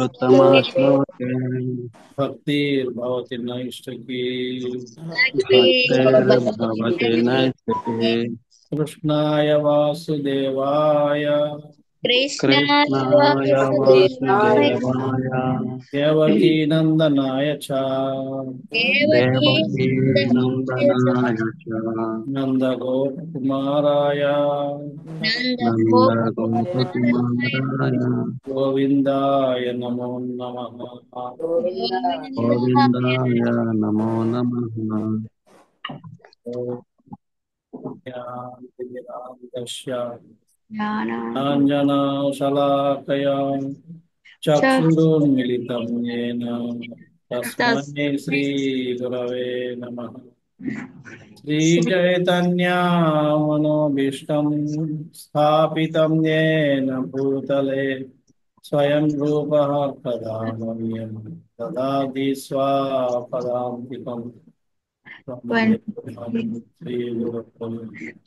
उत्तमा श्लोके भक्तिर्भवति नैष्ठिकी भक्तिर्भवति नैष्ठिकी कृष्णाय वासुदेवाय कृष्णाय कृष्णाय वासुदेवाय वासुदेवाय देवकीनन्दनाय च देवकी देवकी नन्दनाय च नन्दनाय च नन्दगोपकुमाराय नन्दगोपकुमाराय नन्दगोपकुमाराय गोविन्दाय नमो नमः। गोविन्दाय गोविन्दाय नमो नमः। ज्ञानतिमिरान्धस्य ज्ञानाञ्जनशलाकया ज्ञानाञ्जनशलाकया चक्षुरुन्मिलितं येन तस्मै श्रीगुरवे नमः। श्रीचैतन्यमनोभीष्टं स्थापितं येन भूतले स्वयं रूपः कदा मह्यं ददाति स्वापदान्तिकम्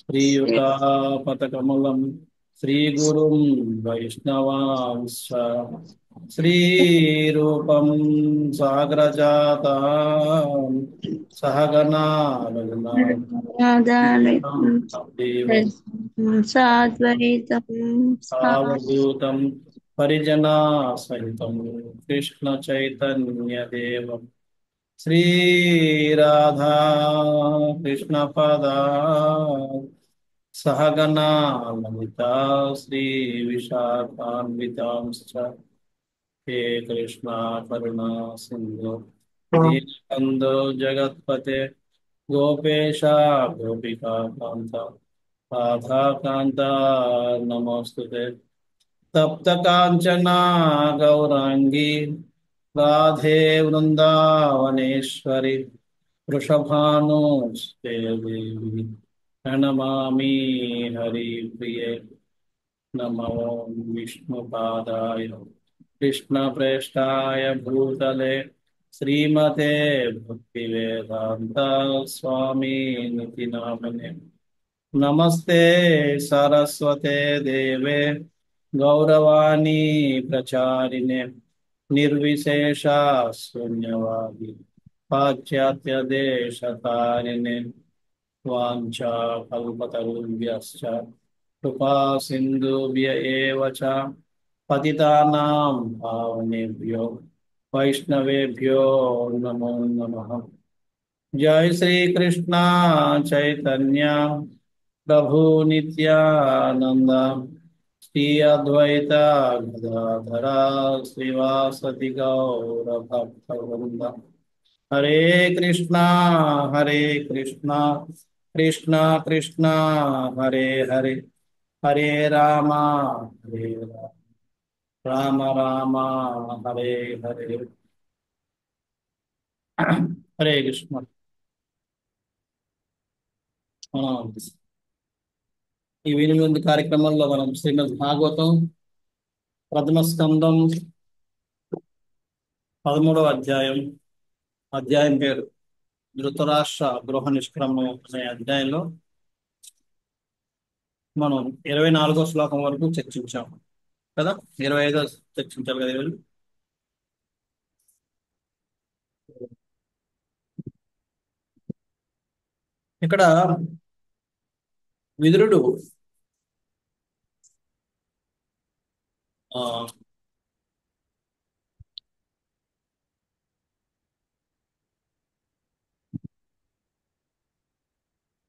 श्रीयुतापतकमलं श्रीगुरुं वैष्णवांश्च श्रीरूपं साग्रजातां सहगना रघुनाथदेवं साद्वैतं सावधूतं परिजनासहितं कृष्णचैतन्यदेवं श्रीराधा कृष्णपदा सहगना ललिता श्रीविशाखान्वितांश्च हे कृष्णा करुणा सिन्धु दीनबन्धो जगत्पते गोपेशा गोपिका कान्त राधा कान्ता नमोऽस्तुते तप्त कांचना गौरांगी राधे वृंदावनेश्वरी वृषभानुस्ते देवी प्रणमामि हरिप्रिये नमो विष्णुपादाय कृष्णप्रेष्ठाय भूतले श्रीमते भक्तिवेदान्ता स्वामी निति नामिने नमस्ते सरस्वते देवे गौरवाणी प्रचारिणे निर्विशेषा शून्यवादी पाश्चात्य देशतारिणे वाञ्छा कल्पतरुभ्यश्च कृपा सिन्धुभ्य एव च पतितानां पावनेभ्यो वैष्णवेभ्यो नमो नमः। जय श्री कृष्णा चैतन्य प्रभु नित्यानंद श्री अद्वैता गदाधरा श्रीवासदि गौर भक्तवृंद हरे कृष्णा कृष्णा कृष्णा हरे हरे हरे राम राम हरे हरे। हरे कृष्ण। ఈ 8 కార్యక్రమంలో మనం శ్రీమద్ భాగవతం ప్రథమ స్కందం 13వ అధ్యాయం, అధ్యాయం పేరు ధృతరాష్ట్ర గృహ నిష్క్రమం అనే అధ్యాయంలో మనం 24వ శ్లోకం వరకు చర్చించాం కదా. 25 చర్చించాలి కదా ఈరోజు. ఇక్కడ విదురుడు ఆ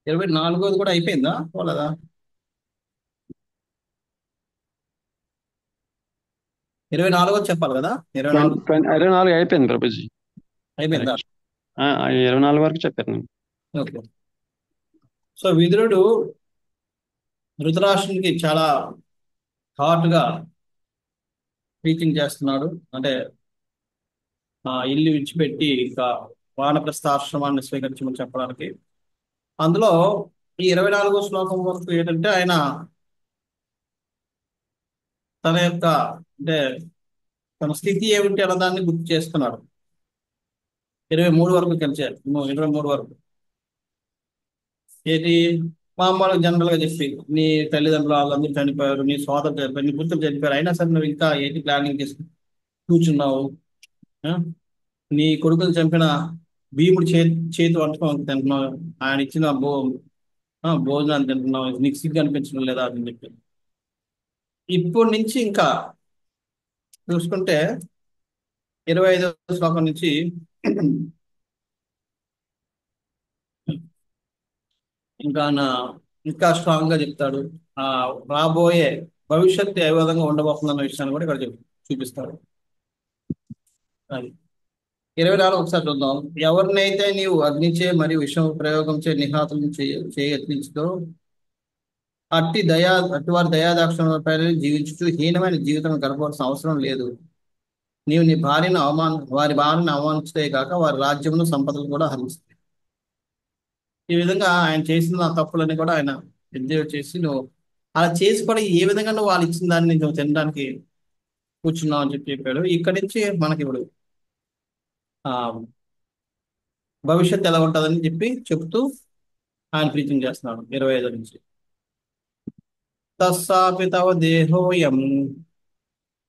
24వది కూడా అయిపోయిందా పోలేదా? 24వది చెప్పాలి కదా. 24 24 అయిపోయింది ప్రభుజీ. అయిపోయిందా? 24 వరకు చెప్పారు నేను. ఓకే. సో విదురుడు ధృతరాష్ట్రునికి చాలా హాట్గా టీచింగ్ చేస్తున్నాడు. అంటే ఇల్లు విడిచిపెట్టి ఇంకా వానప్రస్థాశ్రమాన్ని స్వీకరించమని చెప్పడానికి. అందులో ఈ 24వ శ్లోకం వరకు ఏంటంటే ఆయన తన యొక్క అంటే తన స్థితి ఏమిటి అన్నదాన్ని గుర్తు చేస్తున్నాడు. 23 వరకు కలిసారు. 23 వరకు ఏంటి మామూలుగా జనరల్ గా చెప్పి నీ తల్లిదండ్రులు వాళ్ళందరూ చనిపోయారు, నీ సోదరు చనిపోయారు, నీ పుత్రులు చనిపోయారు, అయినా సరే నువ్వు ఇంకా ఏంటి ప్లానింగ్ చేసుకుని కూర్చున్నావు. ఆ? నీ కొడుకుని చంపిన భీముడి చేతి వంటకం తింటున్నావు. ఆయన ఇచ్చిన భోజనాన్ని తింటున్నావు. నీకు సిగ్గు అనిపించడం లేదా అని చెప్పి. ఇప్పటి నుంచి ఇంకా చూసుకుంటే 25వ శ్లోకం నుంచి ఇంకా ఇంకా స్ట్రాంగ్ గా చెప్తాడు. ఆ రాబోయే భవిష్యత్తు ఏ విధంగా ఉండబోతుందన్న విషయాన్ని కూడా ఇక్కడ చూపిస్తాడు. అది 24 ఒకసారి చూద్దాం. ఎవరినైతే నీవు అగ్నిచే మరియు విషం ప్రయోగం చే నిహాతులను చేయత్నించుతో అట్టి వారి దయాదాక్షిణ్యాలపై జీవించుతూ హీనమైన జీవితం గడపవలసిన అవసరం లేదు. నీవు నీ వారి భార్యను అవమానిస్తే కాక వారి రాజ్యమును సంపదలు కూడా హరిస్తాయి. ఈ విధంగా ఆయన చేసిన ఆ తప్పులని కూడా ఆయన ఎద్దేవా చేసి, నువ్వు అలా చేసి కూడా ఏ విధంగా నువ్వు వాళ్ళు ఇచ్చిన దాన్ని నువ్వు తినడానికి కూర్చున్నావు అని చెప్పాడు. ఇక్కడి నుంచి మనకి ఇప్పుడు ఆ భవిష్యత్తు ఎలా ఉంటుందని చెప్తూ ఆయన ప్రీచింగ్ చేస్తున్నాడు 25 నుంచి. తస్సాపి తవ దేహోయం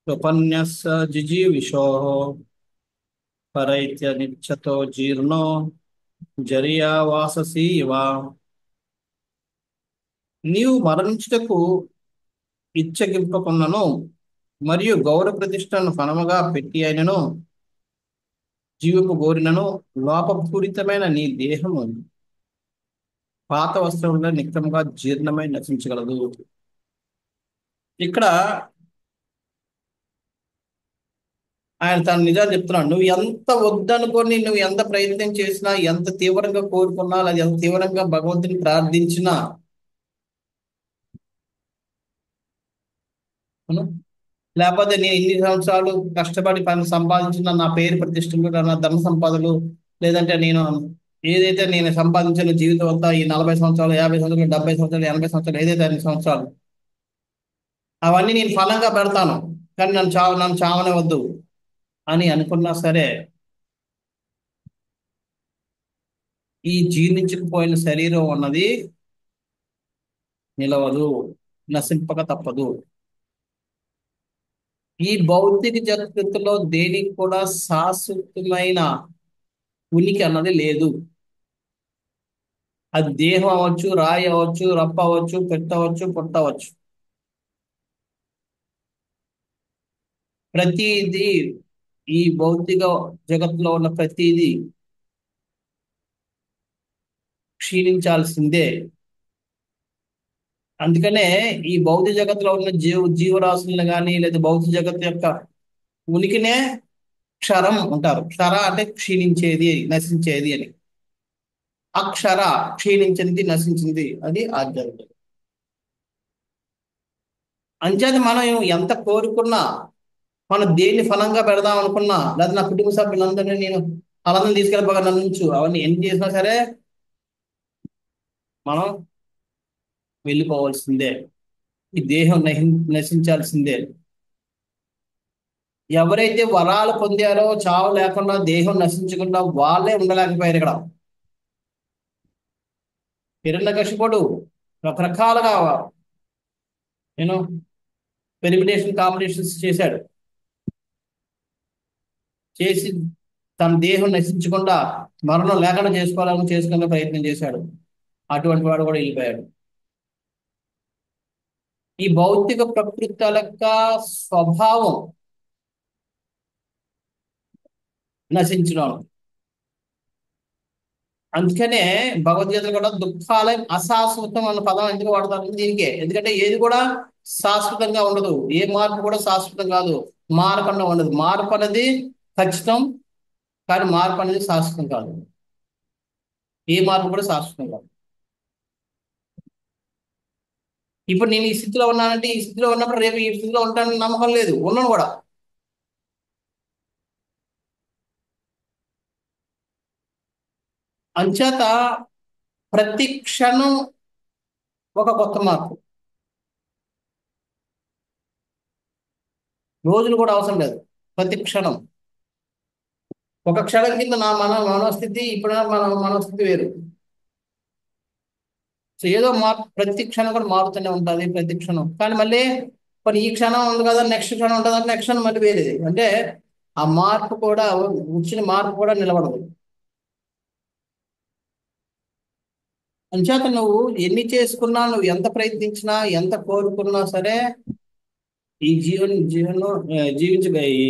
ఉపన్యస జిజీవిషో పరైత్య నిచ్చతో జీర్ణో జరియా వాససి ఇవ. నీవు మరణించుటకు ఇచ్చగింపకున్నను మరియు గౌరవ ప్రతిష్టను ఫలముగా పెట్టి అయినను జీవపు గోరినను లోపపూరితమైన నీ దేహము పాత వస్త్రముల నిక్తముగా జీర్ణమై నశించగలదు. ఇక్కడ ఆయన తన నిజాలు చెప్తున్నాడు. నువ్వు ఎంత వద్దనుకొని, నువ్వు ఎంత ప్రయత్నం చేసినా, ఎంత తీవ్రంగా కోరుకున్నా, లేదా ఎంత తీవ్రంగా భగవంతుని ప్రార్థించినా, లేకపోతే నేను ఇన్ని సంవత్సరాలు కష్టపడి పని సంపాదించిన నా పేరు ప్రతిష్టలు, నా ధన సంపదలు, లేదంటే ఏదైతే నేను సంపాదించిన జీవితం అంతా ఈ 40 సంవత్సరాలు, 50 సంవత్సరాలు, 70 సంవత్సరాలు, 80 సంవత్సరాలు, ఏదైతే 5 సంవత్సరాలు, అవన్నీ నేను ఫలంగా పెడతాను, కానీ నన్ను చావనే వద్దు అని అనుకున్నా సరే, ఈ జీర్ణించుకుపోయిన శరీరం అన్నది నిలవదు, నశింపక తప్పదు. ఈ భౌతిక జగత్తులో దేనికి కూడా శాశ్వతమైన ఉనికి అన్నది లేదు. అది దేహం అవ్వచ్చు, రాయి అవ్వచ్చు, రప్ప అవ్వచ్చు, పెట్టవచ్చు, పుట్టవచ్చు. ప్రతిదీ, ఈ భౌతిక జగత్తులో ఉన్న ప్రతిదీ క్షీణించాల్సిందే. అందుకనే ఈ భౌతిక జగత్తులో ఉన్న జీవరాశులను కానీ, లేదా భౌతిక జగత్తు యొక్క ఉనికినే క్షరం అంటారు. క్షర అంటే క్షీణించేది, నశించేది అని. అక్షర క్షీణించింది, నశించింది, అది ఆధ్యాత్మికత. అంచేత మనం ఎంత కోరుకున్నా, మనం దేన్ని ఫలంగా పెడదాం అనుకున్నా, లేదా నా కుటుంబ సభ్యులందరినీ నేను అలానే తీసుకెళ్ళిపోగా నన్ను అవన్నీ ఎన్ని చేసినా సరే మనం వెళ్ళిపోవాల్సిందే. ఈ దేహం నశించాల్సిందే. ఎవరైతే వరాలు పొందారో, చావు లేకుండా దేహం నశించకుండా వాళ్ళే ఉండలేకపోయారు. ఇక్కడ హిరణ్యకశిపుడు రకరకాలుగా కాంపిటీషన్స్ చేసి తన దేహం నశించకుండా మరణం లేకుండా చేసుకునే ప్రయత్నం చేశాడు. అటువంటి వాడు కూడా వెళ్ళిపోయాడు. ఈ భౌతిక ప్రకృతి యొక్క స్వభావం నశించడం. అందుకనే భగవద్గీతలు కూడా దుఃఖాలయం అశాశ్వతం అన్న పదం ఎందుకు వాడతారు? దీనికే. ఎందుకంటే ఏది కూడా శాశ్వతంగా ఉండదు, ఏ మార్పు కూడా శాశ్వతం కాదు, మార్పన్న ఉండదు. మార్పు అనేది ఖచ్చితం, కానీ మార్పు అనేది శాశ్వతం కాదు. ఏ మార్పు కూడా శాశ్వతం కాదు. ఇప్పుడు నేను ఈ స్థితిలో ఉన్నానంటే, ఈ స్థితిలో ఉన్నప్పుడు రేపు ఈ స్థితిలో ఉంటానని నమ్మకం లేదు, ఉన్నాను కూడా. అంచేత ప్రతి క్షణం ఒక కొత్త మార్పు. రోజులు కూడా అవసరం లేదు, ప్రతి క్షణం. ఒక క్షణం కింద మన మనోస్థితి, ఇప్పుడు మన మనోస్థితి వేరు. సో ఏదో ప్రతి క్షణం కూడా మారుతూనే ఉంటుంది, ప్రతి క్షణం. కానీ మళ్ళీ ఈ క్షణం ఉంది కదా, నెక్స్ట్ క్షణం ఉంటుంది, నెక్స్ట్ క్షణం మళ్ళీ వేరేది. అంటే ఆ మార్పు కూడా, వచ్చిన మార్పు కూడా నిలబడదు. అంచేత నువ్వు ఎన్ని చేసుకున్నా, నువ్వు ఎంత ప్రయత్నించినా, ఎంత కోరుకున్నా సరే, ఈ జీవించ ఈ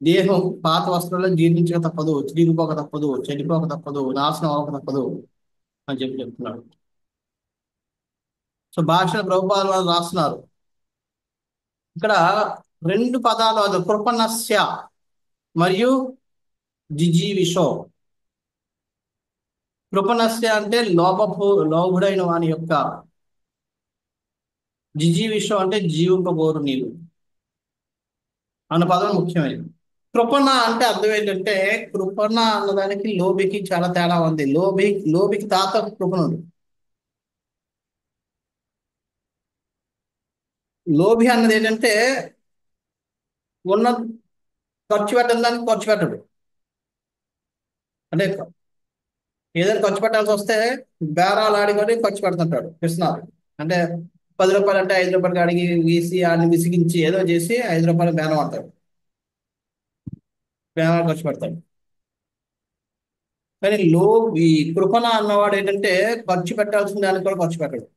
దేహం పాత వస్త్రాల్లో జీర్ణించక తప్పదు, చిరిగిపోక తప్పదు, చెడిపోక తప్పదు, నాశనం అవ్వక తప్పదు అని చెప్తున్నాడు. సో భాష ప్రభుపాదులు వారు రాస్తున్నారు ఇక్కడ 2 పదాలు, అది కృపణస్య మరియు జిజీవిషో. కృపణస్య అంటే లోభుడైన వాని యొక్క, జిజీవిషో అంటే జీవింపబోరు నీవు అన్న పదం ముఖ్యమైనది. కృపణ అంటే అర్థం ఏంటంటే, కృపణ అన్నదానికి లోబికి చాలా తేడా ఉంది. లోబికి తాత కృపణుడు. లోభి అన్నది ఏంటంటే, ఉన్న ఖర్చు పెట్టడం దానికి ఖర్చు పెట్టడు. అంటే ఏదైనా ఖర్చు పెట్టాల్సి వస్తే బేరాలు ఆడుకొని ఖర్చు పెడుతుంటాడు కృష్ణారు. అంటే 10 రూపాయలు అంటే 5 రూపాయలకి అడిగి గీసి ఆడిని విసిగించి ఏదో చేసి 5 రూపాయలు బేరం ఆడతాడు, బేరాలు ఖర్చు పెడతాడు. కానీ ఈ కృపణ అన్నవాడు ఏంటంటే, ఖర్చు పెట్టాల్సిన దానికి కూడా ఖర్చు పెట్టడు.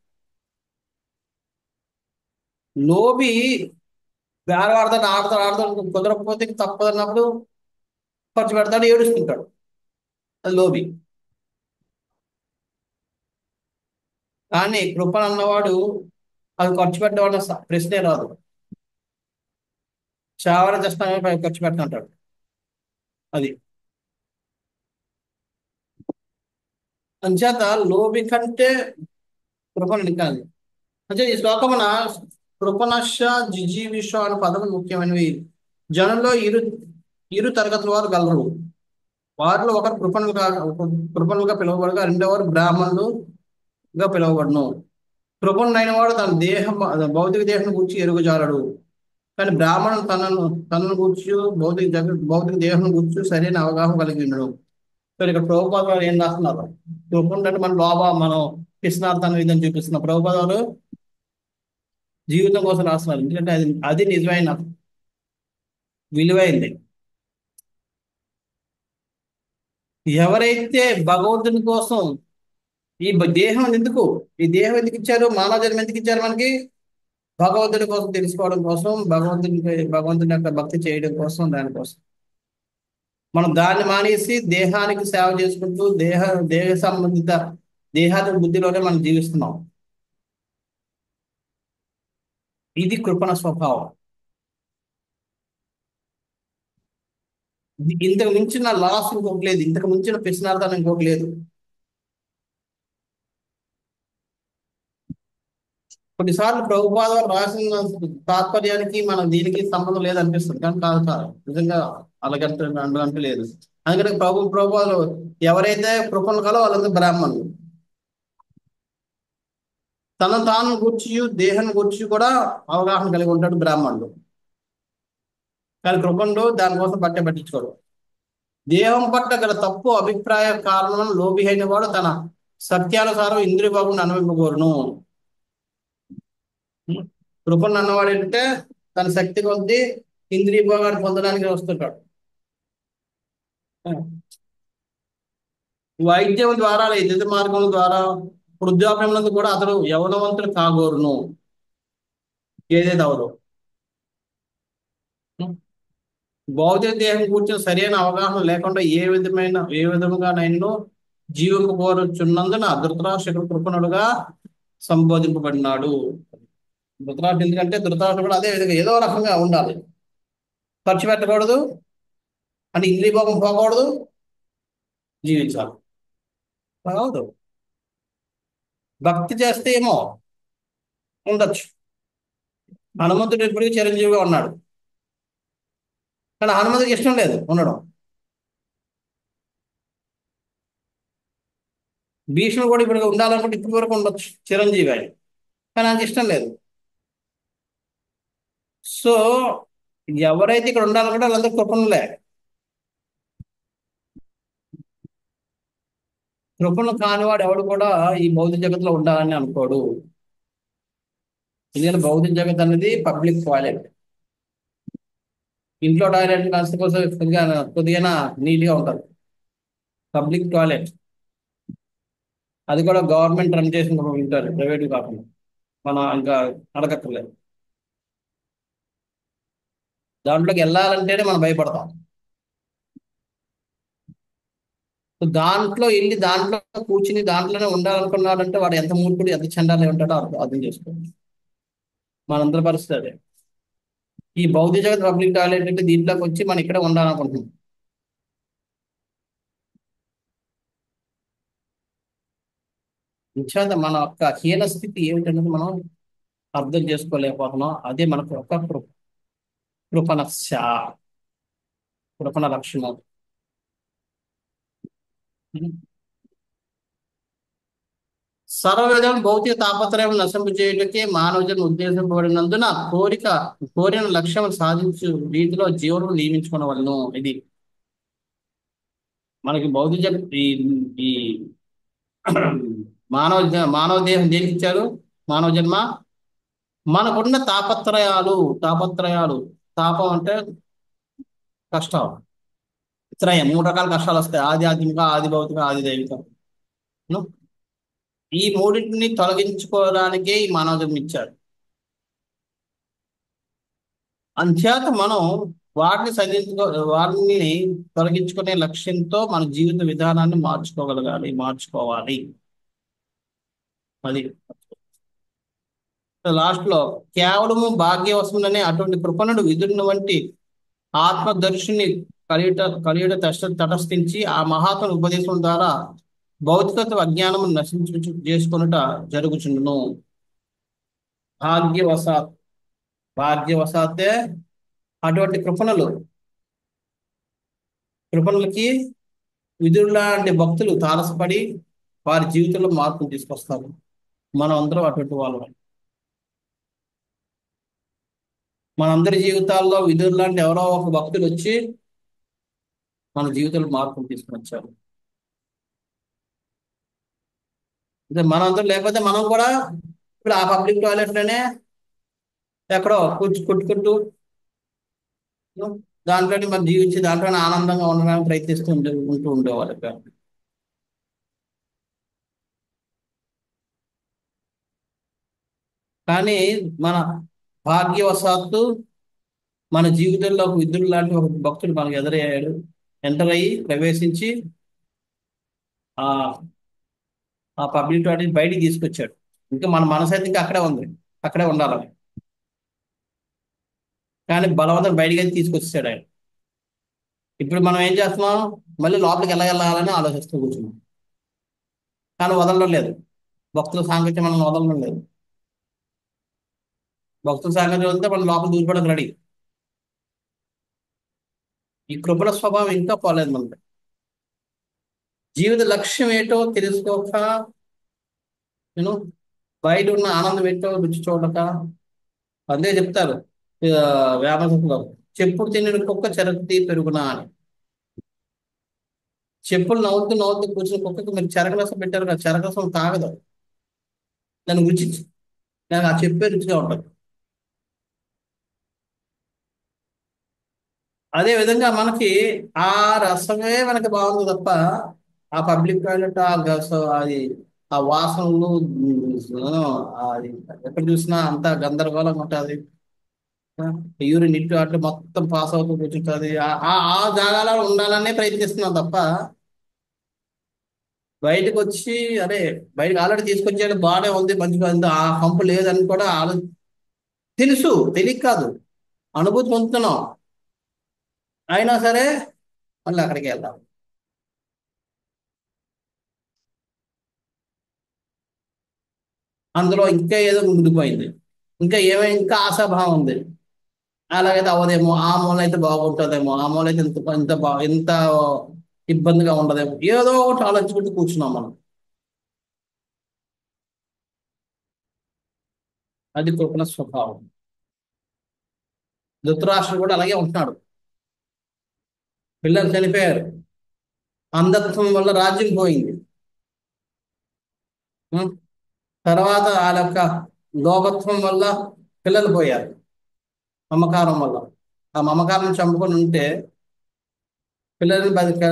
లోబి బేరం ఆడతాడు, కుదరకపోతే తప్పదన్నప్పుడు ఖర్చు పెడతాడు, ఏడుస్తుంటాడు. అది లోబి. కానీ కృపణ అన్నవాడు అది ఖర్చు పెట్టేవాడు ప్రశ్నే రాదు. చావర చేస్తాను ఖర్చు పెట్టంటాడు. అది అంచేత లోబి కంటే కృపణ కాదు. అంటే ఈ శ్లోకమున కృపణశ జిజీవిష అనే పదములు ముఖ్యమైనవి. జనంలో ఇరు తరగతుల వారు గలరు. వారిలో ఒకరు కృపణులుగా పిలువబడగా, రెండవరు బ్రాహ్మణులుగా పిలువబడును. కృపణుడైన వాడు తన భౌతిక దేహం గురించి ఎరుగుజాలడు. కానీ బ్రాహ్మణుడు తనను గుర్చు భౌతిక దేహం గుర్చు సరైన అవగాహన కలిగి ఉండడు. సో ఇక్కడ ప్రభుపాద వారు ఏం రాస్తున్నారు, కృపణుడు అంటే మనం కృష్ణార్థాన్ని విధంగా చూపిస్తున్న ప్రభుపాద వారు జీవితం కోసం రాస్తున్నారు. ఎందుకంటే అది నిజమైన విలువైంది. ఎవరైతే భగవంతుని కోసం ఈ దేహం ఎందుకు ఇచ్చారు, మానవ జన్మ ఎందుకు ఇచ్చారు మనకి? భగవంతుడి కోసం తెలుసుకోవడం కోసం, భగవంతుని యొక్క భక్తి చేయడం కోసం, దానికోసం. మనం దాన్ని మానేసి దేహానికి సేవ చేసుకుంటూ దేహ సంబంధిత దేహాది బుద్ధిలోనే మనం జీవిస్తున్నాం. ఇది కృపణ స్వభావం. ఇంతకు మించిన లాస్ ఇంకొకటి లేదు, ఇంతకు మించిన పిసినార్థాన్ని ఇంకొకటి లేదు. కొన్నిసార్లు ప్రభుపాద రాసిన తాత్పర్యానికి మనం దీనికి సంబంధం లేదనిపిస్తుంది, కానీ కాదు నిజంగా అలాగంటే లేదు. అందుకని ప్రభుపాదులు ఎవరైతే కృపణలు కలో వాళ్ళంతా బ్రాహ్మణులు. తాను గూర్చి దేహాన్ని గూర్చి కూడా అవగాహన కలిగి ఉంటాడు బ్రాహ్మణుడు. కానీ కృపణుడు దానికోసం పట్టించుకోడు. దేహం పట్ల గల తప్పు అభిప్రాయ కారణం లోబి అయిన వాడు తన సత్యానుసారం ఇంద్రియ భాగం అనుభవింపగోరును. కృపణ అన్నవాడు ఏంటంటే తన శక్తి కొద్ది ఇంద్రియ భోగాన్ని పొందడానికి వస్తుంటాడు. వైద్యం ద్వారా, ఇతర మార్గం ద్వారా, వృద్ధాప్యములందు కూడా అతడు యవనవంతుడు కాగోరును. ఏదైతే అవదు భౌతిక దేహం కూర్చొని సరైన అవగాహన లేకుండా ఏ విధముగానైనా జీవకు కోరుచున్నందున ధృతరాష్ట్రుడు కృపణుడుగా సంబోధింపబడినాడు. ధృతరాష్ట్రుడు ఎందుకంటే ధృతరాష్ట్రుడు కూడా అదే విధంగా ఏదో రకంగా ఉండాలి. ఖర్చు పెట్టకూడదు, అని ఇంద్రియ భోగం పోకూడదు, జీవించాలి. కాదు భక్తి చేస్తే ఏమో ఉండొచ్చు. హనుమంతుడు ఇప్పటికీ చిరంజీవిగా ఉన్నాడు, కానీ హనుమంతుడికి ఇష్టం లేదు ఉండడం. భీష్ముడు కూడా ఇప్పుడు ఉండాలనుకుంటే ఇప్పటి వరకు ఉండొచ్చు చిరంజీవి ఆయన, కానీ నాకు ఇష్టం లేదు. సో ఎవరైతే ఇక్కడ ఉండాలనుకుంటే వాళ్ళందరూ కృపణులే. కృపణ కానివాడు ఎవడు కూడా ఈ భౌతిక జగత్తులో ఉండాలని అనుకోడు. ఎందుకంటే భౌతిక జగత్ అనేది పబ్లిక్ టాయిలెట్. ఇంట్లో టాయిలెట్ కాస్త కోసం కొద్దిగా నీట్గా ఉంటుంది. పబ్లిక్ టాయిలెట్ అది కూడా గవర్నమెంట్ రన్ చేసిన ఉంటారు, ప్రైవేట్ కాకుండా. మనం ఇంకా అడగక్కర్లేదు. దాంట్లోకి వెళ్ళాలంటేనే మనం భయపడతాం. సో దాంట్లో వెళ్ళి దాంట్లో కూర్చుని దాంట్లోనే ఉండాలనుకున్నాడంటే వాడు ఎంత మూర్ఖుడు, ఎంత చండాలి ఉంటాడో అర్థం చేసుకోండి. మనందరి పరిస్థితి అదే. ఈ భౌతిక జగత్ పబ్లిక్ టాయిలెట్ అంటే దీంట్లోకి వచ్చి మనం ఇక్కడ ఉండాలనుకుంటున్నాం. నిశ్చేత మన యొక్క హీన స్థితి ఏమిటనేది మనం అర్థం చేసుకోలేకపోతున్నాం. అదే మనకు ఒక కృపణస్య కృపణ లక్షణం. సర్వవిధం భౌతిక తాపత్రయం నశింపు చేయుటకే మానవజన్ ఉద్దేశింపబడినందున కోరిన లక్ష్యం సాధించు రీతిలో జీవనం నియమించుకునవలను. ఇది మనకి భౌతిక ఈ ఈ మానవ దేహం దేనికి ఇచ్చారు? మానవ జన్మ మనకున్న తాపత్రయాలు. తాపం అంటే కష్టం. త్రయం, 3 రకాల కష్టాలు వస్తాయి: ఆది ఆధ్యాత్మిక, ఆది భౌతిక, ఆది దైవిక. ను? ఈ మూడింటిని తొలగించుకోవడానికే ఈ మానవ జన్మ ఇచ్చారు. అంచేత మనం వాటిని తొలగించుకునే లక్ష్యంతో మన జీవిత విధానాన్ని మార్చుకోవాలి. అది లాస్ట్ లో కేవలము భాగ్యవశములనే అటువంటి కృపణుడు విదురుని వంటి ఆత్మదర్శిని కలియుట తటస్థించి ఆ మహాత్ముని ఉపదేశం ద్వారా భౌతికత్వ అజ్ఞానము చేసుకొనుట జరుగుచుండును. భాగ్యవశాత్తే అటువంటి కృపణులకి విదురు లాంటి భక్తులు తారసపడి వారి జీవితంలో మార్పులు తీసుకొస్తారు. మనం అందరం అటువంటి వాళ్ళం. మనందరి జీవితాల్లో విదురు లాంటి ఎవరో ఒక భక్తులు వచ్చి మన జీవితంలో మార్పులు తీసుకుని వచ్చారు. అంటే మనందరం లేకపోతే మనం కూడా ఇప్పుడు ఆ పబ్లిక్ టాయిలెట్లోనే ఎక్కడో కొట్టుకుంటూ దాంట్లోనే మనం జీవించి దాంట్లోనే ఆనందంగా ఉండడానికి ఉంటూ ఉండేవాళ్ళు. కానీ మన భాగ్యవశాత్తు మన జీవితంలో ఒక విద్యుత్ లాంటి ఒక భక్తుడు మనకు ఎదురయ్యాడు. ఎంటర్ అయ్యి ప్రవేశించి ఆ ఆ పబ్లిక్ టాయిలెట్ బయటికి తీసుకొచ్చాడు. ఇంకా మన మనసు అయితే ఇంకా అక్కడే ఉంది, అక్కడే ఉండాలని. కానీ బలవంతం బయటికి అయితే తీసుకొచ్చాడు ఆయన. ఇప్పుడు మనం ఏం చేస్తున్నాం? మళ్ళీ లోపలికి వెళ్ళాలని ఆలోచిస్తూ కూర్చున్నాం. కానీ వదలడం లేదు. భక్తుల సాంగత్యం మనం వదలడం లేదు. భక్తుల సాంగత్యం వదిలితే మనం లోపల దూరిపోవడానికి రెడీ. ఈ కృపణ స్వభావం ఇంకా పోలేదు మనకి. జీవిత లక్ష్యం ఏంటో తెలుసుకోక, నేను బయట ఉన్న ఆనందం ఏంటో రుచి చూడక. అదే చెప్తారు వ్యాపారంలో, చెప్పుడు తిన్న కుక్క చెరకుతి పెరుగునా అని. చెప్పులు నవ్వుతూ కూర్చున్న కుక్కకి మీరు చెరకరసం పెట్టారు కదా, చెరకరసం తాగదు. దాన్ని రుచి, దానికి ఆ చెప్పే రుచిగా ఉంటుంది. అదే విధంగా మనకి ఆ రసమే మనకి బాగుంది తప్ప ఆ పబ్లిక్ టాయిలెట్ అది ఆ వాసనలు అది ఎక్కడ చూసినా అంత గందరగోళంగా ఉంటుంది. యూరిన్ ఇటు అటు మొత్తం పాస్ అవుతూ కూర్చుంటుంది. ఆ జాగాలో ఉండాలనే ప్రయత్నిస్తున్నాం తప్ప బయటకు వచ్చి అరే బయటకు ఆల్రెడీ తీసుకొచ్చాడు, బాగానే ఉంది, మంచిగా ఉంది, ఆ కంపు లేదని కూడా తెలుసు, తెలియక కాదు, అనుభూతి పొందుతున్నాం. అయినా సరే మళ్ళీ అక్కడికి వెళ్దాం. అందులో ఇంకా ఏదో ఉండిపోయింది, ఇంకా ఆశాభావం ఉంది. అలాగైతే అవదేమో, ఆ మూల అయితే బాగుంటుందేమో, ఆ మూల అయితే ఎంత ఇబ్బందిగా ఉండదేమో, ఏదో ఒకటి ఆలోచించుకుంటూ కూర్చున్నాం మనం. అది కృపణ స్వభావం. ధృతరాష్ట్రుడు కూడా అలాగే ఉంటున్నాడు. పిల్లలు చనిపోయారు, అంధత్వం వల్ల రాజ్యం పోయింది. తర్వాత వాళ్ళ యొక్క లోభత్వం వల్ల పిల్లలు పోయారు, మమకారం వల్ల. ఆ మమకారం చంపుకొని ఉంటే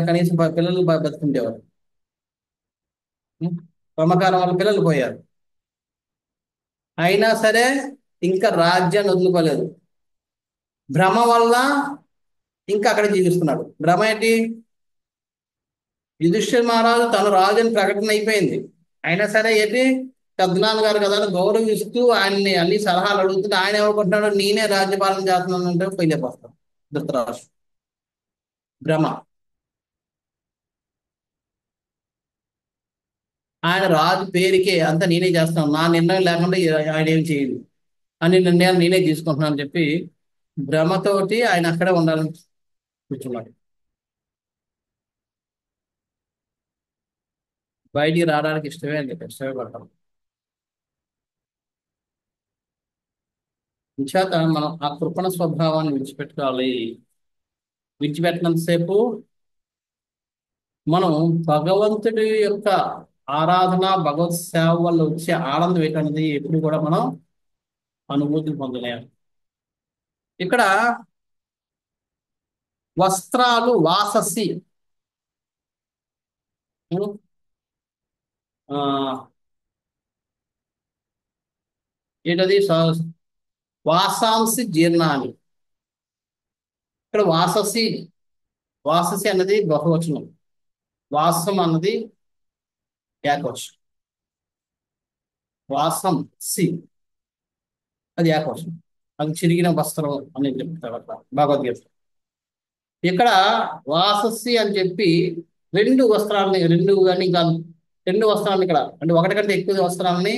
కనీసం పిల్లలు బతుకుండేవారు. ఉం? మమకారం వల్ల పిల్లలు పోయారు. అయినా సరే ఇంకా రాజ్యాన్ని వదులుకోలేదు. భ్రమ వల్ల ఇంకా అక్కడ జీవిస్తున్నాడు. భ్రమ ఏంటి? యుధిష్ఠిర మహారాజు తను రాజు అని ప్రకటన అయిపోయింది. అయినా సరే ఏంటి, పెద్దనాన్న గారు కదా అని గౌరవిస్తూ ఆయన్ని అన్ని సలహాలు అడుగుతుంటే ఆయన ఏమనుకుంటున్నాడు, నేనే రాజ్యపాలన చేస్తున్నాను అంటే పోయిపోతాడు ధృతరాష్ట్రుడు. భ్రమ. ఆయన రాజు పేరుకే అంతా నేనే చేస్తాను, నా నిర్ణయం లేకుండా ఆయన ఏం చేయదు, అన్ని నిర్ణయాలు నేనే తీసుకుంటున్నాను అని చెప్పి భ్రమతోటి ఆయన అక్కడే ఉండాలని కూర్చున్నాడు. బయటికి రావడానికి ఇష్టమే అని చెప్పి ఇష్టమే పడతాం. చేత మనం ఆ కృపణ స్వభావాన్ని విడిచిపెట్టుకోవాలి. విడిచిపెట్టినంతసేపు మనం భగవంతుడి యొక్క ఆరాధన, భగవత్ సేవ వల్ల వచ్చే ఆనందం ఏంటనేది ఎప్పుడు కూడా మనం అనుభూతి పొందలేము. ఇక్కడ వస్త్రాలు వాససి, ఆ, ఏంటది వాసాంసి జీర్ణాన్ని. ఇక్కడ వాససి, వాససి అన్నది బహువచనం, వాసం అన్నది ఏకవచనం. వాసం సి అది ఏకవచనం, అది చిరిగిన వస్త్రం అని చెప్తారు అట్లా భగవద్గీత. ఇక్కడ వాససి అని చెప్పి రెండు వస్త్రాలని, రెండు కానీ ఇంకా రెండు వస్త్రాలని ఇక్కడ అంటే ఒకటి కంటే ఎక్కువ వస్త్రాలని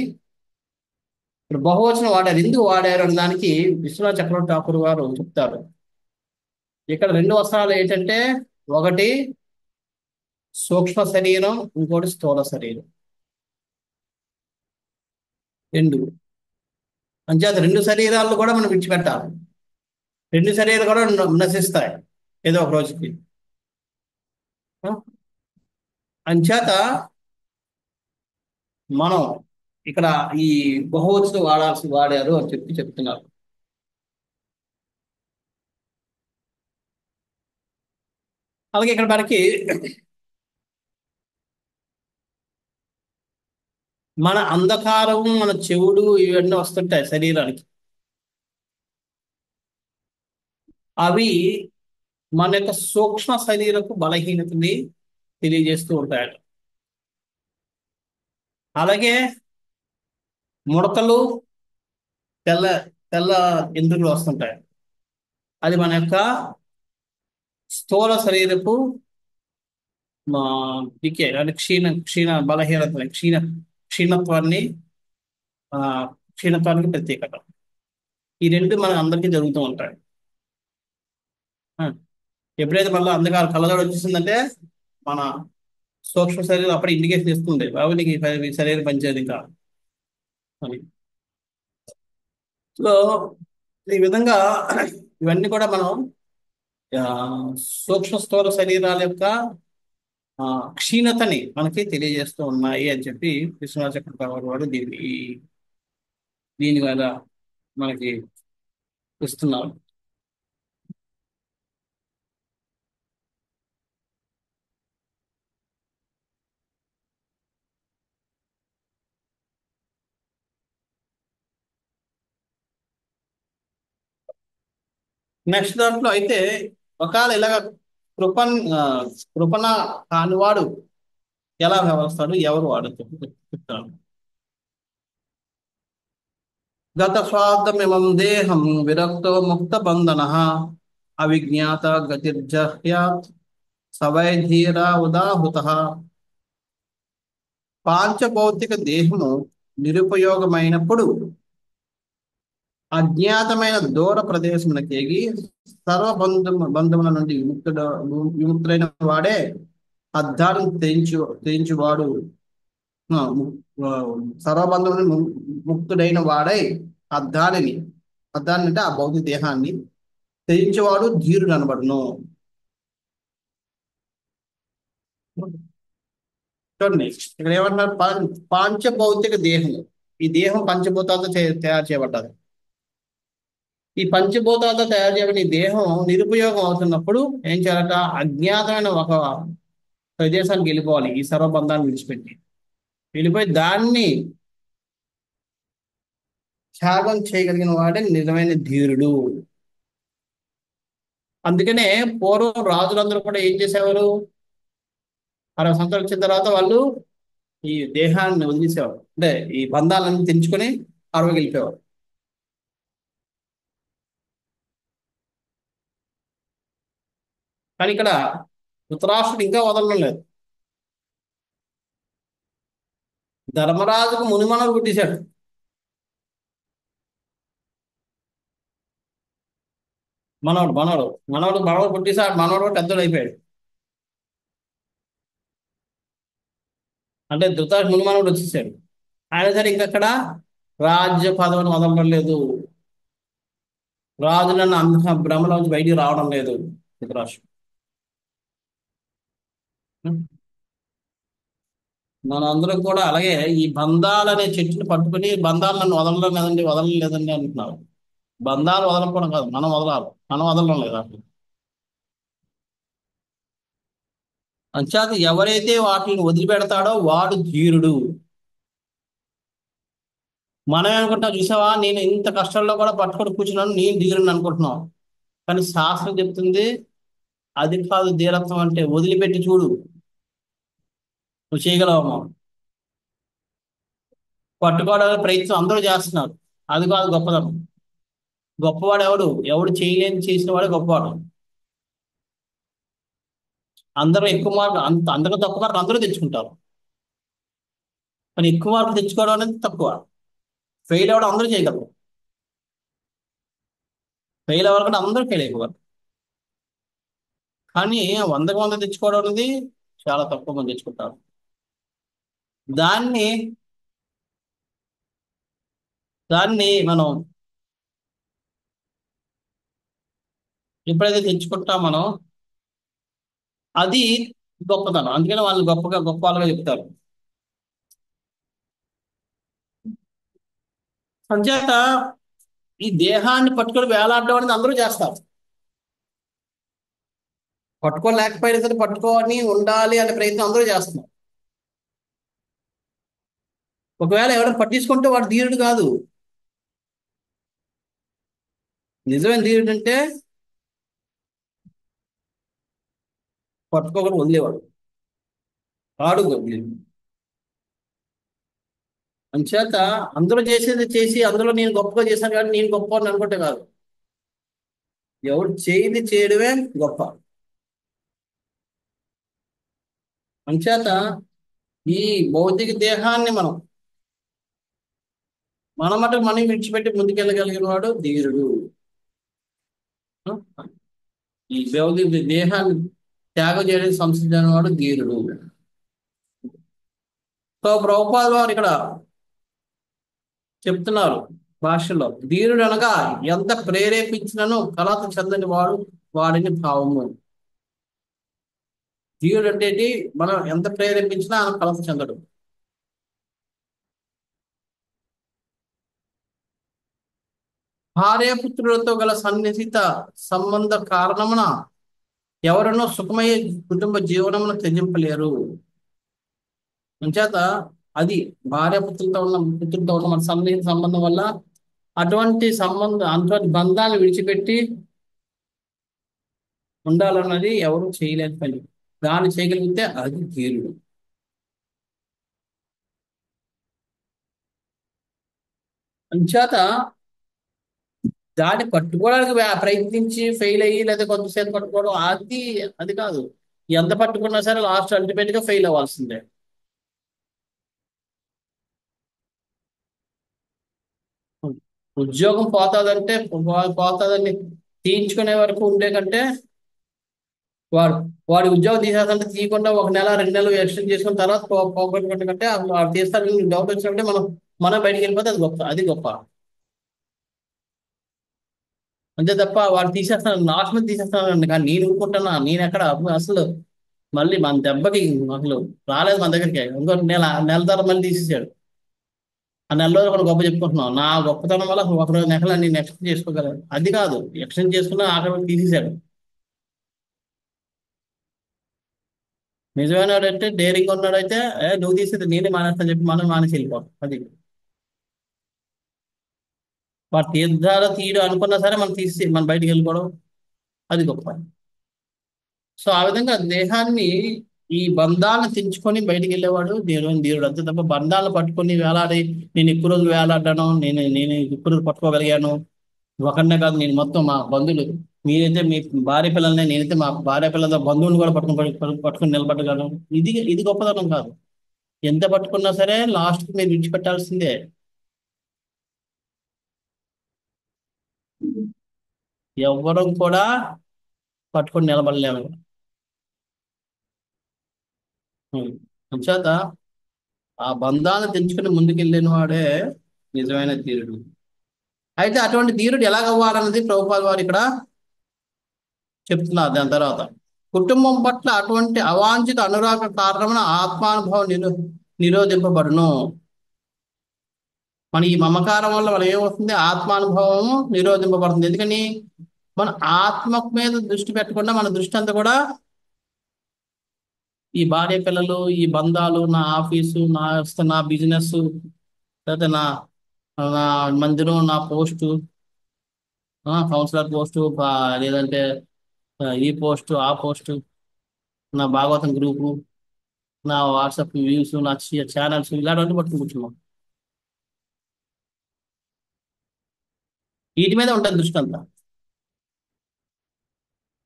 ఇక్కడ బహువచనం వాడారు. ఎందుకు వాడారు అనే దానికి విశ్వనాథ చక్రవర్తి ఠాకూర్ వారు చెప్తారు. ఇక్కడ రెండు వస్త్రాలు ఏంటంటే ఒకటి సూక్ష్మ శరీరం, ఇంకోటి స్థూల శరీరం. రెండు అంచేత రెండు శరీరాలను కూడా మనం విడిచిపెట్టాలి. రెండు శరీరాలు కూడా నశిస్తాయి ఏదో ఒక రోజుకి. అంచేత మనం ఇక్కడ ఈ బహువచనం వాడారు అని చెప్పి చెప్తున్నారు. అలాగే ఇక్కడ మనకి మన అంధకారం, మన చెవుడు ఇవన్నీ వస్తుంటాయి శరీరానికి. అవి మన యొక్క సూక్ష్మ శరీరపు బలహీనతని తెలియజేస్తూ ఉంటాయట. అలాగే ముడతలు, తెల్ల తెల్ల ఎంట్రుకలు వస్తుంటాయి. అది మన యొక్క స్థూల శరీరపు డికే అంటే క్షీణ బలహీనత, క్షీణత్వాన్ని ఆ క్షీణత్వానికి ప్రత్యేకత. ఈ రెండు మన అందరికీ జరుగుతూ ఉంటాయి. ఎప్పుడైతే మళ్ళీ అందుకే కళ్ళజోడు వచ్చేసిందంటే మన సూక్ష్మ శరీరం అప్పుడు ఇండికేషన్ ఇస్తుంది, బాబు నీకు ఈ శరీరం పనిచేయదు ఇంకా అని. సో ఈ విధంగా ఇవన్నీ కూడా మనం సూక్ష్మ స్థూల శరీరాల యొక్క క్షీణతని మనకి తెలియజేస్తూ ఉన్నాయి అని చెప్పి విశ్వనాథ చక్రవర్తి వారు దీని వల్ల మనకి ఇస్తున్నారు. నెక్స్ట్ దాంట్లో అయితే ఒకవేళ ఇలాగ కృపణ కానివాడు ఎలా వ్యవహరిస్తాడు, ఎవరు వాడు చెప్తాను. గత స్వార్థమిమం దేహం విరక్తో ముక్త బంధన అవిజ్ఞాత గతిర్జహ్యాత్ సవైధీర ఉదాహృత. పాంచభౌతిక దేహము నిరుపయోగమైనప్పుడు అజ్ఞాతమైన దూర ప్రదేశమునకు ఎగి బంధముల నుండి విముక్తుడైన వాడే అద్దాన్ని తెయించువాడు. సర్వబంధములను ముక్తుడైన వాడై అద్దాన్ని అంటే ఆ భౌతిక దేహాన్ని తెయించేవాడు ధీరుడు అనబడును. చూడండి ఇక్కడ ఏమంటున్నారు, పాంచభౌతిక దేహము. ఈ దేహం పంచభూతాలతో తయారు చేయబడ్డది. ఈ పంచభూతాలతో తయారు చేయబడిన ఈ దేహం నిరుపయోగం అవుతున్నప్పుడు ఏం చేయాలట? అజ్ఞాతమైన ఒక ప్రదేశానికి వెళ్ళిపోవాలి, ఈ సర్వబంధాన్ని విడిచిపెట్టి వెళ్ళిపోయి దాన్ని త్యాగం చేయగలిగిన వాడే నిజమైన ధీరుడు. అందుకనే పూర్వం రాజులందరూ కూడా ఏం చేసేవారు? 60 సంవత్సరాలు వచ్చిన తర్వాత వాళ్ళు ఈ దేహాన్ని వదిలేసేవారు, అంటే ఈ బంధాలన్నీ తెంచుకొని అడవికి వెళ్ళిపోయేవారు. కానీ ఇక్కడ ధృతరాష్ట్రుడు ఇంకా వదలడం లేదు. ధర్మరాజుకు మునిమనలు పుట్టేశాడు. మనవడు మనవడు మనవడు మనవడు పుట్టేశాడు. మనవడు కూడా పెద్దోడు అయిపోయాడు. అంటే ధృతరాష్ట్ర మునిమనవుడు వచ్చేసాడు. ఆయన సరే ఇంకక్కడ రాజ్య పదవిని వదలడం లేదు. రాజు నన్ను అంత భ్రమలోంచి బయటికి రావడం లేదు ధృతరాష్ట్రుడు. మన అందరం కూడా అలాగే ఈ బంధాలు అనే చెట్టుని పట్టుకుని, బంధాలు నన్ను వదలడం లేదండి, వదలడం లేదండి అంటున్నారు. బంధాలు వదలకపోవడం కాదు, మనం వదలాలి. మనం వదలడం లేదా? అంచేత ఎవరైతే వాటిని వదిలిపెడతాడో వాడు ధీరుడు. మనం అనుకుంటాం, చూసావా నేను ఇంత కష్టంలో కూడా పట్టుకొని కూర్చున్నాను, నేను ధీరుని అనుకుంటున్నాం. కానీ శాస్త్రం చెప్తుంది అది కాదు ధీరత్వం అంటే. వదిలిపెట్టి చూడు, నువ్వు చేయగలవమ్మా. పట్టుకోవడానికి ప్రయత్నం అందరూ చేస్తున్నారు, అది కాదు గొప్పదనం. గొప్పవాడు ఎవడు? ఎవడు చేయలేని చేసిన వాడే గొప్పవాడు. అందరూ ఎక్కువ మార్కులు, అందరూ తక్కువ మార్కులు అందరూ తెచ్చుకుంటారు. కానీ ఎక్కువ మార్కులు తెచ్చుకోవడం అనేది తక్కువ. ఫెయిల్ అవ్వడం అందరూ చేయగలరు. ఫెయిల్ అవ్వాలంటే అందరూ ఫెయిల్ అయిపోవాలి. కానీ 100కి 100 తెచ్చుకోవడం అనేది చాలా తక్కువ మంది తెచ్చుకుంటారు. దాన్ని దాన్ని మనం ఎప్పుడైతే తెచ్చుకుంటాం మనం, అది గొప్పతనం. అందుకని వాళ్ళు గొప్పగా గొప్ప వాళ్ళగా చెప్తారు. అంచేత ఈ దేహాన్ని పట్టుకొని వేలాడడం అనేది అందరూ చేస్తారు. పట్టుకోలేకపోయినా సరే పట్టుకొని ఉండాలి అనే ప్రయత్నం అందరూ చేస్తున్నారు. ఒకవేళ ఎవరైనా పట్టించుకుంటే వాడు ధీరుడు కాదు. నిజమైన ధీరుడు అంటే పట్టుకోకుండా వదిలేవాడు, ఆడు ధీరుడు. అంచేత అందరూ చేసేది చేసి అందులో నేను గొప్పగా చేశాను కానీ నేను గొప్ప అని అనుకుంటే కాదు. ఎవరు చేయది చేయడమే గొప్ప. అంచేత ఈ భౌతిక దేహాన్ని మన మటుకు మనం విడిచిపెట్టి ముందుకెళ్ళగలిగిన వాడు ధీరుడు. ఈ భౌతిక దేహాన్ని త్యాగం చేయడానికి సంసిద్ధమైన వాడు ధీరుడు. సో ప్రభుపాద వారు ఇక్కడ చెప్తున్నారు భాషలో, ధీరుడు అనగా ఎంత ప్రేరేపించినను కలత చెందని వాడు వాడిని భావము. ధీరుడు అంటే ఏంటి? మనం ఎంత ప్రేరేపించినా ఆయన కలత చెందడు. భార్యాపుత్రులతో గల సన్నిహిత సంబంధ కారణమున ఎవరనో సుఖమయ్యే కుటుంబ జీవనమును త్యజింపలేరు. అంచేత అది పుత్రులతో ఉన్న మన సన్నిహిత సంబంధం వల్ల అటువంటి బంధాలు విడిచిపెట్టి ఉండాలన్నది ఎవరు చేయలేని పని. దాన్ని చేయగలిగితే అది ధీరుడు. అంచేత దాన్ని పట్టుకోవడానికి ప్రయత్నించి ఫెయిల్ అయ్యి లేదా కొంతసేపు పట్టుకోవడం అది కాదు. ఎంత పట్టుకున్నా సరే లాస్ట్ అల్టిమేట్ గా ఫెయిల్ అవ్వాల్సిందే. ఉద్యోగం పోతాదని తీయించుకునే వరకు ఉండే కంటే వాడి ఉద్యోగం తీసేస్తుంటే తీయకుండా 1 నెల 2 నెలలు ఎక్స్టెండ్ చేసుకున్న తర్వాత పోగొట్టుకుంటే కంటే వాడు తీస్తారు డౌట్ వచ్చినప్పుడే మనం బయటికి వెళ్ళిపోతే అది గొప్ప. అంతే తప్ప వాడు తీసేస్తాను లాస్ట్ మీద తీసేస్తాను కానీ నేను ఊరుకుంటున్నా, నేను ఎక్కడ అసలు మళ్ళీ మన దెబ్బకి అసలు రాలేదు మన దగ్గరికి. ఇంకో నెల తర్వాత మళ్ళీ తీసేసాడు. ఆ నెల రోజులు కూడా గొప్ప చెప్పుకుంటున్నాం, నా గొప్పతనం వల్ల ఒక రోజు నెల నేను ఎక్స్టెండ్ చేసుకోగలను. అది కాదు, ఎక్స్టెండ్ చేసుకున్నా ఆఖరి తీసేశాడు. నిజమైన వాడంటే డేరింగ్ ఉన్నాడైతే నువ్వు తీసేది నేనే మానేస్తాను చెప్పి మనం మానేసి వెళ్ళిపోతాం. అది వాడు తీర్థాలు తీయడం అనుకున్నా సరే మనం తీసి మనం బయటికి వెళ్ళిపోవడం, అది గొప్ప. సో ఆ విధంగా దేహాన్ని, ఈ బంధాలను తెంచుకొని బయటికి వెళ్ళేవాడు దేవుడు అంతే తప్ప బంధాలను పట్టుకొని వేలాడి నేను ఎక్కువ రోజులు వేలాడ్డాను, నేను ఎక్కువ రోజులు పట్టుకోగలిగాను. ఒకరినే కాదు, నేను మొత్తం మా బంధువులు, మీరైతే మీ భార్య పిల్లల్ని, నేనైతే మా భార్య పిల్లల బంధువుని కూడా పట్టుకుని నిలబడగలను. ఇది గొప్పతనం కాదు. ఎంత పట్టుకున్నా సరే లాస్ట్కి మీరు విడిచిపెట్టాల్సిందే. ఎవ్వరం కూడా పట్టుకొని నిలబడలేము. అంచేత ఆ బంధాలను తెంచుకుని ముందుకెళ్ళిన వాడే నిజమైన ధీరుడు. అయితే అటువంటి ధీరుడు ఎలాగవ్వాలన్నది ప్రభుపాద వారు ఇక్కడ చెప్తున్నారు. దాని తర్వాత కుటుంబం పట్ల అటువంటి అవాంఛిత అనురాగ కారణమైన ఆత్మానుభవం నిరోధింపబడును. మన ఈ మమకారం వల్ల మనం ఏమవుతుంది, ఆత్మానుభవము నిరోధింపబడుతుంది. ఎందుకని మన ఆత్మ మీద దృష్టి పెట్టకుండా మన దృష్టి అంతా కూడా ఈ భార్య పిల్లలు, ఈ బంధాలు, నా ఆఫీసు, నా బిజినెస్, లేకపోతే నా నా మందిరం, నా పోస్టు, కౌన్సిలర్ పోస్టు, లేదంటే ఈ పోస్టు ఆ పోస్టు, నా భాగవతం గ్రూపు, నా వాట్సాప్ వ్యూస్, నా ఛానల్స్, ఇలాంటివన్నీ పట్టుకుని కూర్చున్నాం. వీటి మీద ఉంటుంది దృష్టి అంతా.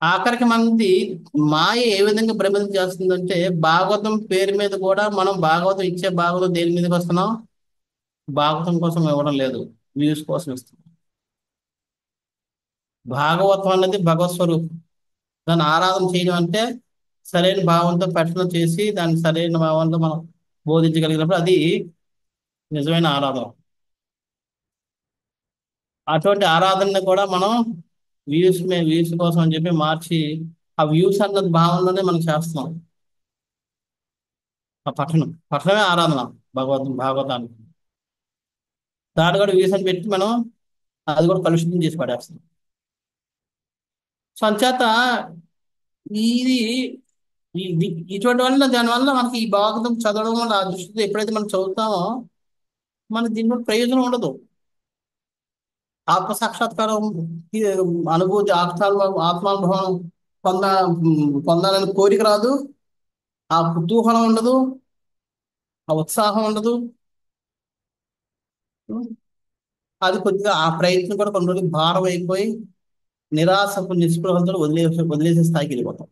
ఆఖరికి మనది మాయ ఏ విధంగా భ్రమితం చేస్తుందంటే, భాగవతం పేరు మీద కూడా మనం భాగవతం ఇచ్చే భాగవతం దేని మీదకి వస్తున్నాం, భాగవతం కోసం ఇవ్వడం లేదు, వ్యూస్ కోసం ఇస్తున్నాం. భాగవతం అనేది భగవత్ స్వరూపం. దాన్ని ఆరాధన చేయడం అంటే సరైన భావంతో పఠనం చేసి దాన్ని సరైన భావంతో మనం బోధించగలిగినప్పుడు అది నిజమైన ఆరాధన. అటువంటి ఆరాధనని కూడా మనం వ్యూస్ కోసం అని చెప్పి మార్చి ఆ వ్యూస్ అన్న భావనలోనే మనం చేస్తున్నాం. ఆ పఠనమే ఆరాధన భాగవతానికి. దాన్ని కూడా వ్యూస్ అని పెట్టి మనం అది కూడా కలుషితం చేసి పడేస్తున్నాం. సో అంచేత ఇది ఇటువంటి వల్ల దానివల్ల మనకి ఈ భాగవతం చదవడం వల్ల ఆ దృష్టితో ఎప్పుడైతే మనం చదువుతామో మనకి దీని ప్రయోజనం ఉండదు. ఆత్మ సాక్షాత్కారం, ఈ అనుభూతి, ఆత్మానుభవం పొందాలని కోరిక రాదు, ఆ కుతూహలం ఉండదు, ఆ ఉత్సాహం ఉండదు. అది కొద్దిగా ఆ ప్రయత్నం కూడా కొన్ని రోజులు భారం అయిపోయి నిరాశకు నిస్పృహంతో వదిలేసే స్థాయికి వెళ్ళిపోతాం.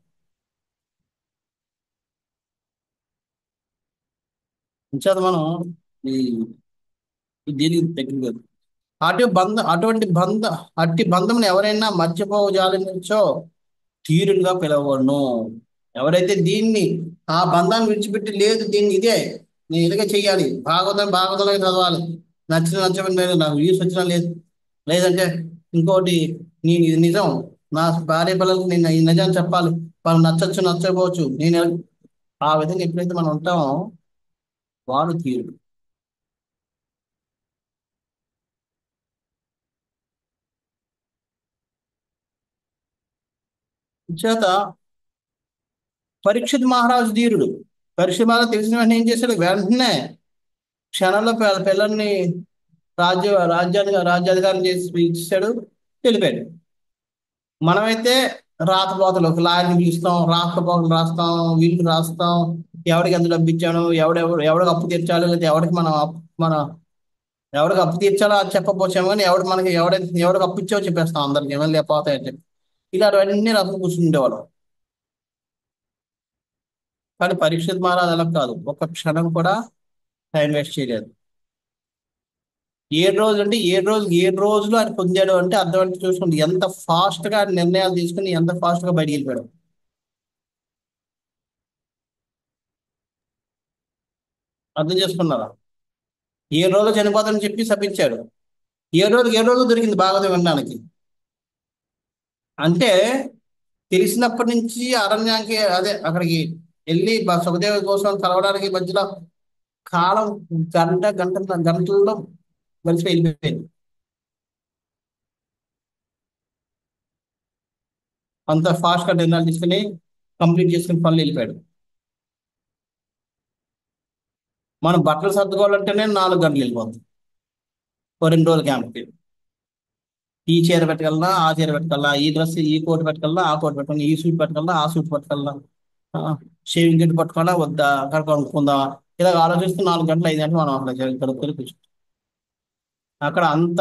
ఇంచేత మనం ఈ దీనికి దగ్గర అట్టి బంధమును ఎవరైనా మర్చిపోజాలించో తీరుగా పిలవను. ఎవరైతే దీన్ని ఆ బంధాన్ని విడిచిపెట్టి లేదు దీన్ని ఇదే నేను ఇలాగే చెయ్యాలి, భాగవతంలో చదవాలి, నచ్చని లేదు, నాకు వ్యూస్ వచ్చినా లేదు, లేదంటే ఇంకోటి నేను ఇది నిజం, నా భార్య పిల్లలకు నేను ఈ నిజాన్ని చెప్పాలి, వాళ్ళు నచ్చకపోవచ్చు, ఆ విధంగా ఎప్పుడైతే మనం ఉంటామో వాడు తీరుడు. చేత పరీక్షిత్ మహారాజు ధీరుడు. పరీక్షిత్ మహారాజు తెలిసిన వెంటనే ఏం చేశాడు, వెంటనే క్షణంలో పిల్లల్ని రాజ్యాధికారం చేసి ఇచ్చాడు, వెళ్ళిపోయాడు. మనమైతే రాతపోతలు ఒక లాయర్ని పిలుస్తాం, రాతపోతలు రాస్తాం, వీళ్ళు రాస్తాం, ఎవరికి ఎంత డబ్బు ఇచ్చాను, ఎవడికి అప్పు తీర్చాలి, లేదా ఎవరికి అప్పు తీర్చాలో అది చెప్పపోసాము, కానీ ఎవరికి అప్పు ఇచ్చావో చెప్పేస్తాం అందరికి, ఏమైనా లేకపోతాయని చెప్పి ఇలాంటివన్నీ రాసుకుని కూర్చుండేవాడు. కానీ పరీక్షిత్ మహారాజు అలా కాదు, ఒక క్షణం కూడా టైం వేస్ట్ చేయలేదు. 7 రోజులు అంటే 7 రోజులు ఆయన పొందాడు అంటే అర్థం అంటే చూసుకోండి, ఎంత ఫాస్ట్ గా నిర్ణయాలు తీసుకుని ఎంత ఫాస్ట్ గా బయటికి వెళ్ళిపోయాడు. అర్థం చేసుకున్నారా? 7 రోజులు చనిపోతానని చెప్పి శపించాడు. 7 రోజులు దొరికింది భాగవతం వినడానికి. అంటే తెలిసినప్పటి నుంచి అరణ్యానికి అక్కడికి వెళ్ళి సుఖదేవ కోసం కలవడానికి మధ్యలో కాలం గంటల్లో కలిసి వెళ్ళిపోయింది. అంత ఫాస్ట్ గా నిర్ణయాలు తీసుకుని కంప్లీట్ చేసుకుని పనులు వెళ్ళిపోయాడు. మనం బట్టలు సర్దుకోవాలంటేనే 4 గంటలు వెళ్ళిపోతుంది. ఓ 2 రోజుల క్యాంప్కి ఈ చీర పెట్టుకెళ్ళినా, ఆ చీర పెట్టుకెళ్ళా, ఈ డ్రెస్, ఈ కోట్ పెట్టుకెళ్ళా, ఆ కోట్ పెట్టుకెళ్ళా, ఈ సూట్ పెట్టుకెళ్ళా, ఆ సూట్ పెట్టుకెళ్ళా, షేవింగ్ కిట్ పట్టుకోవాలా వద్దా, అక్కడ కొనుక్కుందాం, ఇలా ఆలోచిస్తూ 4 గంటలు 5 గంటలు మనం అక్కడ గడుపుకొని కూర్చుంటాం. అక్కడ అంత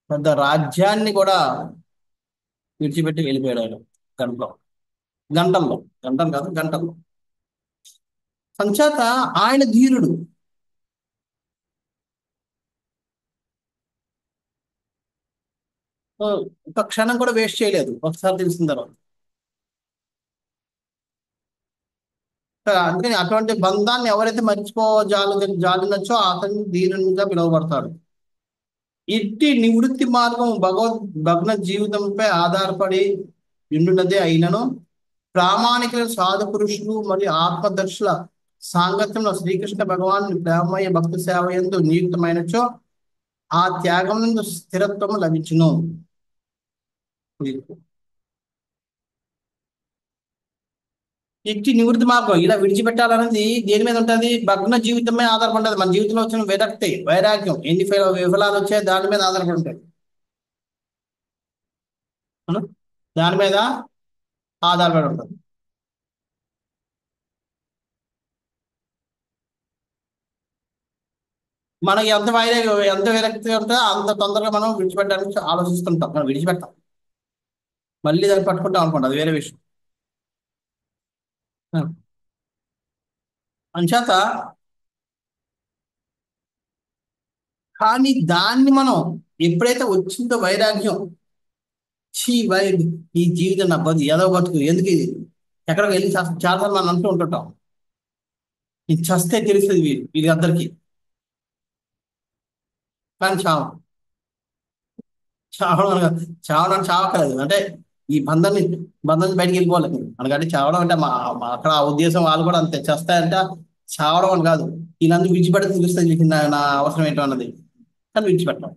పెద్ద రాజ్యాన్ని కూడా విడిచిపెట్టి వెళ్ళిపోయాడు ఆయన గంటలో. గంటల్లో, గంటలు కాదు గంటల్లో. సంచేత ఆయన ధీరుడు. సో, ఒక క్షణం కూడా వేస్ట్ చేయలేదు ఒకసారి తెలిసిన తర్వాత. అందుకని అటువంటి బంధాన్ని ఎవరైతే జాలినొచ్చో అతను ధీరునిగా పిలువబడతాడు. ఇట్టి నివృత్తి మార్గం భగ్న జీవితంపై ఆధారపడి ఉండున్నదే అయినను ప్రామాణిక సాధు పురుషులు మరియు ఆత్మదర్శుల సాంగత్యంలో శ్రీకృష్ణ భగవాన్ ప్రేమయ భక్తి సేవ యందు నియుక్తమైనచో ఆ త్యాగం నందు స్థిరత్వం లభించును. ఇట్టి నివృత్తి మార్గం ఇలా విడిచిపెట్టాలనేది దేని మీద ఉంటుంది? భగ్న జీవితమే ఆధారపడుతుంది. మన జీవితంలో వచ్చిన విరక్తి, వైరాగ్యం, ఎన్ని విఫలాలు వచ్చాయి దాని మీద ఆధారపడి ఉంటాయి. దాని మీద ఆధారపడి ఉంటుంది. మనకి ఎంత విరక్తి ఉంటే అంత తొందరగా మనం విడిచిపెట్టడానికి ఆలోచిస్తుంటాం. మనం విడిచిపెట్టాం, మళ్ళీ దాన్ని పట్టుకుంటాం అనుకుంటాం, అది వేరే విషయం. అంచేత కానీ దాన్ని మనం ఎప్పుడైతే వచ్చిందో వైరాగ్యం, ఈ జీవితం నా ఏదో బతుకు ఎందుకు ఇది, ఎక్కడికి వెళ్ళి చాలాసార్లు మనం అంటూ ఉంటుంటాం, ఇది చస్తే తెలుస్తుంది వీరి అందరికీ. కానీ చావడం చావకలేదు అంటే ఈ బంధం బయటికి వెళ్ళిపోలేదు అనకంటే చావడం అంటే అక్కడ ఆ ఉద్దేశం వాళ్ళు కూడా అంతే. చేస్తాయంటే చావడం అని కాదు, ఈయనందుకు విడిచిపెడితే తెలుస్తుంది వీరికి నా అవసరం ఏంటో అన్నది, కానీ విడిచిపెట్టడం.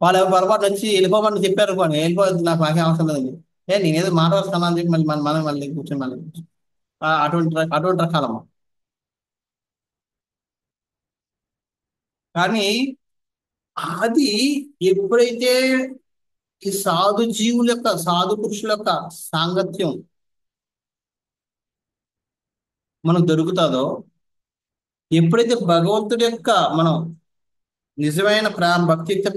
వాళ్ళు పొరపాటు వచ్చి వెళ్ళిపోమని చెప్పారు అనుకోండి, వెళ్ళిపోవద్దు నాకేం అవసరం లేదండి, నేనేదో మాట్లాడుతున్నా అని చెప్పి మళ్ళీ కూర్చొని అటువంటి రకాలమ్మ. కానీ అది ఎప్పుడైతే ఈ సాధు పురుషుల యొక్క సాంగత్యం మనకు దొరుకుతుందో, ఎప్పుడైతే భగవంతుడి యొక్క మనం నిజమైన భక్తియుక్త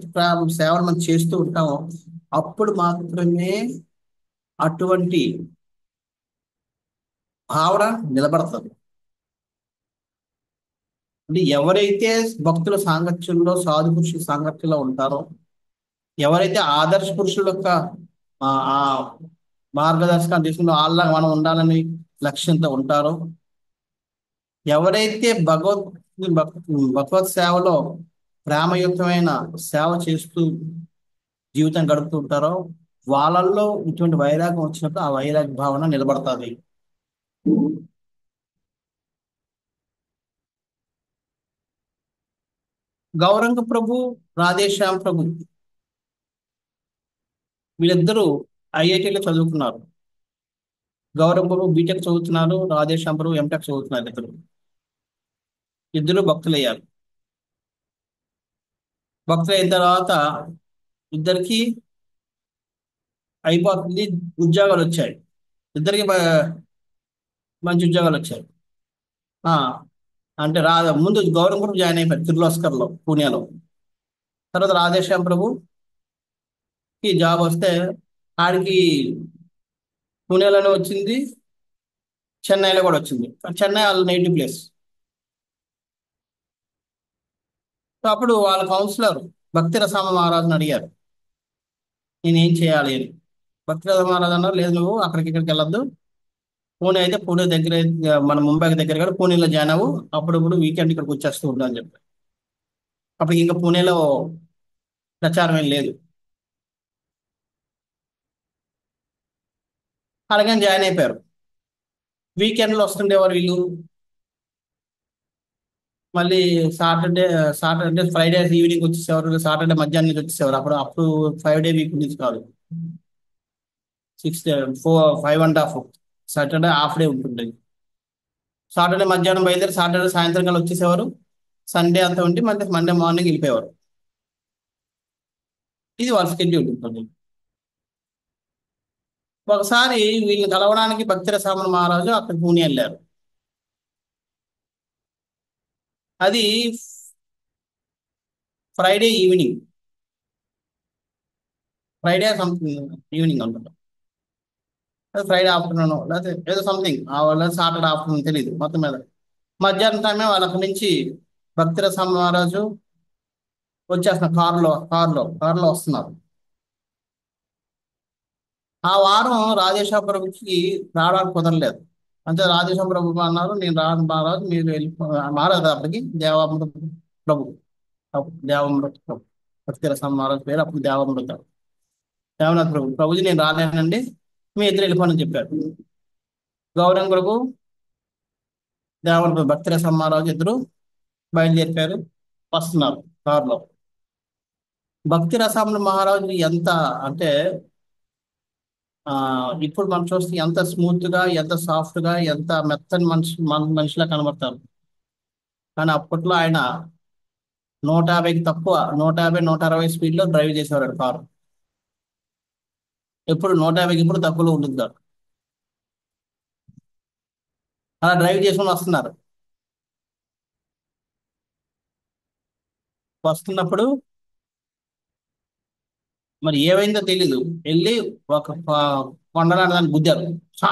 సేవలు మనం చేస్తూ ఉంటామో అప్పుడు మాత్రమే అటువంటి భావన నిలబడుతుంది. అంటే ఎవరైతే భక్తుల సాంగత్యంలో సాధు పురుషుల సాంగత్యంలో ఉంటారో, ఎవరైతే ఆదర్శ పురుషుల యొక్క ఆ మార్గదర్శకాన్ని తీసుకుని వాళ్ళ మనం ఉండాలని లక్ష్యంతో ఉంటారో, ఎవరైతే భగవత్ సేవలో ప్రేమయుక్తమైన సేవ చేస్తూ జీవితం గడుపుతూ ఉంటారో వాళ్ళల్లో ఇటువంటి వైరాగ్యం వచ్చినప్పుడు ఆ వైరాగ్య భావన నిలబడుతుంది. గౌరంగ ప్రభు, రాధేశ్యామ్ ప్రభు వీళ్ళిద్దరూ ఐఐటీలో చదువుకున్నారు. గౌరంగ ప్రభు బీటెక్ చదువుతున్నారు, రాధేశ్యామ్ ప్రభు ఎంటెక్ చదువుతున్నారు. ఇద్దరు భక్తులయ్యారు. భక్తులైన తర్వాత ఇద్దరికి అయిపోతుంది, ఉద్యోగాలు వచ్చాయి. ఇద్దరికి మంచి ఉద్యోగాలు వచ్చాయి. అంటే ముందు గౌరవం ప్రభు జాయిన్ అయిపోయారు కిర్లోస్కర్లో, పూణేలో. తర్వాత రాధేశ్యామ్ ప్రభుకి జాబ్ వస్తే ఆడికి పూణేలోనే వచ్చింది, చెన్నైలో కూడా వచ్చింది. చెన్నై వాళ్ళ నేటివ్ ప్లేస్. సో అప్పుడు వాళ్ళ కౌన్సిలర్ భక్తి రసామ మహారాజుని అడిగారు, నేనేం చేయాలి అని. భక్తి రసామ మహారాజు అన్నారు, లేదు నువ్వు ఇక్కడికి వెళ్ళొద్దు, పూణే అయితే పూణే దగ్గర, మన ముంబైకి దగ్గర కూడా పూణేలో జాయిన్ అవ్వు, అప్పుడప్పుడు వీకెండ్ ఇక్కడికి వచ్చేస్తూ ఉంటా అని చెప్పారు. అప్పుడు ఇంకా పూణేలో ప్రచారం ఏం లేదు. అలాగని జాయిన్ అయిపోయారు. వీకెండ్లో వస్తుండేవారు వీళ్ళు. మళ్ళీ సాటర్డే సాటర్డే ఫ్రైడే ఈవినింగ్ వచ్చేసేవారు, సాటర్డే మధ్యాహ్నం నుంచి వచ్చేసేవారు. అప్పుడు అప్పుడు 5 డే వీక్ నుంచి కాదు, 5.5 సాటర్డే హాఫ్ డే ఉంటుంది. సాటర్డే మధ్యాహ్నం బయలుదేరి సాటర్డే సాయంత్రం కల్లా వచ్చేసేవారు. సండే అంతా ఉండి మళ్ళీ మండే మార్నింగ్ వెళ్ళిపోయేవారు. ఇది వాళ్ళ స్కెడ్యూల్ ఉంటుంది. ఒకసారి వీళ్ళని కలవడానికి భక్తిరసామణ మహారాజు అక్కడ పూణె వెళ్ళారు. అది Friday evening, Friday something evening అనుకుంటా, అది ఫ్రైడే ఆఫ్టర్నూన్ లేకపోతే ఏదో సంథింగ్, లేదా సాటర్డే ఆఫ్టర్నూన్ తెలియదు. మొత్తం మీద మధ్యాహ్నం టైమే వాళ్ళ అక్కడి నుంచి భక్తిరసామణ మహారాజు వచ్చేస్తున్నారు. కారులో వస్తున్నారు. ఆ వారం రాజేశ్వర ప్రభుకి రావడానికి కుదరలేదు. అంటే రాజేశ్వర ప్రభు అన్నారు, నేను రాను మహారాజు, మీరు వెళ్ళి మహారాజు అప్పటికి దేవామృత ప్రభు, దేవామృత ప్రభు, భక్తిరసామ మహారాజు పేరు అప్పుడు దేవామృత. దేవనాథ్ ప్రభుజీ నేను రాలేనండి, మీ ఇద్దరు వెళ్ళిపోనని చెప్పారు. గౌరంగులకు దేవామృత భక్తిరసామ మహారాజు ఇద్దరు బయలుదేరిపారు, వస్తున్నారు కారులో. భక్తిరసామ మహారాజు ఎంత అంటే ఇప్పుడు మనం చూస్తే ఎంత స్మూత్ గా, ఎంత సాఫ్ట్ గా, ఎంత మెత్తని మనిషిలా కనబడతారు. కానీ అప్పట్లో ఆయన 150కి తక్కువ, 150-160 స్పీడ్ లో డ్రైవ్ చేసేవాడు కారు. ఎప్పుడు 150కి ఇప్పుడు తక్కువలో ఉంటుంది కాదు. అలా డ్రైవ్ చేసుకుని వస్తున్నారు. వస్తున్నప్పుడు మరి ఏమైందో తెలీదు, వెళ్ళి ఒక కొండలాంటి దాన్ని గుద్దారు. షా!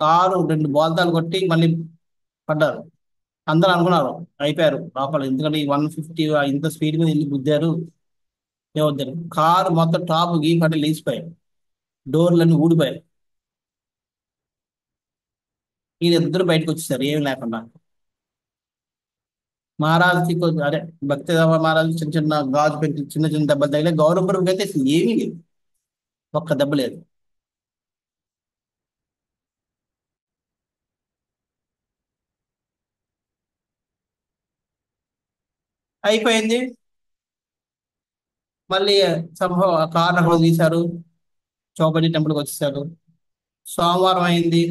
కారు 2 బోల్తాలు కొట్టి మళ్ళీ పడ్డారు. అందరూ అనుకున్నారు అయిపోయారు లోపల, ఎందుకంటే ఈ 150 ఇంత స్పీడ్ మీద వెళ్ళి గుద్దారు, ఏమవుతారు. కారు మొత్తం టాప్ గీపట్టి లేచిపోయాయి, డోర్లన్నీ ఊడిపోయాయి. వీళ్ళిద్దరు బయటకు వచ్చేసారు ఏమి లేకుండా. మహారాజుకి అదే భక్తి మహారాజు చిన్న చిన్న గాజు పెట్టి చిన్న చిన్న దెబ్బలు తగిలే, గౌరవపురం అయితే అసలు ఏమీ లేదు, ఒక్క దెబ్బ లేదు. అయిపోయింది. మళ్ళీ సంభవం కారు అక్కడ తీశారు, చౌపతి టెంపుల్కి వచ్చేసారు. సోమవారం అయింది.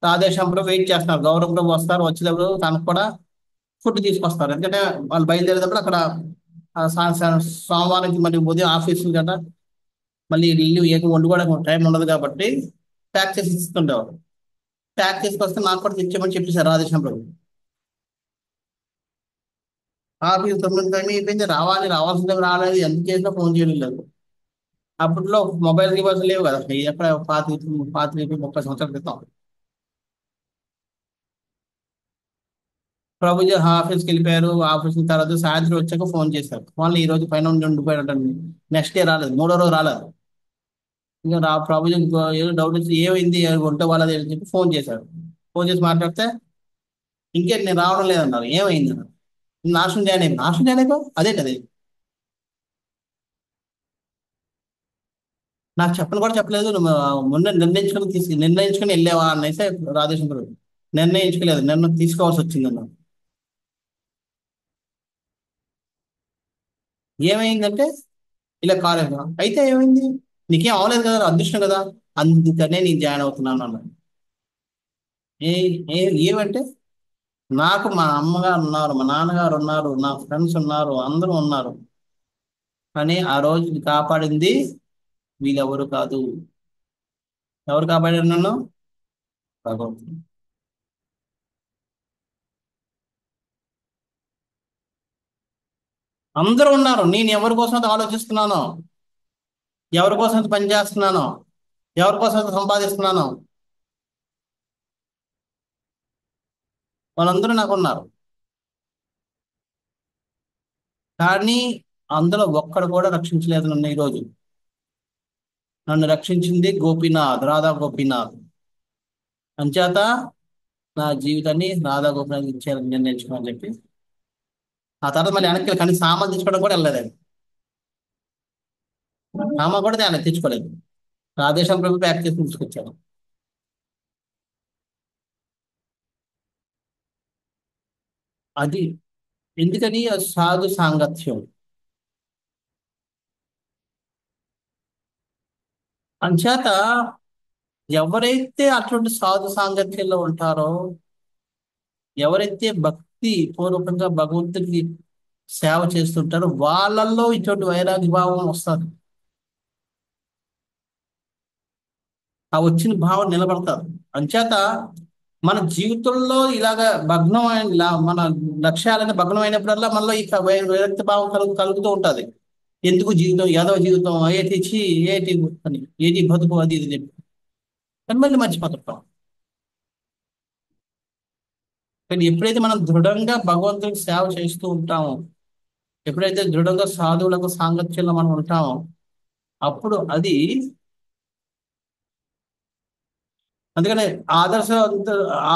రాధేశ్వరంలో వెయిట్ చేస్తున్నారు, గౌరవపురం వస్తారు, వచ్చేటప్పుడు తనకు కూడా ఫుడ్ తీసుకొస్తారు. ఎందుకంటే వాళ్ళు బయలుదేరేటప్పుడు అక్కడ సోమవారం మళ్ళీ ఉదయం ఆఫీసు కదా, మళ్ళీ ఇల్లు ఏక వండుకోవడానికి టైం ఉండదు కాబట్టి ప్యాక్ చేసి ఇస్తుండేవారు. ప్యాక్ చేసుకొస్తే నాకు కూడా తెచ్చామని చెప్పేశారు రాధేశ్వరం ప్రభు. ఆఫీస్ 9 టైం అయిపోయింది, రావాల్సిందే రాలేదు, ఎంత చేసినా ఫోన్ చేయడం లేదు. అప్పట్లో మొబైల్ రివర్స్ లేవు కదా, ఎక్కడ 25-30 సంవత్సరాల క్రితం. ప్రభుజీ ఆఫీస్కి వెళ్ళిపోయారు. ఆఫీస్ తర్వాత సాయంత్రం వచ్చాక ఫోన్ చేశారు, వాళ్ళు ఈ రోజు పైన ఉండిపోయాడు. నెక్స్ట్ డే రాలేదు, 3వ రోజు రాలేదు. ఇంకా ప్రభుజీ ఏదో డౌట్ వచ్చి ఏమైంది, ఒంటో వాళ్ళది అని చెప్పి ఫోన్ చేశారు. ఫోన్ చేసి మాట్లాడితే ఇంకేంటి నేను రావడం లేదన్నారు. ఏమైంది అన్నారు. నాశనం చేయలేక అదే కదా, నాకు చెప్పను కూడా చెప్పలేదు, నువ్వు ముందే నిర్ణయించుకుని వెళ్ళావా అనేసి రాధేశ్వరం నిర్ణయించుకోలేదు, నిర్ణయం తీసుకోవాల్సి వచ్చిందన్నారు. ఏమైందంటే ఇలా కాలేదు. అయితే ఏమైంది, నీకేం అవలేదు కదా, అదృష్టం కదా, అందుకనే నేను జాయిన్ అవుతున్నాను అన్నాడు. ఏ ఏమంటే నాకు మా అమ్మగారు ఉన్నారు, మా నాన్నగారు ఉన్నారు, నా ఫ్రెండ్స్ ఉన్నారు, అందరూ ఉన్నారు, కానీ ఆ రోజు కాపాడింది వీళ్ళెవరు కాదు. ఎవరు కాపాడారు నన్ను? భగవంతుడు. అందరూ ఉన్నారు, నేను ఎవరి కోసం అయితే ఆలోచిస్తున్నానో, ఎవరి కోసం అయితే పనిచేస్తున్నానో, ఎవరి కోసం అయితే సంపాదిస్తున్నానో, వాళ్ళందరూ నాకు ఉన్నారు. కానీ అందులో ఒక్కడు కూడా రక్షించలేదు నన్ను. ఈరోజు నన్ను రక్షించింది గోపీనాథ్, రాధా గోపీనాథ్. అంచేత నా జీవితాన్ని రాధా గోపీనాథ్ ఇచ్చారని నిర్ణయించుకోమని చెప్పి ఆ తర్వాత మళ్ళీ వెనక్కి కానీ సామాన్ తెచ్చుకోవడం కూడా వెళ్ళలేదు. సామాన్ కూడా ఆయన తెచ్చుకోలేదు. రాధేశ్యామ్ ప్రభు ప్యాక్ చేసి తీసుకొచ్చాను. అది ఎందుకని ఆ సాధు సాంగత్యం అంచేత ఎవరైతే అటువంటి సాధు సాంగత్యంలో ఉంటారో, ఎవరైతే భక్తి పూర్వకంగా భగవంతుడికి సేవ చేస్తుంటారో వాళ్ళల్లో ఇటువంటి వైరాగ్య భావం వస్తుంది. ఆ వచ్చిన భావం నిలబడతారు. అంచేత మన జీవితంలో ఇలాగ మన లక్ష్యాలని భగ్నం అయినప్పుడల్లా మనలో ఈ విరక్తి భావం కలుగుతూ ఉంటది. ఎందుకు జీవితం, యాదవ జీవితం, ఏటి ఛీ, ఏటి అని, ఏటి బతుకు, అది ఇది చెప్పి కానీ మళ్ళీ మర్చిపోతుంటాం. కానీ ఎప్పుడైతే మనం దృఢంగా భగవంతుడికి సేవ చేస్తూ ఉంటామో, ఎప్పుడైతే దృఢంగా సాధువులకు సాంగత్యంలో మనం ఉంటామో, అప్పుడు అది అందుకనే ఆదర్శ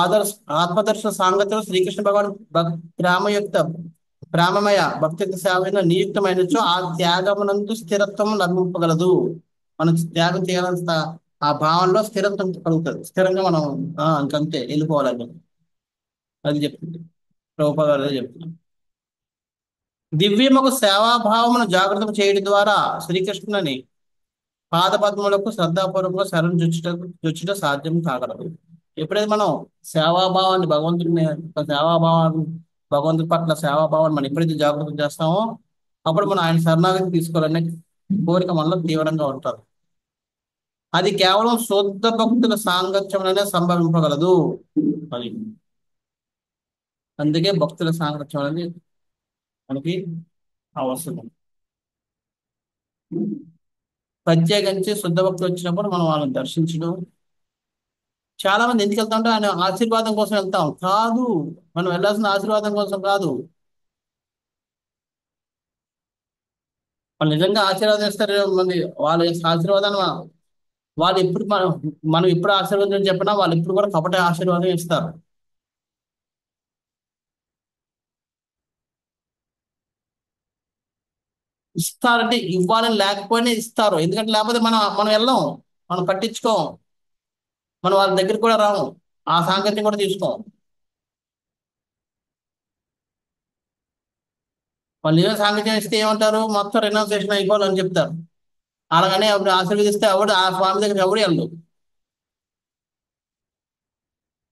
ఆదర్శ ఆత్మదర్శన సాంగత్యం శ్రీకృష్ణ భగవాన్ ప్రేమయుక్త ప్రేమమయ భక్తి సేవ నియుక్తమైనచో ఆ త్యాగమునందు స్థిరత్వం లభింపగలదు. మనం త్యాగం చేయాల్సిన ఆ భావంలో స్థిరత్వం కలుగుతుంది. స్థిరంగా మనం ఇంకంతే వెళ్ళిపోవాలని అది చెప్తుంది ప్రభుపాద గారు, అదే చెప్తున్నాం. దివ్యముకు సేవాభావమును జాగృతం చేయడం ద్వారా శ్రీకృష్ణుని పాదపద్మములకు శ్రద్ధాపూర్వకంగా శరణు జొచ్చుట సాధ్యం కాగలదు. ఎప్పుడైతే మనం సేవాభావాన్ని సేవాభావాన్ని భగవంతుడి పట్ల సేవాభావాన్ని మనం ఎప్పుడైతే జాగృతం చేస్తామో అప్పుడు మనం ఆయన శరణాగతి తీసుకోవాలనే కోరిక మనలో తీవ్రంగా ఉంటారు. అది కేవలం శుద్ధ భక్తుల సాంగత్యంలోనే సంభవింపగలదు. అది అందుకే భక్తుల సాంగత్యం అనేది మనకి అవసరం. ప్రత్యేకించి శుద్ధ భక్తులు వచ్చినప్పుడు మనం వాళ్ళని దర్శించడం. చాలా మంది ఎందుకు వెళ్తాం అంటే ఆయన ఆశీర్వాదం కోసం వెళ్తాం కాదు, మనం వెళ్ళాల్సిన ఆశీర్వాదం కోసం కాదు. వాళ్ళు నిజంగా ఆశీర్వాదం ఇస్తారు మంది, వాళ్ళ ఆశీర్వాదాన్ని వాళ్ళు ఎప్పుడు మనం ఎప్పుడు ఆశీర్వాదం చెప్పినా వాళ్ళు ఎప్పుడు కూడా కపట ఆశీర్వాదం ఇస్తారు. ఇస్తారంటే ఇవ్వాలని లేకపోయినా ఇస్తారు. ఎందుకంటే లేకపోతే మనం మనం వెళ్ళాం, మనం పట్టించుకోం, మనం వాళ్ళ దగ్గరికి కూడా రాము, ఆ సాంగత్యం కూడా తీసుకోం. వాళ్ళు ఏదో సాంగత్యం ఇస్తే ఏమంటారు, మొత్తం రెనౌన్సేషన్ అయిపోవాలని చెప్తారు. అలాగనే అప్పుడు ఆశీర్వదిస్తే ఎవడు ఆ స్వామి దగ్గర ఎవడు వెళ్ళడు.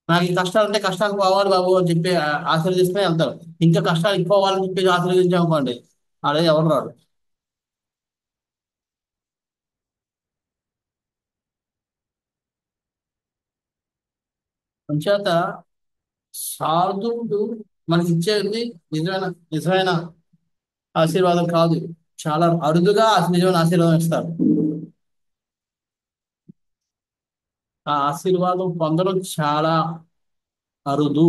నాకు ఈ కష్టాలు అంటే కష్టాలు పోవాలి బాబు అని చెప్పి ఆశీర్వదిస్తూనే వెళ్తారు. ఇంకా కష్టాలు ఎక్కువ అవ్వాలని చెప్పి ఆశీర్వదించామనుకోండి, అదే ఎవరు రాడు. అంచేత సాధువుడు మనకి ఇచ్చేది నిజమైన నిజమైన ఆశీర్వాదం కాదు, చాలా అరుదుగా నిజమైన ఆశీర్వాదం ఇస్తారు. ఆ ఆశీర్వాదం పొందడం చాలా అరుదు.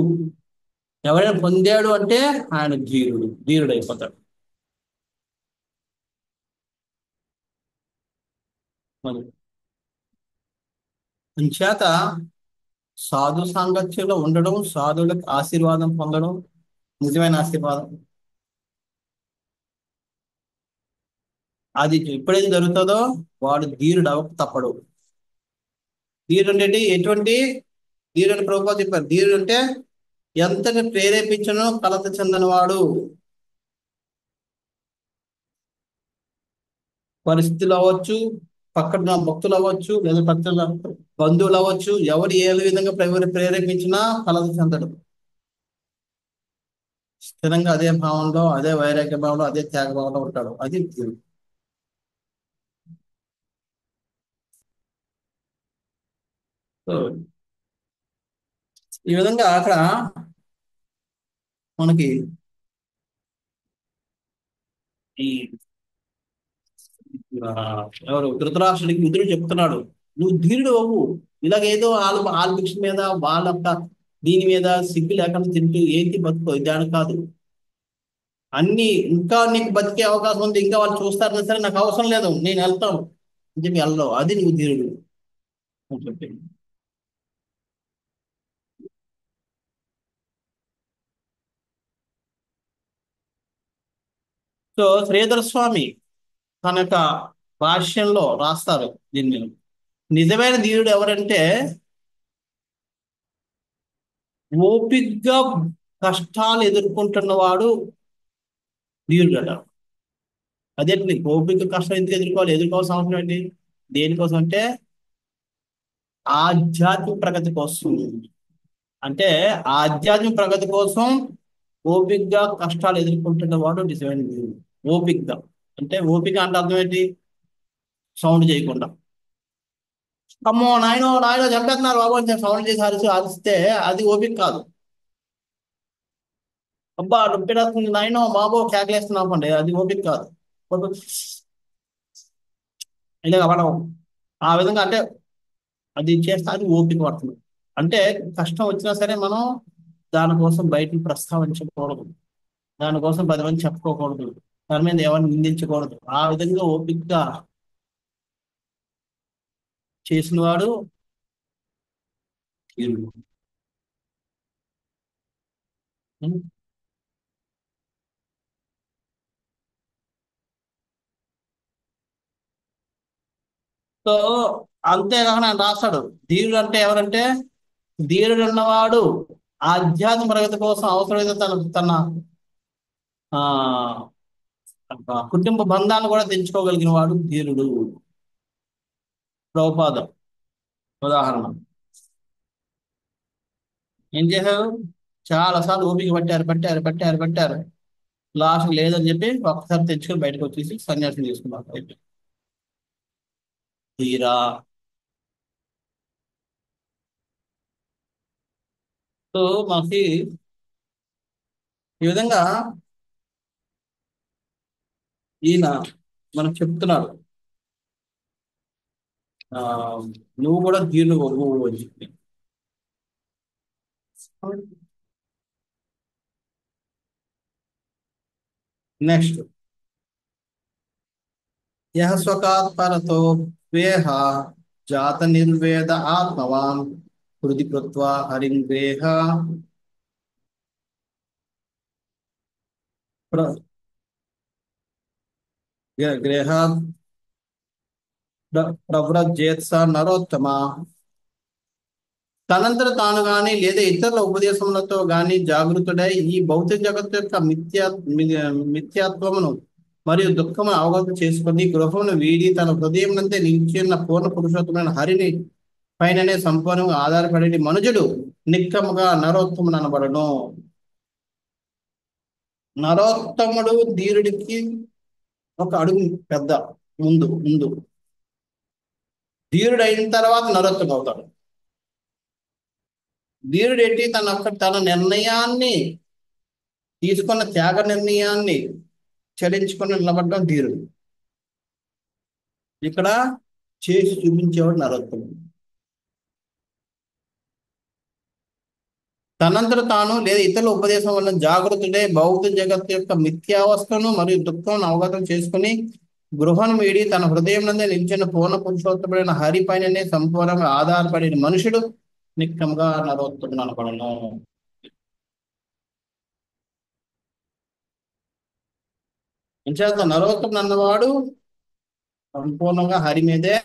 ఎవరైనా పొందాడు అంటే ఆయన ధీరుడు అయిపోతాడు. మరి అంచేత సాధు సాంగత్యంలో ఉండడం, సాధువులకు ఆశీర్వాదం పొందడం నిజమైన ఆశీర్వాదం. అది ఎప్పుడైతే జరుగుతుందో వాడు ధీరుడు అవ్వక తప్పడు. ధీరుడు అంటే ఎటువంటి ధీరుడు ప్రభుత్వం చెప్పారు. ధీరుడు అంటే ఎంతగా ప్రేరేపించను కలత చెందనివాడు. పరిస్థితులు అవ్వచ్చు, పక్కన భక్తులు అవ్వచ్చు, లేదా పక్కన బంధువులు అవ్వచ్చు, ఎవరు ఏ విధంగా ప్రేరేపించినా కలత చెందడు. స్థిరంగా అదే భావంలో, అదే వైరాగ్య భావంలో, అదే త్యాగ భావంలో ఉంటాడు. అది ధీరుడు. సో ఈ విధంగా అక్కడ మనకి ఈ ఎవరు ధృతరాష్ట్రుడికి మిత్రుడు చెప్తున్నాడు, నువ్వు ధీరుడు అవ్వు. ఇలాగేదో వాళ్ళ భిక్ష మీద వాళ్ళ దీని మీద సిగ్గు లేకుండా తింటూ ఏంటి బతుకో దాని కాదు. అన్ని ఇంకా నీకు బతికే అవకాశం ఉంది, ఇంకా వాళ్ళు చూస్తారన్నా సరే నాకు అవసరం లేదు, నేను వెళ్తాను అని చెప్పి వెళ్ళవు. అది నువ్వు ధీరుడు అని చెప్పి. సో శ్రీధర స్వామి తన యొక్క భాష్యంలో రాస్తారు దీని మీద. నిజమైన ధీరుడు ఎవరంటే ఓపిగ్గా కష్టాలు ఎదుర్కొంటున్నవాడు ధీరుడట. అదేంటి ఓపిక కష్టం ఎందుకు ఎదుర్కోవాల్సిన అవసరం ఏంటి? దేనికోసం అంటే ఆధ్యాత్మిక ప్రగతి కోసం. అంటే ఆధ్యాత్మిక ప్రగతి కోసం ఓపికగా కష్టాలు ఎదుర్కొంటున్న వాడు నిజమైన ధీరుడు. ఓపికగా అంటే ఓపిక అంటే అర్థం ఏంటి? సౌండ్ చేయకుండా, అమ్మో నాయనో నాయనో చంపేస్తున్నారు బాబు అని సౌండ్ చేసి అరిస్తే అది ఓపిక కాదు. అబ్బా నొప్పిస్తుంది నాయనో బాబో కేకలేస్తున్నాం అనుకోండి, అది ఓపిక కాదు. ఇలా మనం ఆ విధంగా అంటే అది చేస్తే అది ఓపిక పడుతుంది. అంటే కష్టం వచ్చినా సరే మనం దానికోసం బయటికి ప్రస్తావించకూడదు, దానికోసం 10 మంది చెప్పుకోకూడదు, దాని మీద ఎవరిని నిందించకూడదు. ఆ విధంగా ఓపికగా చేసిన వాడు ధీరుడు. సో అంతేకాకుండా ఆయన రాస్తాడు, ధీరుడు అంటే ఎవరంటే ధీరుడు ఉన్నవాడు ఆధ్యాత్మిక ప్రగతి కోసం అవసరమైతే తన తన ఆ కుటుంబ బంధాలను కూడా తెంచుకోగలిగిన వాడు ధీరుడు. ప్రభుపాదం ఉదాహరణ. ఏం చేశారు? చాలా సార్లు ఓపిక పట్టారు. లాస్ట్ లేదని చెప్పి ఒక్కసారి తెచ్చుకొని బయటకు వచ్చేసి సన్యాసం తీసుకున్నారు. తీరా సో మనకి ఈ విధంగా ఈయన మనకు చెప్తున్నాడు, ఆ నువ్వు కూడా ధీరుడు అవ్వు అని చెప్పి. నెక్స్ట్, యహ స్వకాత్పరతో వేహ జాత నిర్వేద ఆత్మవాన్ హృది కృత్వా హరిం గ్రేహ ప్రవ్రజేత్ స నరోత్తమ. తనంతట తాను గాని లేదా ఇతరుల ఉపదేశములతో గాని జాగృతుడై ఈ భౌతిక జగత్తు యొక్క మిథ్యాత్వమును మరియు దుఃఖమును అవగతం చేసుకుని గృహమును వీడి తన హృదయం నందే నిలిచిన పూర్ణ పురుషోత్తమైన హరిని పైననే సంపూర్ణంగా ఆధారపడి మనుజుడు నిక్కముగా నరోత్తముడు అనబడను. నరోత్తముడు ధీరుడికి ఒక అడుగు పెద్ద ముందు ముందు ధీరుడు అయిన తర్వాత నరోత్తముడు అవుతాడు. ధీరుడు ఏంటి? తన నిర్ణయాన్ని తీసుకున్న త్యాగ నిర్ణయాన్ని చలించుకొని నిలబడడం ధీరుడు. ఇక్కడ చేసి చూపించేవాడు నరోత్తముడు. తనంతట తాను లేదా ఇతరుల ఉపదేశం వల్ల జాగృతుడే భౌతిక జగత్తు యొక్క మిథ్యావస్థను మరియు దుఃఖం అవగతం చేసుకుని గృహను వీడి తన హృదయం నందే నిలిచిన పూర్ణ పురుషోత్తముడైన హరి పైననే సంపూర్ణంగా ఆధారపడిన మనుషుడు నిక్కముగా నరోత్తముడు అనబడను. అంచేత నరోత్తముడు అన్నవాడు సంపూర్ణంగా హరి మీదే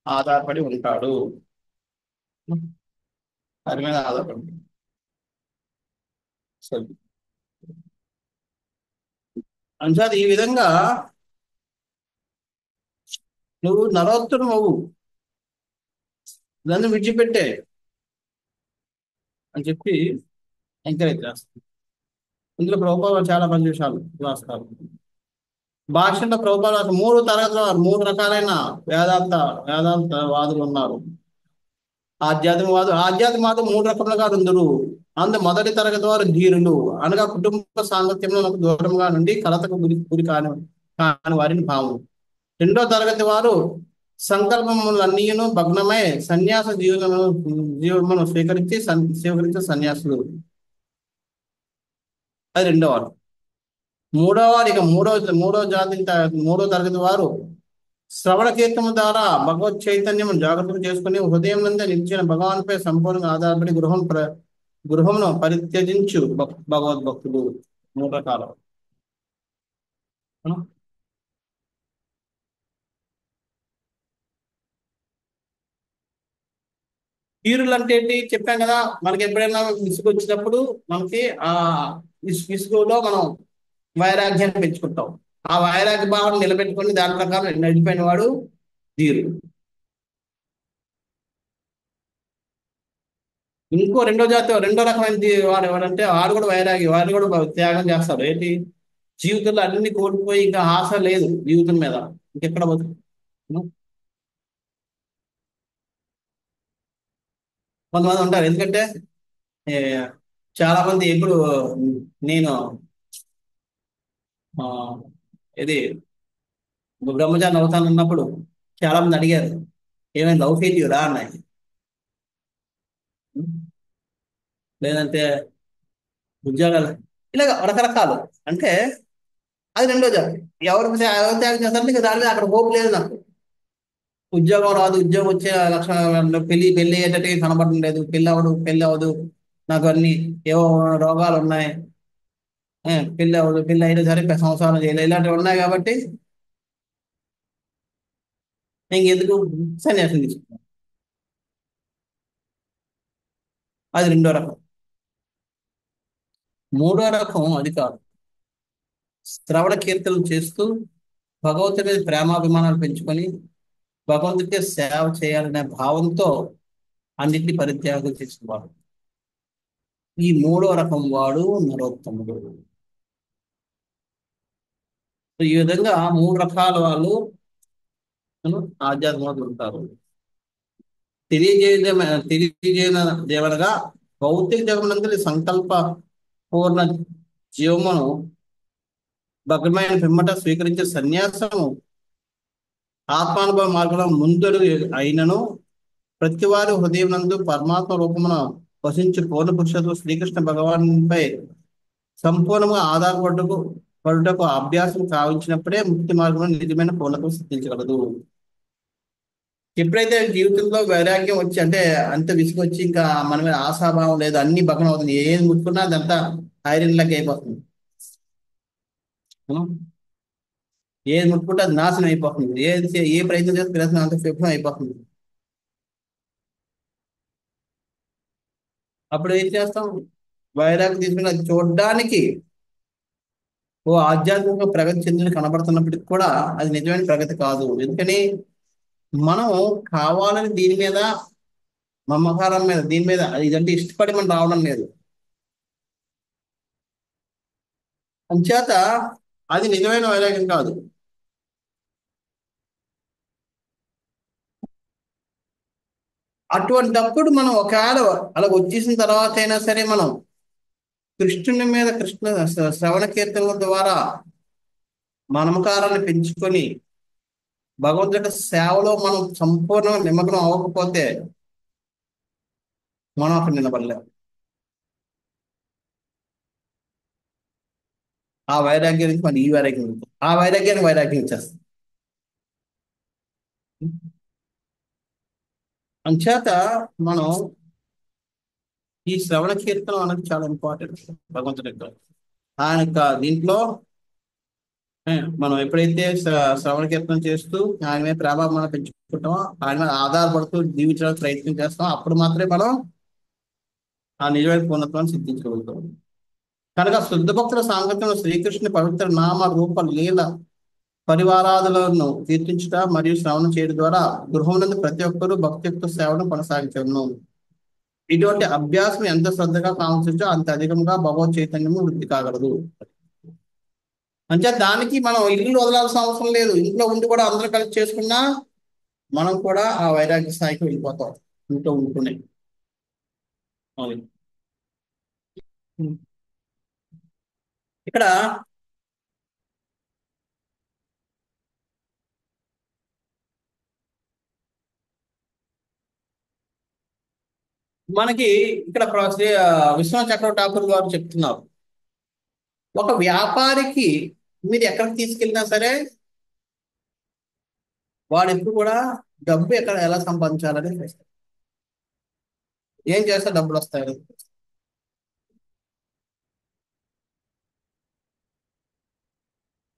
ఆధారపడి ఉంటాడు. హరి మీద ఆధారపడి అంచేత ఈ విధంగా నువ్వు నరోత్తముడు అవ్వు, దాన్ని విడిచిపెట్టే అని చెప్పి ఎంకరేజ్ చేస్తాను. ఇందులో ప్రభుపాద చాలా మంచి విషయాలు రాస్తారు. భాషలో ప్రభుపాద 3 తరగతుల 3 రకాలైన వేదాంత వాదులు ఉన్నారు. ఆధ్యాత్మికవాదం 3 రకములుగా ఉందరు. మొదటి తరగతి వారు ధీరులు అనగా కుటుంబ సాంగత్యంలో దూరంగా నుండి కలతకు గురి కాని వారిని భావం. 2వ తరగతి వారు సంకల్పములన్నీను భగ్నమై సన్యాస జీవనమును స్వీకరించే సన్యాసులు. అది 2వ వారు. 3వ వారు ఇక మూడో తరగతి వారు శ్రవణ కీర్తన ద్వారా భగవత్ చైతన్యం జాగ్రత్త చేసుకుని హృదయం నుండి నిలిచిన భగవాన్పై సంపూర్ణంగా ఆధారపడి గృహమును పరిత్యజించు భగవద్భక్తులు. 3 రకాలు. ధీరులు అంటే ఏంటి చెప్పాం కదా, మనకి ఎప్పుడైనా విసుగు వచ్చినప్పుడు మనకి ఆ విసుగులో మనం వైరాగ్యాన్ని పెంచుకుంటాం. ఆ వైరాగ్య భావన నిలబెట్టుకొని దాని ప్రకారం నడిపోయిన వాడు ధీరుడు. రెండో రకమైన వాడు ఎవరంటే వాడు కూడా వైరాగి, వాడు కూడా త్యాగం చేస్తాడు. ఏంటి, జీవితంలో అన్ని కోల్పోయి ఇంకా ఆశ లేదు జీవితం మీద, ఇంకెక్కడ పోతుంది. కొంతమంది ఉంటారు, ఎందుకంటే ఏ, చాలా మంది ఇప్పుడు నేను ఆ, ఇది బ్రహ్మచారి అవుతాను అన్నప్పుడు చాలా మంది అడిగారు, ఏమైనా లవ్ ఫెయిల్యూరా అన్నాయి. లేదంటే ఉద్యోగాలు, ఇలాగ రకరకాలు. అంటే అది రెండో జాబ్. ఎవరు త్యాగం చేస్తారంటే ఇంకా దాని మీద అక్కడ హోప్ లేదు నాకు. ఉద్యోగం రాదు, ఉద్యోగం వచ్చే లక్షణాలు, పెళ్లి అయ్యేటట్టు కనబడడం లేదు, పెళ్లి అవ్వదు, నాకు అన్ని ఏవో రోగాలు ఉన్నాయి, పెళ్లి అయినా సరే సంసారం చేయలేదు, ఇలాంటివి ఉన్నాయి. కాబట్టి ఇంకెందుకు సన్యాసం తీసుకుంటాం. అది రెండో రకం. మూడో రకం అది కాదు, శ్రవణ కీర్తనలు చేస్తూ భగవంతుడి మీద ప్రేమాభిమానాలు పెంచుకొని భగవంతుడికి సేవ చేయాలనే భావంతో అన్నింటినీ పరిత్యాగం చేసేవాడు. ఈ మూడో రకం వాడు నరోత్తముడు. ఈ విధంగా మూడు రకాల వాళ్ళు ఆధ్యాత్మికంగా ఉంటారు. తెలియజేయనగా భౌతిక జగమునందరి సంకల్ప పూర్ణ జీవమును భగ్నమైన పిమ్మట స్వీకరించే సన్యాసము ఆత్మానుభవ మార్గంలో ముందడుగు అయినను ప్రతివారి హృదయం నందు పరమాత్మ రూపమున వసించు పూర్ణ పురుషుడు శ్రీకృష్ణ భగవానుపై సంపూర్ణంగా పడుటకు అభ్యాసం కావించినప్పుడే ముక్తి మార్గంలో నిజమైన పూర్ణత్వం సిద్ధించగలదు. ఎప్పుడైతే జీవితంలో వైరాగ్యం వచ్చి, అంటే అంత విసుగొచ్చి ఇంకా మన మీద ఆశాభావం లేదు, అన్ని భగ్నం అవుతుంది, ఏది ముట్టుకున్నా అదంతా ఐరన్ లాగా అయిపోతుంది, ఏది ముట్టుకుంటే అది నాశనం అయిపోతుంది, ఏ ప్రయత్నం చేస్తే ప్రయత్నం అంత విఫలం అయిపోతుంది. అప్పుడు ఏం చేస్తాం, వైరాగ్యం తీసుకుని అది చూడడానికి ఓ ఆధ్యాత్మిక ప్రగతి చెందిన కనబడుతున్నప్పటికి కూడా అది నిజమైన ప్రగతి కాదు. ఎందుకని మనం కావాలని దీని మీద, మమకారం మీద, దీని మీద ఇదంటే ఇష్టపడి మనం రావడం లేదు. అంచేత అది నిజమైన వైరాగ్యం కాదు. అటువంటప్పుడు మనం ఒకవేళ అలా వచ్చేసిన తర్వాత అయినా సరే మనం కృష్ణుని మీద శ్రవణ కీర్తనల ద్వారా మమకారాన్ని పెంచుకొని భగవంతుడి సేవలో మనం సంపూర్ణ నిమగ్నం అవ్వకపోతే మనం అక్కడ నిలబడలేము. ఆ వైరాగ్యం నుంచి మనం ఈ వైరాగ్యం ఉంటుంది, ఆ వైరాగ్యానికి వైరాగ్యం ఇచ్చేస్తాం. అంచేత మనం ఈ శ్రవణ కీర్తనం అనేది చాలా ఇంపార్టెంట్ భగవంతుడి యొక్క. ఆయన యొక్క దీంట్లో మనం ఎప్పుడైతే శ్రవణ కీర్తనం చేస్తూ ఆయన మీద ప్రేమ పెంచుకుంటామో, ఆయన మీద ఆధారపడుతూ జీవించడానికి ప్రయత్నం చేస్తాం, అప్పుడు మాత్రమే మనం ఆ నిజమైన పూర్ణత్వాన్ని సిద్ధించగలుగుతాం. కనుక శుద్ధ భక్తుల సాంగత్యంలో శ్రీకృష్ణుని పవిత్ర నామ రూప లీల పరివారాదులను కీర్తించుట మరియు శ్రవణం చేయడం ద్వారా గృహం ప్రతి ఒక్కరూ భక్తియుక్త సేవను కొనసాగించను. ఇటువంటి అభ్యాసం ఎంత శ్రద్ధగా కాంక్షించో అంత అధికంగా భగవత్ చైతన్యము వృద్ధి కాగలదు. అంటే దానికి మనం ఇల్లు వదలాల్సిన అవసరం లేదు, ఇంట్లో ఉండి కూడా అందరూ కలిసి చేసుకున్నా మనం కూడా ఆ వైరాగ్య స్థాయికి వెళ్ళిపోతాం ఇంట్లో ఉంటున్నాయి. ఇక్కడ మనకి ఇక్కడ విశ్వనాథ చక్రవర్తి ఠాకూర్ గారు చెప్తున్నారు, ఒక వ్యాపారికి మీరు ఎక్కడికి తీసుకెళ్ళినా సరే వాడు ఎప్పుడు కూడా డబ్బు ఎలా సంపాదించాలని చేస్తాడు, ఏం చేస్తే డబ్బులు వస్తాయి.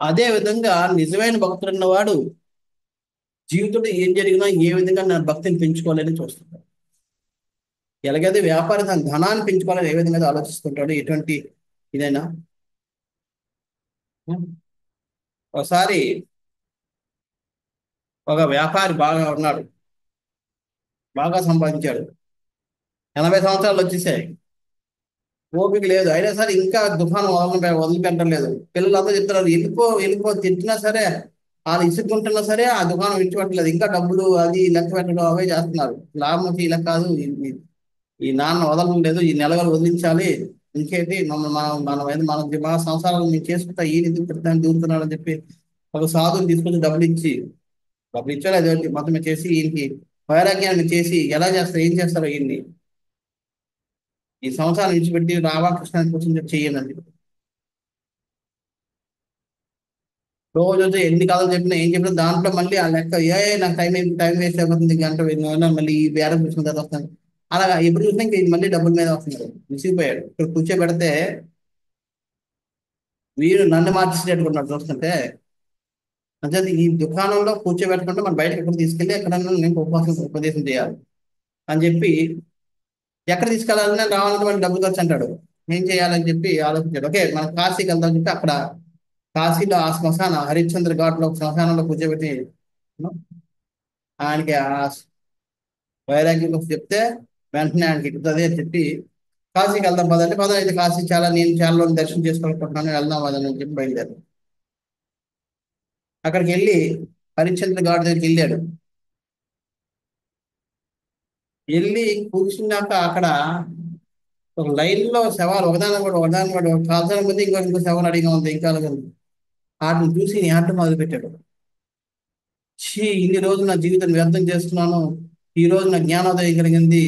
అదే విధంగా నిజమైన భక్తుడు ఉన్నవాడు జీవితంలో ఏం జరిగినా ఏ విధంగా నా భక్తిని పెంచుకోవాలని చూస్తున్నాడు. ఎలాగైతే వ్యాపారి తన ధనాన్ని పెంచుకోవాలని ఏ విధంగా అయితే ఆలోచిస్తుంటాడు, ఎటువంటి ఇదైనా. ఒకసారి ఒక వ్యాపారి బాగా ఉన్నాడు, బాగా సంపాదించాడు, 80 సంవత్సరాలు వచ్చేసాయి, ఓపిక లేదు, అయినా సరే ఇంకా దుకాణం వదిలిపెట్టడం లేదు. పిల్లలందరూ చెప్తున్నారు వెళ్ళిపో వెళ్ళిపో, తిట్టినా సరే, వాళ్ళు ఇసుక్కుంటున్నా సరే ఆ దుకాణం విడిచిపెట్టలేదు, ఇంకా డబ్బులు అది లెక్క పెట్టడం అవే చేస్తున్నారు. లాభం వచ్చి ఇలా కాదు, ఈ నాన్న వదలడం లేదు, ఈ నెలలు వదిలించాలి, ఇంకేంటి మన సంసారాలు మేము చేసుకుంటా, ఈ నిధులు పెడతాను దూరుతున్నాడు అని చెప్పి ఒక సాధువుని తీసుకొని డబ్బులు ఇచ్చారు. అదే మొత్తం చేసి ఈయనకి వైరాగ్యాన్ని చేసి ఎలా చేస్తారు, ఏం చేస్తారో ఈయన్ని ఈ సంవత్సరాలు విడిచిపెట్టి రామకృష్ణ కోసం చెయ్యనండి. రోజు ఎన్ని కాలం చెప్పినా ఏం చెప్పినా దాంట్లో మళ్ళీ ఆ లెక్క నాకు టైం వేస్ట్ అయిపోతుంది, గంట మళ్ళీ ఈ బేరం కూర్చున్న తర్వాత వస్తాను. అలా ఎప్పుడు చూసినా ఇంక మళ్ళీ డబ్బుల మీద వస్తున్నారు. విసిగిపోయాడు. ఇక్కడ కూర్చోబెడితే వీడు నన్ను మార్చేటట్టుకున్నాడు చూస్తుంటే. అంటే ఈ దుకాణంలో కూర్చోబెట్టకుండా మనం బయటకు ఎక్కడ తీసుకెళ్ళి ఎక్కడన్నా నేను ఉపదేశం చేయాలి అని చెప్పి, ఎక్కడ తీసుకెళ్ళాలని రావాలంటే మన డబ్బులు ఖర్చు అంటాడు. ఏం చేయాలని చెప్పి ఆలోచించాడు. ఓకే మనం కాశీకి వెళ్దామని చెప్పి అక్కడ కాశీలో ఆ శ్మశాన హరిశ్చంద్ర ఘాట్లో ఒక శ్మశానంలో కూర్చోబెట్టి ఆయనకి ఆ వైరాగ్యం గురించి చెప్తే వెంటనే ఆయనకి ఎక్కుతుంది అని చెప్పి, కాశీకి వెళ్దాం పదంటే పదం అయితే కాశీ నేను చాలా రోజులు దర్శనం చేసుకోవాలనుకుంటున్నాను, వెళ్దాం అదని అని చెప్పి బయలుదేరాడు. అక్కడికి వెళ్ళి హరిశ్చంద్ర ఘాట్ దగ్గరికి వెళ్ళాడు. వెళ్ళి కూర్చున్నాక అక్కడ ఒక లైన్ లో శవాలు ఒకదాని కూడా కాల్చిన ముందు ఇంకో శవం అడిగా ఉంది, ఇంకా వాటిని చూసి ఆట మొదలు పెట్టాడు. ఇన్ని రోజులు నా జీవితం వ్యర్థం చేస్తున్నాను, ఈ రోజు నా జ్ఞానోదయం కలిగింది,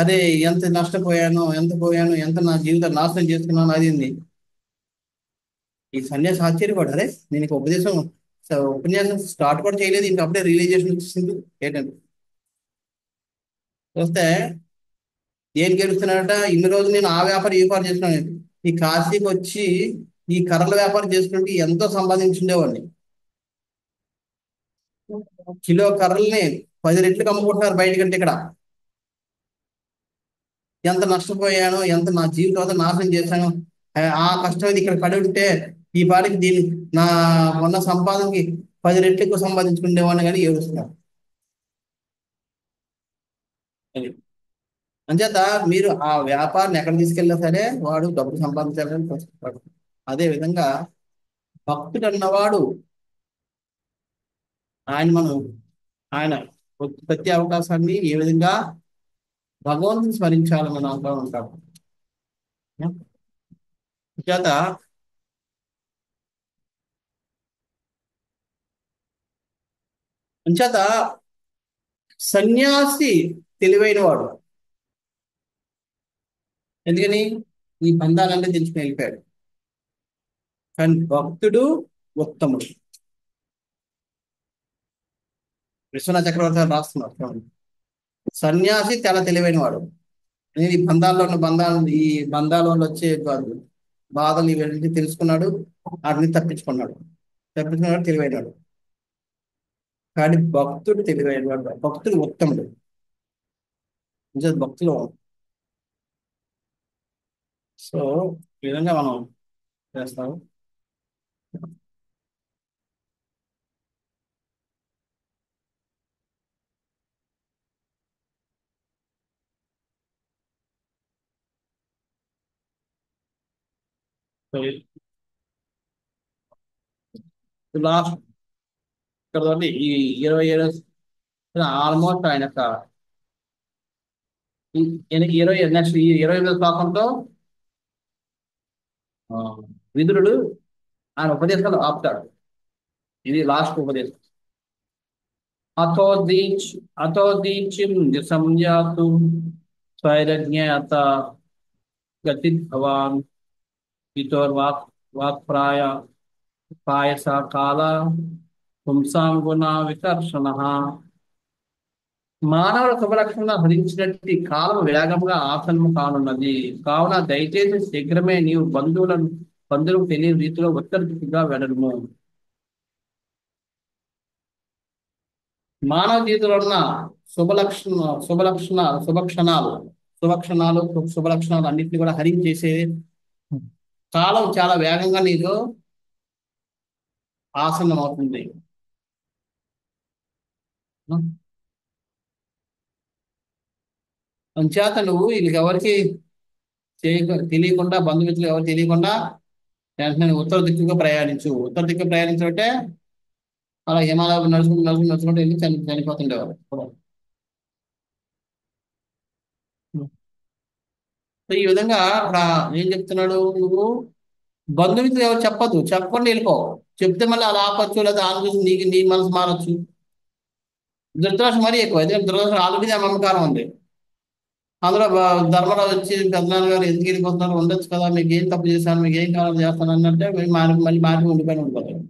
అరే ఎంత నష్టపోయాను, ఎంత నా జీవితం నాశనం చేసుకున్నాను అది. ఈ సన్యాసి ఆశ్చర్యపడు, అరే నేను ఇక ఉపన్యాసం స్టార్ట్ కూడా చేయలేదు, ఇంకా అప్పుడే రియలైజేషన్ వచ్చింది ఏంటంటే. చూస్తే ఏం గెలుస్తున్నాడట, ఇన్ని రోజులు నేను ఆ వ్యాపారం ఈ వ్యాపారం చేస్తున్నాను, ఈ కాశీకి వచ్చి ఈ కర్రల వ్యాపారం చేసుకుంటే ఎంతో సంపాదించుండేవాడిని. కిలో కర్రల్ని 10 రెట్లకు అమ్ముకుంటున్నారు బయటకంటే ఇక్కడ. ఎంత నష్టపోయాను, ఎంత నా జీవితం అంతా నాశనం చేశాను, ఆ కష్టం ఇది ఇక్కడ పడి ఉంటే ఈ పాటికి నా మొన్న సంపాదనకి 10 రెట్లు ఎక్కువ సంపాదించుకునేవాడిని కానీ ఏడుస్తున్నారు. అంచేత మీరు ఆ వ్యాపారాన్ని ఎక్కడ తీసుకెళ్ళినా సరే వాడు డబ్బు సంపాదించాలని కష్టపడతాడు. అదే విధంగా భక్తుడు అన్నవాడు ఆయన ప్రతి అవకాశాన్ని ఏ విధంగా భగవంతుని స్మరించాలని మనం అంటూ ఉంటాం. చేత అంచేత సన్యాసి తెలివైన వాడు. ఎందుకని ఈ బంధాలన్నీ తెలుసుకుని వెళ్ళిపోయాడు. కానీ భక్తుడు ఉత్తముడు. విశ్వనాథ చక్రవర్తి గారు రాస్తున్నారు, సన్యాసి చాలా తెలివైన వాడు. ఈ బంధాల వల్ల వచ్చే బాధలు ఇవన్నీ తెలుసుకున్నాడు, వాటిని తప్పించుకున్నాడు తెలివైనవాడు. కానీ భక్తుడు తెలివైనవాడు, భక్తుడు ఉత్తముడు. భక్తులు సో ఈ విధంగా మనం చేస్తాము. లాస్ట్ ఇక్కడ ఈ 27 ఆల్మోస్ట్ ఆయన యొక్క 28వ శ్లోకంతో విదురుడు ఆయన ఉపదేశాలు ఆపుతాడు. ఇది లాస్ట్ ఉపదేశం. అతోదీచిం సంజాతు స్వైరజ్ఞాత గతి భవాన్ పాయస కాల పుంసాం గుణ వికర్షణ. మానవుల శుభలక్షణంగా హరించినట్టు కాలం వేగంగా ఆసనము కానున్నది కావున దయచేసి శీఘ్రమే నీవు బంధువులకు తెలియని రీతిలో ఉత్తర వెడము. మానవ జీవితంలో ఉన్న శుభక్షణాలు శుభక్షణాలు శుభలక్షణాలు అన్నింటినీ కూడా హరించేసే కాలం చాలా వేగంగా నీకు ఆసన్నం అవుతుంది. అంచేత నువ్వు వీళ్ళకి ఎవరికి తెలియకుండా, బంధుమిత్రులు ఎవరు తెలియకుండా వెంటనే ఉత్తర దిక్కుగా ప్రయాణించు. ఉత్తర దిక్కు ప్రయాణించబట్టే అలా హిమాలయాలు నడుచుకుంటూ నడుచుకుంటూ నడుచుకుంటూ వెళ్ళి చనిపోతుండేవారు. సో ఈ విధంగా అక్కడ ఏం చెప్తున్నాడు, నువ్వు బంధుమిత్రులు ఎవరు చెప్పద్దు, చెప్పకుండా వెళ్ళిపో. చెప్తే మళ్ళీ అలా ఆపచ్చు, లేదా ఆలోచించి నీకు నీ మనసు మారచ్చు. ధృతరాష్ట్రం మరీ ఎక్కువ, ఎందుకంటే ధృతరాష్ట్రం ఆల్రెడీ ఆ మమకారం ఉంది. అందులో ధర్మరాజు వచ్చి పెద్దనాన్న గారు ఎందుకు వెళ్ళిపోతున్నారు, ఉండొచ్చు కదా, మీకు ఏం తప్పు చేశాను, మీకు ఏం కావాలి చేస్తాను అన్నట్టే మళ్ళీ మారి ఉండిపోతారు.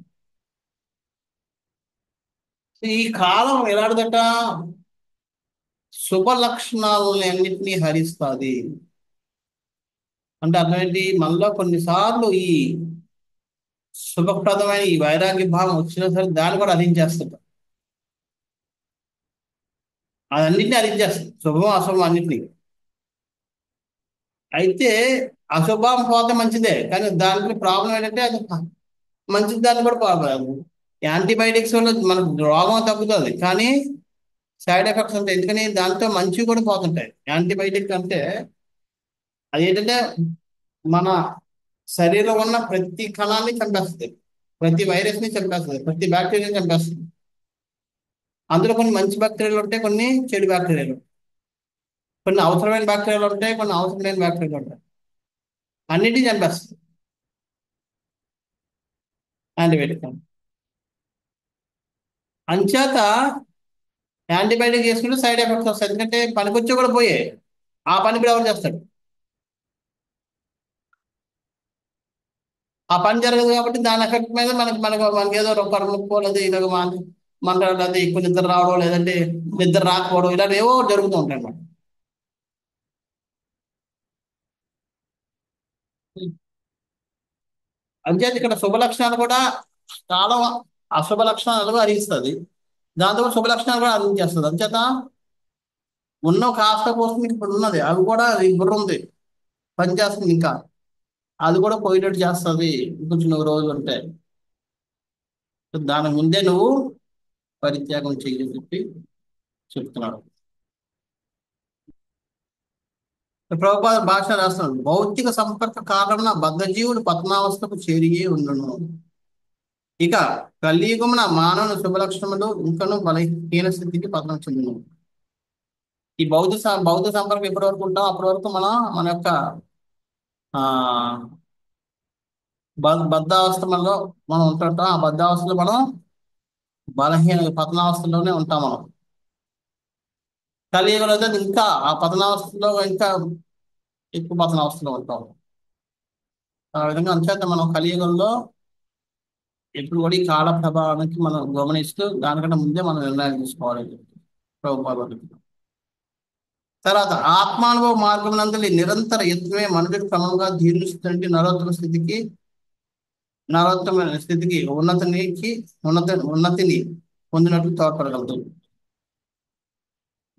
ఈ కాలం ఎలాంటిదట, శుభ లక్షణాలని అన్నింటినీ హరిస్తుంది. అంటే అర్థం ఏంటి, మనలో కొన్నిసార్లు ఈ శుభప్రదమైన ఈ వైరాగ్య భావం వచ్చినా సరే దాన్ని కూడా హరించేస్తుంది. అదన్నింటినీ హరించేస్తుంది, శుభం అశుభం అన్నింటినీ. అయితే అశుభం పోతే మంచిదే, కానీ దానికి ప్రాబ్లం ఏంటంటే అది మంచిది, దాన్ని కూడా ప్రాబ్లం. యాంటీబయాటిక్స్ వల్ల మనకు రోగం తగ్గుతుంది, కానీ సైడ్ ఎఫెక్ట్స్ ఉంటాయి. ఎందుకని దాంతో మంచివి కూడా పోతుంటాయి. యాంటీబయాటిక్ అంటే అది ఏంటంటే మన శరీరంలో ఉన్న ప్రతి కణాన్ని చంపేస్తుంది, ప్రతి వైరస్ని చంపేస్తుంది, ప్రతి బ్యాక్టీరియాని చంపేస్తుంది. అందులో కొన్ని మంచి బ్యాక్టీరియాలు ఉంటాయి, కొన్ని చెడు బ్యాక్టీరియాలు, కొన్ని అవసరమైన బ్యాక్టీరియాలు ఉంటాయి, కొన్ని అవసరం లేని బ్యాక్టీరియాలు ఉంటాయి. అన్నిటినీ చంపేస్తుంది యాంటీబయాటిక్. అంచేత యాంటీబయాటిక్ చేసుకుంటే సైడ్ ఎఫెక్ట్స్ వస్తాయి, ఎందుకంటే పనికొచ్చే కూడా పోయే, ఆ పని కూడా ఎవరు చేస్తాడు, ఆ పని జరగదు. కాబట్టి దాని ఎఫెక్ట్ మీద మనకి ఏదో ఒక ముక్కో లేదా ఇలాగ మన అది ఎక్కువ నిద్ర రావడం, లేదంటే నిద్ర రాకపోవడం, ఇలాంటి ఏవో జరుగుతూ ఉంటాయి అన్నమాట. అంచేత ఇక్కడ శుభ లక్షణాలు కూడా చాలా అశుభ లక్షణాలు హరిస్తుంది, దాంతో శుభ లక్షణాలు కూడా హరించేస్తుంది. అంచేత ఉన్న కాస్త కోసం ఇప్పుడు ఉన్నది అవి కూడా బుర్ర ఉంది, పనిచేస్తుంది, ఇంకా అది కూడా పోయేటట్టు చేస్తుంది ఇంకొంచెం నువ్వు రోజులు ఉంటాయి. దాని ముందే నువ్వు పరిత్యాగం చెయ్యని చెప్పి చెప్తున్నాడు. ప్రభుపాద భాష రాస్తున్నాడు, భౌతిక సంపర్క కారణంగా బద్ధజీవుడు పతనావస్థకు చేరిగే ఉండను. ఇక కలియుగమున మానవుని శుభలక్షణములు ఇంకను బలహీన స్థితికి పతనం చెందును. ఈ బౌద్ధ సంపర్కం ఎప్పటి వరకు ఉంటాం, అప్పటి వరకు మన యొక్క ఆ బద్ధావస్థలో మనం ఉంటుంటాం. ఆ బద్ధావస్థలో మనం బలహీన పతనావస్థలోనే ఉంటాం. మనం కలియుగంలో అయితే ఇంకా ఆ పతనావస్థలో ఇంకా ఎక్కువ పతనావస్థలో ఉంటాం. ఆ విధంగా అంచేత మనం కలియుగంలో ఎప్పుడు కూడా ఈ కాల ప్రభావానికి మనం గమనిస్తూ దానికంటే ముందే మనం నిర్ణయాలు తీసుకోవాలి ప్రభుత్వాలు. తర్వాత ఆత్మానుభవ మార్గం నందలి నిరంతర యత్నమే మనుషుడు క్రమంగా ధీరుస్తుంటే నరోత్తమైన స్థితికి ఉన్నతిని పొందినట్లు తోడ్పడగలదు.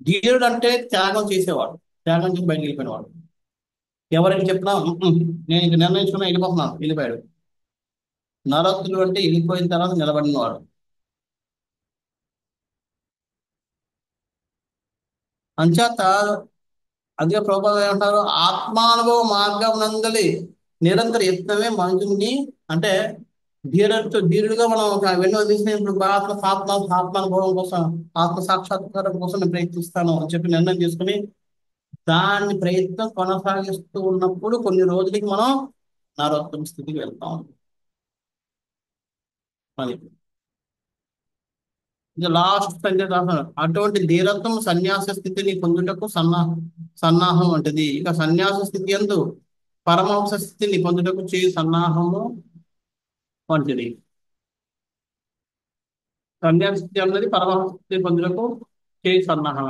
ధీరుడు అంటే త్యాగం చేసేవాడు, త్యాగం చేసి బయటకు వెళ్ళిపోయినవాడు. ఎవరైనా చెప్పినా నేను ఇంక నిర్ణయించుకున్నా వెళ్ళిపోయాడు. నరోత్తుడు అంటే వెళ్ళిపోయిన తర్వాత నిలబడినవాడు. అంచేత అదే ప్రభావం ఏమంటారు, ఆత్మానుభవ మార్గం నందలి నిరంతర యత్నమే మనుషుని, అంటే ధీరుడుగా మనం వెన్నో తీసినప్పుడు ఆత్మానుభవం కోసం, ఆత్మ సాక్షాత్కారం కోసం నేను ప్రయత్నిస్తాను అని చెప్పి నిర్ణయం చేసుకుని దాన్ని ప్రయత్నం కొనసాగిస్తూ ఉన్నప్పుడు కొన్ని రోజులకి మనం నరోత్తమ స్థితికి వెళ్తాం. అది లాస్ట్ అటువంటి ధీరత్వం సన్యాస స్థితిని పొందుటకు సన్నాహం వంటిది. ఇక సన్యాస స్థితి యందు పరమహంస స్థితిని పొందుటకు చేయి సన్నాహము వంటిది. సన్యాస స్థితి అన్నది పరమహంస స్థితిని పొందుటకు చేయి సన్నాహం.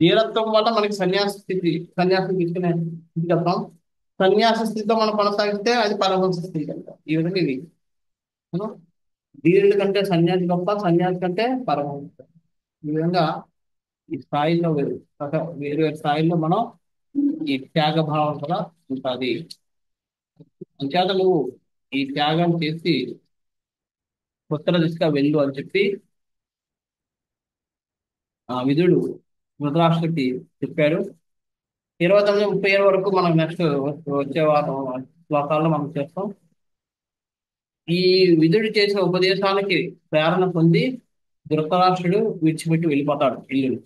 ధీరత్వం వల్ల మనకి సన్యాసం తీసుకునే స్థితి వెళ్తాం. సన్యాస స్థితితో మనం కొనసాగితే అది పరమహంస స్థితి వెళ్తాం. ఈ విధంగా ఇది ధీరుడి కంటే సన్యాసి గొప్ప, సన్యాసి కంటే పరమహంస. ఈ విధంగా ఈ స్థాయిలో వేరు వేరు స్థాయిల్లో మనం ఈ త్యాగ భావం కూడా ఉంటుంది. అంచేత నువ్వు ఈ త్యాగం చేసి ఉత్తర దిశగా వెళ్ళు అని చెప్పి విదుడు ధృతరాష్ట్రుడికి చెప్పాడు. 29-37 వరకు మనం నెక్స్ట్ వచ్చే వారం శ్లోకాల్లో మనం చేస్తాం. ఈ విదుడు చేసిన ఉపదేశానికి ప్రేరణ పొంది ధృతరాష్ట్రుడు విడిచిపెట్టి వెళ్ళిపోతాడు ఇల్లు.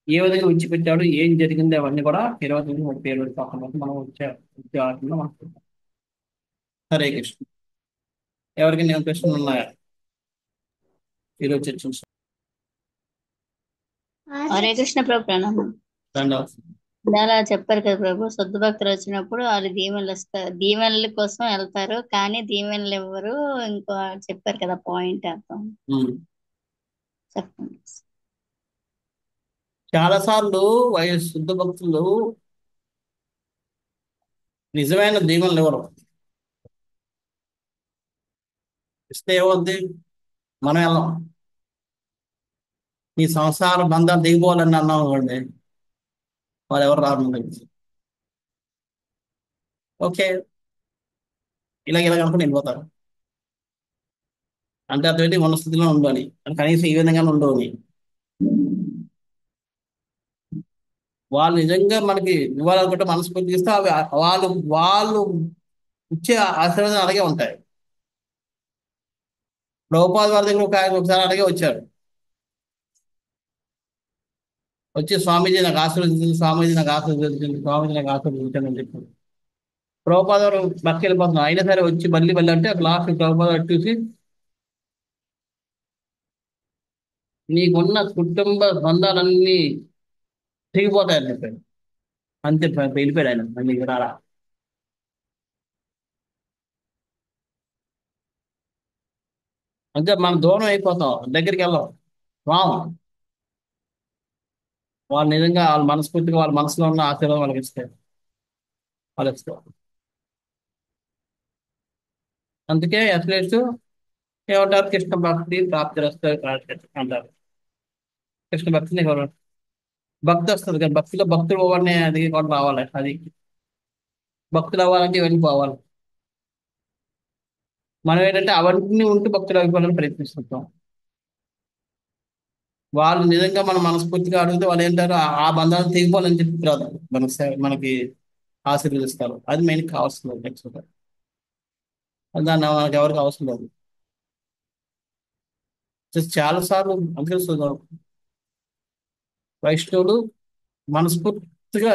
ఏ విధంగా విడిచిపెట్టాడు, ఏం జరిగింది, అవన్నీ కూడా 29-37 శ్లోకంలో మనం వచ్చే వారంలో మనం చూద్దాం. హరే కృష్ణ. ఎవరికి నేను ప్రశ్నలు ఉన్నాయా ఈరోజు చర్చించాం? హరే కృష్ణ ప్రభు, ప్రణామం. రెండవ అలా చెప్పారు కదా ప్రభు, శుద్ధ భక్తులు వచ్చినప్పుడు వాళ్ళు దీవెనల కోసం వెళ్తారు, కానీ దీవెనలు ఇవ్వరు. ఇంకో చెప్పారు కదా పాయింట్, అర్థం చెప్పండి. చాలా సార్లు శుద్ధ భక్తులు నిజమైన దీవెనలు ఇవ్వరు. ఇస్తే ఏమవుద్ది, మనం వెళ్ళాం. నీ సంసార బంధాలు దిగిపోవాలని అన్నాం అనుకోండి, వాళ్ళు ఎవరు రారు మన దగ్గరికి. ఓకే, ఇలాగ అనుకుని వెళ్ళిపోతారు. అంటే అటువంటి ఉన్న స్థితిలో ఉండాలి, కనీసం ఈ విధంగా ఉండవని. వాళ్ళు నిజంగా మనకి ఇవ్వాలనుకుంటే మనస్ఫూర్తిగా ఇస్తే అవి వాళ్ళు వాళ్ళు ఇచ్చే ఆశీర్వాదం అలాగే ఉంటాయి. ప్రభుపాద వారి దగ్గర ఆయన ఒకసారి అలాగే వచ్చారు. వచ్చి స్వామీజీ నాకు ఆశీర్వదించింది, స్వామీజీ నాకు ఆశీర్వదించింది, స్వామీజీ నాకు ఆశీర్వదించాను అని చెప్పారు. ప్రభుపాద వారు బస్కి వెళ్ళిపోతున్నారు. అయినా సరే వచ్చి మళ్ళీ అంటే లాస్ట్ ప్రభుపాద వారు చూసి, నీకున్న కుటుంబ బంధాలన్నీ తెగిపోతాయని చెప్పాడు. అంతే, వెళ్ళిపోయాడు ఆయన. మళ్ళీ రారా. అంతే, మనం దూరం అయిపోతాం, దగ్గరికి వెళ్ళాం, రాము. వాళ్ళు నిజంగా వాళ్ళ మనస్ఫూర్తిగా వాళ్ళ మనసులో ఉన్న ఆశీర్వాదం వాళ్ళకి ఇస్తారు, వాళ్ళు ఇస్తారు. అందుకే అథ్లెట్స్ ఏమంటారు, కృష్ణ భక్తి ప్రాప్తి అంటారు. కృష్ణ భక్తిని భక్తి వస్తుంది కానీ భక్తిలో భక్తులు పోవాలని అది కూడా రావాలి. అది భక్తులు అవ్వాలంటే ఇవన్నీ పోవాలి. మనం ఏంటంటే అవన్నీ ఉంటూ భక్తులు అయిపోవాలని ప్రయత్నిస్తుంటాం. వాళ్ళు నిజంగా మనం మనస్ఫూర్తిగా అడిగితే వాళ్ళు ఏంటారు, ఆ బంధాలు తెగిపోవాలని చెప్పి రాదు, మనకి ఆశీర్వదిస్తారు. అది మెయిన్ కావాల్సింది. యాక్చువల్గా దాన్ని మనకి ఎవరికి అవసరం లేదు. చాలా సార్లు అందుకే వైష్ణవులు మనస్ఫూర్తిగా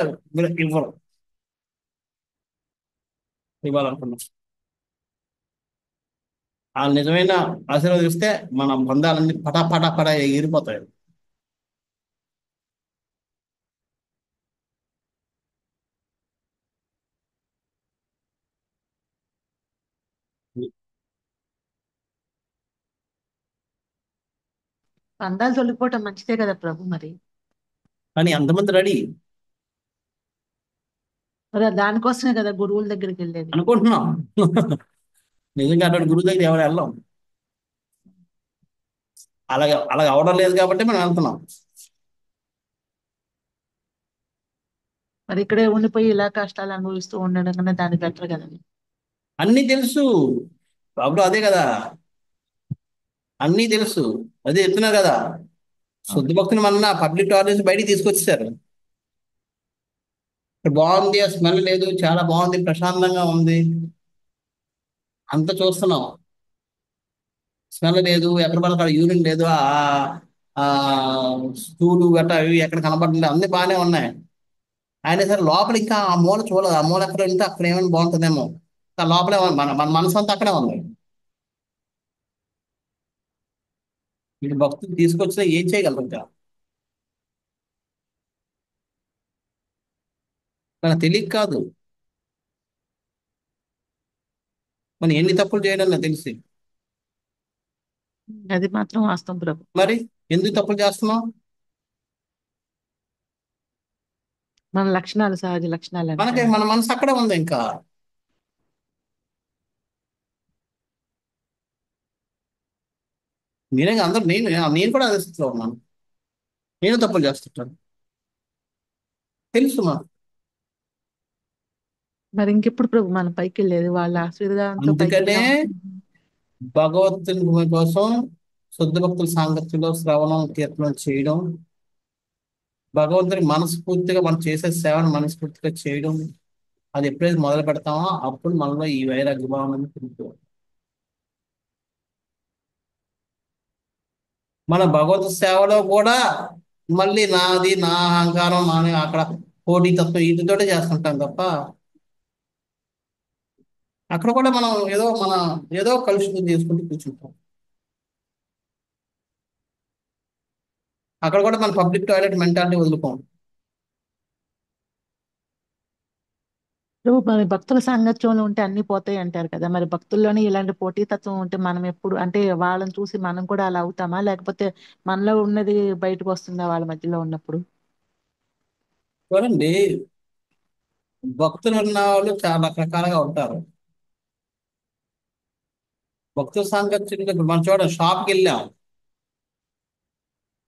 ఇవ్వాలనుకున్నాం. ఆ నిజమైన ఆశీర్వదిస్తే మన బంధాలన్నీ పటా ఎగిరిపోతాయి. బంధాలు తొలగిపోవటం మంచిదే కదా ప్రభు. మరి కానీ అంతమంది రెడీ దానికోసమే కదా గురువుల దగ్గరికి వెళ్ళేది అనుకుంటున్నాం. నిజంగా అటువంటి గురువు దగ్గర ఎవరు వెళ్ళాం. అలాగే అవడం లేదు కాబట్టి మనం వెళ్తున్నాం. మరి ఇక్కడే ఉండిపోయి ఇలా కష్టాలు అనుభవిస్తూ ఉండడం కన్నా దాని బెటర్ కదా. అన్నీ తెలుసు బాబు, అదే కదా, అన్నీ తెలుసు, అదే చెప్తున్నారు కదా. శుద్ధ భక్తులు మన పబ్లిక్ టాయిలెట్స్ బయటికి తీసుకొచ్చేసారు. బాగుంది, ఆ స్మెల్ లేదు, చాలా బాగుంది, ప్రశాంతంగా ఉంది, అంత చూస్తున్నాం. స్మెల్ లేదు, ఎక్కడ పడితే అక్కడ యూరిన్ లేదు, ఆ స్టూలు గట్రా అవి ఎక్కడ కనపడలేదు, అన్ని బాగానే ఉన్నాయి. అయినా సరే లోపల ఇంకా ఆ మూల చూడదు. ఆ మూల ఎక్కడ వెళ్తే అక్కడ ఏమైనా బాగుంటుందేమో. ఆ లోపలే మన మన మనసు అంతా అక్కడే ఉంది. వీళ్ళు భక్తులు తీసుకొచ్చినా ఏం చేయగలరు ఇంకా. మనకు తెలియక కాదు, మనం ఎన్ని తప్పులు చేయడం నాకు తెలిసి. అది మాత్రం వాస్తవం ప్రభు. మరి ఎందుకు తప్పులు చేస్తున్నాం? మన లక్షణాలు, సహజ లక్షణాలు మనకి మన మనసు అక్కడే ఉంది ఇంకా. నేనే అందరూ, నేను కూడా అదే స్థితిలో ఉన్నాను. నేను తప్పులు చేస్తుంటాను, తెలుసు. మరి ఇంకెప్పుడు ప్రభు మనం పైకి వెళ్ళేది వాళ్ళ ఆశీర్వాదంతో పైకి అందుకనే వెళ్దాం. భగవంతుని కోసం శుద్ధ భక్తుల సాంగత్యంలో శ్రవణం కీర్తనం చేయడం, భగవంతుని మనస్ఫూర్తిగా మనం చేసే సేవను మనస్ఫూర్తిగా చేయడం, అది ఎప్పుడైతే మొదలు పెడతామో అప్పుడు మనలో ఈ వైరాగ్య భావన అనేది పెరుగుతుంది. మన భగవత్ సేవలో కూడా మళ్ళీ నాది నా అహంకారం నాని అక్కడ పోటీతత్వం వీటితోటే చేస్తుంటాం తప్ప అక్కడ కూడా మనం ఏదో కలుషితం చేసుకుంటూ కూర్చుంటాం. అక్కడ కూడా మన పబ్లిక్ టాయిలెట్ మెంటాలిటీ వదులుకోం. ప్రభు మరి భక్తుల సాంగత్యంలో ఉంటే అన్ని పోతాయి అంటారు కదా, మరి భక్తుల్లోనే ఇలాంటి పోటీతత్వం ఉంటే మనం ఎప్పుడు అంటే వాళ్ళని చూసి మనం కూడా అలా అవుతామా, లేకపోతే మనలో ఉన్నది బయటకు వస్తుందా వాళ్ళ మధ్యలో ఉన్నప్పుడు? చూడండి, భక్తులు ఉన్న వాళ్ళు చాలా రకరకాలుగా ఉంటారు. భక్తుల సాంగత్యం ఇప్పుడు మనం చూడండి, షాప్కి వెళ్ళాం,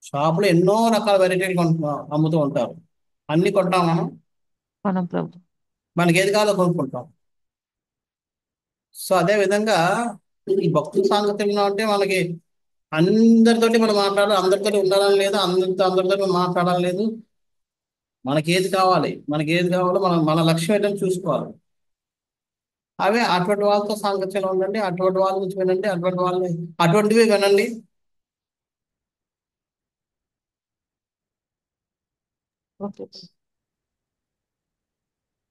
షాపులో ఎన్నో రకాల వెరైటీలు అమ్ముతూ ఉంటారు. అన్ని కొంటాం మనం, మనం ప్రభు. మనకి ఏది కావాలో కొనుక్కుంటాం. సో అదే విధంగా ఈ భక్తుల సాంగత్యంలో అంటే మనకి అందరితోటి మనం మాట్లాడాలి, అందరితోటి ఉండాలని లేదు, అందరితో మనం మాట్లాడాలి లేదు. మనకి ఏది కావాలో మన లక్ష్యం ఏంటని చూసుకోవాలి. అవే అటువంటి వాళ్ళతో సాంగత్యంలో ఉండండి, అటువంటి వాళ్ళ నుంచి వినండి, అటువంటివి వినండి. ఓకే.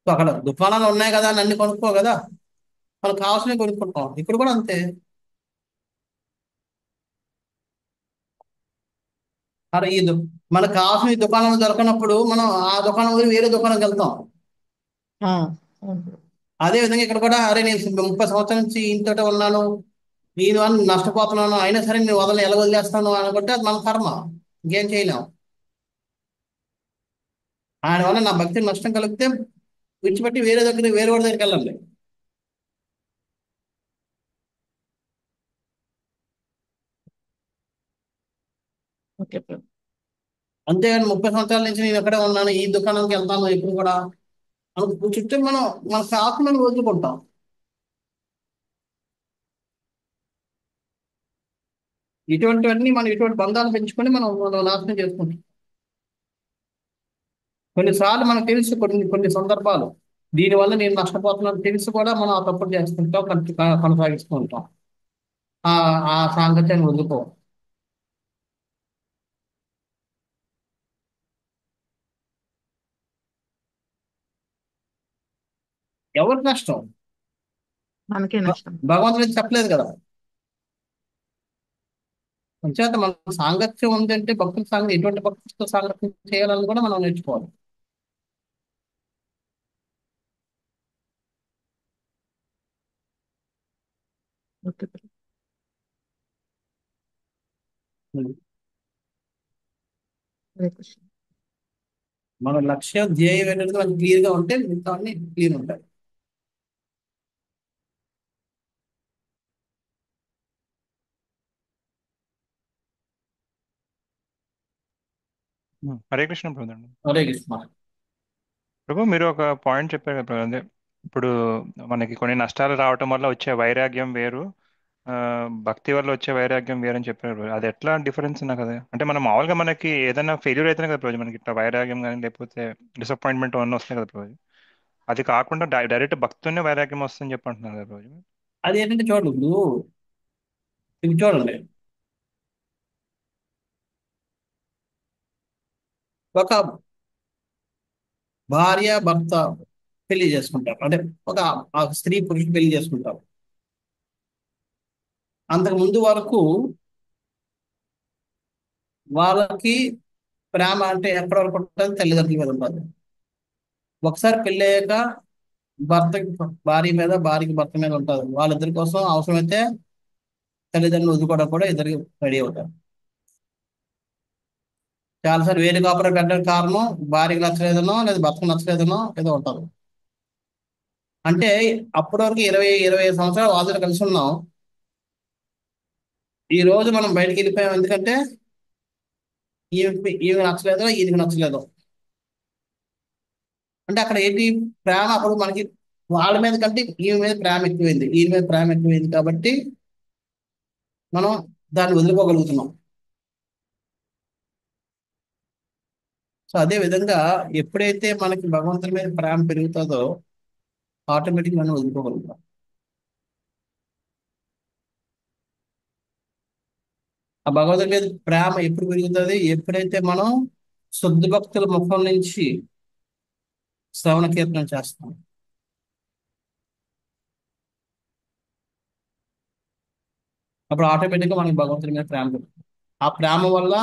సో అక్కడ దుకాణాలు ఉన్నాయి కదా అని అన్ని కొనుక్కో కదా, మనకు కావాల్సినవి కొనుక్కుంటాం. ఇక్కడ కూడా అంతే. అరే మనకు కావాల్సిన ఈ దుకాణంలో దొరకనప్పుడు మనం ఆ దుకాణం వదిలి వేరే దుకాణంకి వెళ్తాం. ఆ, అవును ప్రభు. అదే విధంగా ఇక్కడ కూడా, అరే నేను 30 సంవత్సరాల నుంచి ఇంతట ఉన్నాను, నేను అని నష్టపోతున్నాను, అయినా సరే నేను ఎలా వదిలేస్తాను అనుకుంటే అది మన కర్మ, ఇంకేం చేయలేం. ఆయన వల్ల నా భక్తికి నష్టం కలిగితే విడిచిపెట్టి వేరే వాడి దగ్గరికి వెళ్ళండి. ఓకే ప్రభు. అంతేగాని 30 సంవత్సరాల నుంచి నేను ఎక్కడే ఉన్నాను, ఈ దుకాణంకి వెళ్తాను ఇప్పుడు కూడా అని కూర్చుంటే మన ఆత్మను వదులుకుంటాం. ఇటువంటి బంధాలు పెంచుకొని మనం నాశనం చేసుకుంటాం. కొన్నిసార్లు మనకు తెలుసు, కొన్ని సందర్భాలు దీనివల్ల నేను నష్టపోతున్నాను తెలిసి కూడా మనం ఆ తప్పులు చేస్తుంటాం, కొనసాగిస్తూ ఉంటాం. ఆ ఆ సాంగత్యాన్ని వదులుకో. ఎవరికి నష్టం? మనకే నష్టం. భగవంతుడు ఏం చెప్పలేదు కదా. అంచేత మన సాంగత్యం ఉందంటే భక్తుల సాంగత్యం, ఎటువంటి భక్తులతో సాంగత్యం చేయాలని కూడా మనం నేర్చుకోవాలి. ఓకే ప్రభు. హరే కృష్ణ. మన లక్ష్యం ధ్యేయం ఏంటంటే మనకి క్లియర్ గా ఉంటే మిగతా అన్ని క్లియర్ ఉంటాయి. హరే కృష్ణ ప్రభు. హరే కృష్ణ. ప్రభు మీరు ఒక పాయింట్ చెప్పారు కదా ప్రభు, అదే ఇప్పుడు మనకి కొన్ని నష్టాలు రావటం వల్ల వచ్చే వైరాగ్యం వేరు, ఆ, భక్తి వల్ల వచ్చే వైరాగ్యం వేరు అని చెప్పారు ప్రభు. అది ఎట్లా డిఫరెన్స్ నాకు కదా, అంటే మనం మామూలుగా మనకి ఏదైనా ఫెయిల్యూర్ అయితేనే కదా ప్రభు మనకి ఇట్లా వైరాగ్యం కానీ లేకపోతే డిసప్పాయింట్మెంట్ అన్నీ వస్తాయి కదా ప్రభు. అది కాకుండా డైరెక్ట్ భక్తునే వైరాగ్యం వస్తుందని చెప్పి అంటున్నారు కదా ప్రభు. అది ఏంటంటే చూడండి, ఇది చూడండి, ఒక భార్య భర్త పెళ్లి చేసుకుంటారు, అంటే ఒక ఆ స్త్రీ పురుషుడు పెళ్లి చేసుకుంటారు. అంతకు ముందు వరకు వాళ్ళకి ప్రేమ అంటే ఎక్కడి వరకు ఉంటుంది, తల్లిదండ్రుల మీద ఉంటుంది. ఒకసారి పెళ్ళి అయ్యాక భర్తకి భార్య మీద, భార్యకి భర్త మీద ఉంటుంది. వాళ్ళిద్దరి కోసం అవసరమైతే తల్లిదండ్రులు వదులుకోవడం కూడా ఇద్దరికి రెడీ అవుతారు. చాలాసార్లు వేరే కాపురం పెట్టడానికి కారణం భార్యకి నచ్చలేదనో లేదా భర్తకు నచ్చలేదనో ఏదో ఉంటారు. అంటే అప్పటి వరకు 20-25 సంవత్సరాలు వాళ్ళతో కలిసి ఉన్నాం. ఈ రోజు మనం బయటికి వెళ్ళిపోయాం, ఎందుకంటే ఈమె నచ్చలేదో ఈయనకి నచ్చలేదో. అంటే అక్కడ ఏంటి, ప్రేమ అప్పుడు మనకి వాళ్ళ మీద కంటే ఈమె మీద ప్రేమ ఎక్కువైంది, ఈయన మీద ప్రేమ ఎక్కువైంది కాబట్టి మనం దాన్ని వదులుకోగలుగుతున్నాం. సో అదే విధంగా ఎప్పుడైతే మనకి భగవంతుడి మీద ప్రేమ పెరుగుతుందో ఆటోమేటిక్ మనం వదులుకోగలుగుతాం. ఆ భగవంతుడి మీద ప్రేమ ఎప్పుడు పెరుగుతుంది? ఎప్పుడైతే మనం శుద్ధ భక్తుల ముఖం నుంచి శ్రవణ కీర్తన చేస్తాం. అప్పుడు ఆటోమేటిక్గా మనకి భగవంతుడి మీద ప్రేమ పెరుగుతుంది. ఆ ప్రేమ వల్ల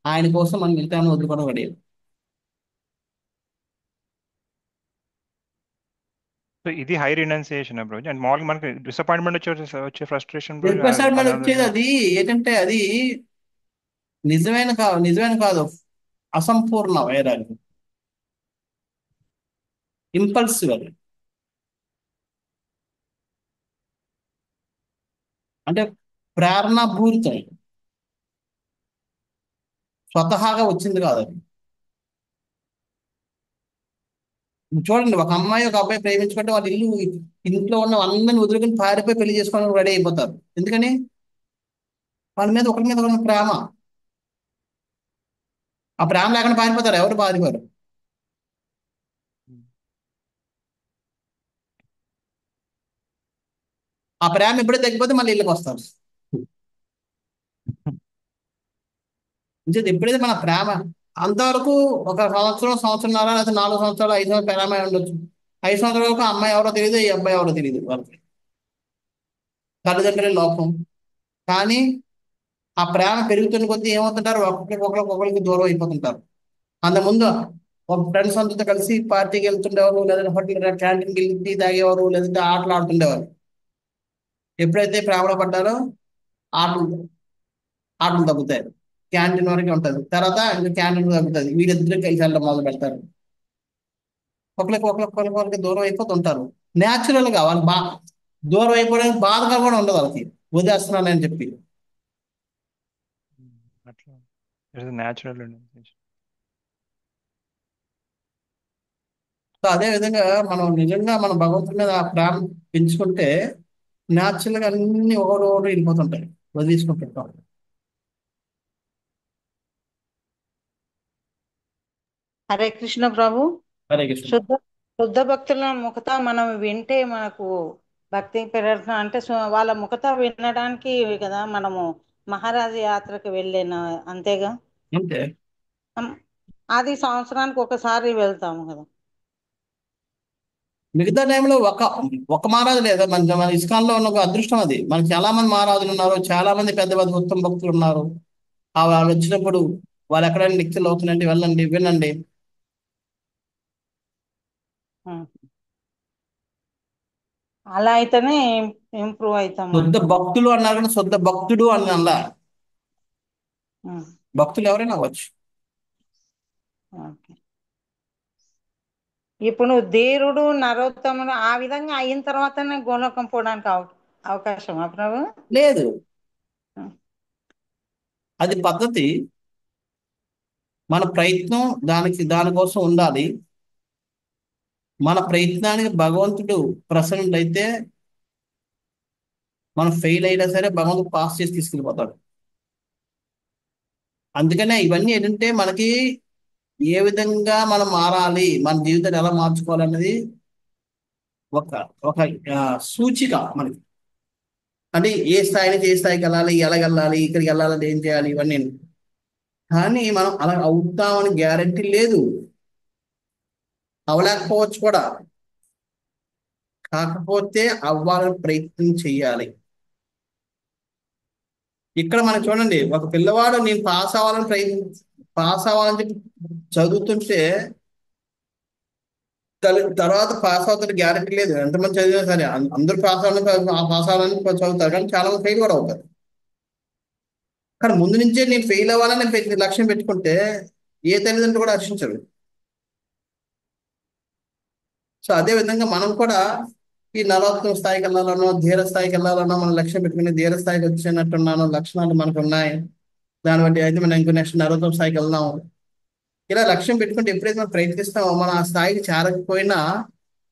ఆయన కోసం మనం మిగతా వదులుకోవడం పడేది. సో ఇది హై రినౌన్సియేషన్ బ్రో. అండ్ మామూలుగా మనకి డిసప్పాయింట్మెంట్ వచ్చే ఫ్రస్ట్రేషన్ బ్రో. డిస్ప్రెషన్ వచ్చేది అది ఏంటంటే అది నిజమైన కాదు, అసంపూర్ణ వైరాగ్యం, ఇంపల్సివ్ అది. అంటే ప్రేరణాపూరితం, స్వతహాగా వచ్చింది కాదు అది. చూడండి, ఒక అమ్మాయి ఒక అబ్బాయి ప్రేమించుకుంటే వాళ్ళ ఇంట్లో ఉన్న అందరిని వదులుకొని పారిపోయి పెళ్లి చేసుకోవడానికి రెడీ అయిపోతారు. ఎందుకని? వాళ్ళ మీద ఒకరి మీద ఒకరి ప్రేమ. ఆ ప్రేమ లేకుండా పారిపోతారు, ఎవరు పారిపోరు. ఆ ప్రేమ ఎప్పుడైతే తగ్గిపోతే మళ్ళీ ఇళ్ళకి వస్తారు. ఎప్పుడైతే మన ప్రేమ అంతవరకు ఒక సంవత్సరంన్నర లేదా 4 సంవత్సరాలు 5 సంవత్సరాలు ప్రేమ అయి ఉండొచ్చు. 5 సంవత్సరాల వరకు ఆ అమ్మాయి ఎవరో తెలియదు, ఈ అబ్బాయి ఎవరో తెలియదు, వాళ్ళకి తల్లిదండ్రులే లోకం. కానీ ఆ ప్రేమ పెరుగుతున్న కొద్దీ ఏమవుతుంటారు? ఒకరికి దూరం అయిపోతుంటారు. అంతకుముందు ఒక ఫ్రెండ్స్ అందరితో కలిసి పార్టీకి వెళ్తుండేవారు, లేదంటే హోటల్ క్యాంటీన్కి వెళ్ళి టీ తాగేవారు, లేదంటే ఆటలు ఆడుతుండేవారు. ఎప్పుడైతే ప్రేమలో పడ్డారో ఆటలు ఆటలు తగ్గుతాయి, క్యాంటీన్ వరకు ఉంటుంది. తర్వాత ఇంకా క్యాంటీన్ తగ్గుతుంది, వీరిద్దరు కలిసి వెళ్ళడం మొదలు పెడతారు. ఒకరికి దూరం అయిపోతుంటారు. న్యాచురల్ గా వాళ్ళు దూరం అయిపోవడానికి బాధగా కూడా ఉండదు వాళ్ళకి, వదిలేస్తున్నానని చెప్పి. అట్లా న్యాచురల్. సో అదే విధంగా మనం నిజంగా మన భగవంతుడి మీద ఆ ప్రేమ పెంచుకుంటే న్యాచురల్ గా అన్ని ఒకటి వెళ్ళిపోతుంటాయి, వదిలేసుకుంటుంటాం. హరే కృష్ణ ప్రభు. హరే కృష్ణ. శుద్ధ శుద్ధ భక్తుల ముఖత మనం వింటే మనకు భక్తి పెరగడం అంటే వాళ్ళ ముఖత వినడానికి కదా మనము మహారాజు యాత్రకు వెళ్ళిన, అంతేగా? అంతే. అది సంవత్సరానికి ఒకసారి వెళ్తాము కదా. మిగతా టైంలో ఒక మహారాజు లేదా మన ఇస్కాన్లో ఉన్న ఒక అదృష్టం అది. మనకి చాలా మంది మహారాజులు ఉన్నారు, చాలా మంది పెద్ద పెద్ద ఉత్తమ భక్తులు ఉన్నారు. వాళ్ళు వచ్చినప్పుడు వాళ్ళు ఎక్కడైనా నిత్యలు అవుతుందంటే వెళ్ళండి, వినండి. అలా అయితేనే ఇంప్రూవ్ అవుతాం. శుద్ధ భక్తులు అన్నారు కానీ శుద్ధ భక్తుడు అని అలా. భక్తులు ఎవరైనా అవ్వచ్చు. ఇప్పుడు ధీరుడు నరోత్తముడు ఆ విధంగా అయిన తర్వాతనే గోలోకం పోవడానికి అవకాశమా ప్రభు? లేదు, అది పద్ధతి. మన ప్రయత్నం దానికోసం ఉండాలి. మన ప్రయత్నానికి భగవంతుడు ప్రసన్నుడైతే మనం ఫెయిల్ అయినా సరే భగవంతుడు పాస్ చేసి తీసుకెళ్ళిపోతాడు. అందుకనే ఇవన్నీ ఏంటంటే మనకి ఏ విధంగా మనం మారాలి, మన జీవితాన్ని ఎలా మార్చుకోవాలన్నది ఒక ఒక సూచిక మనకి. అంటే ఏ స్థాయి నుంచి ఏ స్థాయికి వెళ్ళాలి, ఎలాగెళ్ళాలి, ఇక్కడికి వెళ్ళాలంటే ఏం చేయాలి, ఇవన్నీ. కానీ మనం అలా అవుతామని గ్యారంటీ లేదు, అవలేకపోవచ్చు కూడా. కాకపోతే అవ్వాలని ప్రయత్నం చెయ్యాలి. ఇక్కడ మనం చూడండి, ఒక పిల్లవాడు నేను పాస్ అవ్వాలని చెప్పి చదువుతుంటే తర్వాత పాస్ అవుతాడు గ్యారెంటీ లేదు. ఎంతమంది చదివినా సరే అందరూ పాస్ అవ్వాలని చదువుతారు, కానీ చాలా మంది ఫెయిల్ కూడా అవుతారు. కానీ ముందు నుంచే నేను ఫెయిల్ అవ్వాలని లక్ష్యం పెట్టుకుంటే ఏ తల్లిదండ్రులు కూడా హర్షించరు. సో అదే విధంగా మనం కూడా ఈ నరోత్తమ స్థాయికి వెళ్ళాలనో ధీర స్థాయికి వెళ్ళాలనో మనం లక్ష్యం పెట్టుకుని ధీర స్థాయికి వచ్చినట్టున్నాను, లక్షణాలు మనకు ఉన్నాయి, దాన్ని బట్టి అయితే మనం ఇంకో నెక్స్ట్ నరోత్తమ స్థాయికి వెళ్దాము. ఇలా లక్ష్యం పెట్టుకుంటే ఎప్పుడైతే మనం ప్రయత్నిస్తామో మనం ఆ స్థాయికి చేరకపోయినా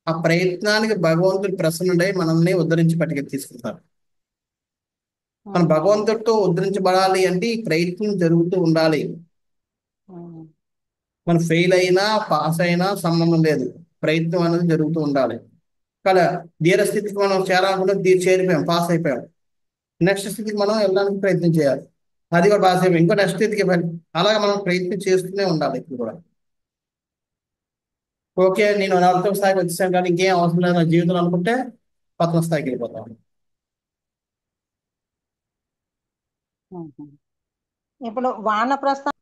ఆ ప్రయత్నానికి భగవంతుడు ప్రసన్నుడై మనల్ని ఉద్ధరించి పట్టుకు తీసుకుంటారు. మన భగవంతుడితో ఉద్ధరించబడాలి అంటే ఈ ప్రయత్నం జరుగుతూ ఉండాలి. మనం ఫెయిల్ అయినా పాస్ అయినా సంబంధం లేదు, ప్రయత్నం అనేది జరుగుతూ ఉండాలి. కదా, ధీర స్థితికి మనం చేరాలనుకుంటే చేరిపోయాం, పాస్ అయిపోయాం. నెక్స్ట్ స్థితికి మనం వెళ్ళడానికి ప్రయత్నం చేయాలి, అది కూడా పాస్ అయిపోయాం, ఇంకో నెక్స్ట్ స్థితికి అలాగే మనం ప్రయత్నం చేస్తూనే ఉండాలి ఇప్పుడు కూడా. ఓకే, నేను 4వ స్థాయికి వచ్చేసాను కానీ ఇంకేం అవసరం లేదు నా జీవితం అనుకుంటే పతన స్థాయికి వెళ్ళిపోతాం. ఇప్పుడు వానప్రస్థం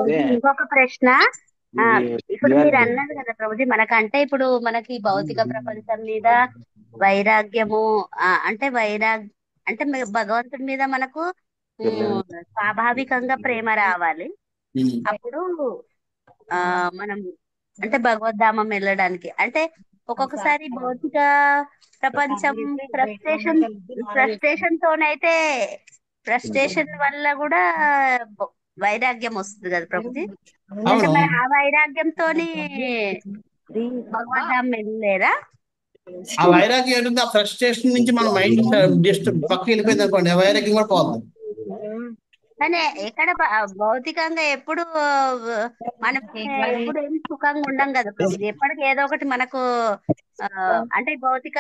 అదే ఇంకొక ప్రశ్న. ఆ, ఇది ఇప్పుడు మీరు ఇవ్వాలి. అన్నారు కదా ప్రభుజీ, మనకంటే ఇప్పుడు మనకి భౌతిక ప్రపంచం మీద వైరాగ్యము, అంటే అంటే భగవంతుడి మీద మనకు స్వాభావికంగా ప్రేమ రావాలి. అప్పుడు మనం అంటే భగవద్ధామం వెళ్ళడానికి అంటే ఒక్కొక్కసారి భౌతిక ప్రపంచం ఫ్రస్ట్రేషన్ వల్ల కూడా వైరాగ్యం వస్తుంది కదా ప్రభుజీ. అంటే అవును, మరి ఆ వైరాగ్యంతోని భగవద్ధామం వెళ్ళలేరా? ఆ వైరాగ్యం ఏంటంటే ఆ ఫ్రస్ట్రేషన్ నుంచి మన మైండ్ జస్ట్ పక్కకి వెళ్ళిపోయింది అనుకోండి, ఆ వైరాగ్యం కూడా పోతుంది. కానీ ఎక్కడ భౌతికంగా ఎప్పుడు మనం ఎప్పుడు ఏం సుఖంగా ఉండం కదా ప్రభుజీ. ఎప్పటికి ఏదో ఒకటి మనకు అంటే భౌతిక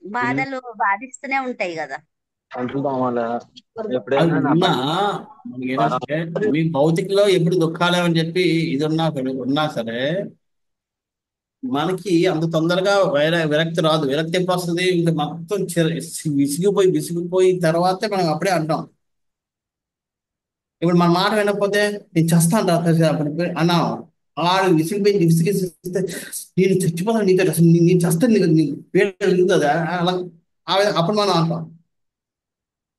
బాధలు బాధిస్తూనే ఉంటాయి కదా. అది ఎప్పుడైనా నా ఉన్నా పని మనకేంటంటే మీ భౌతికలో ఎప్పుడు దుఃఖాలే అని చెప్పి ఇది ఉన్నా సరే మనకి అంత తొందరగా విరక్తి రాదు. విరక్తి ఎప్పుడు వస్తుంది? ఇంకా మొత్తం విసిగిపోయి తర్వాతే మనం అప్పుడే అంటాం. ఇప్పుడు మన మాట వినకపోతే నేను చస్తాను రా అన్నాం, ఆడు విసిగిస్తే నేను చచ్చిపోతాను నీతో, అసలు నేను చస్తాను, నీకు వెళ్తుందా అలా అప్పుడు మనం అంటాం,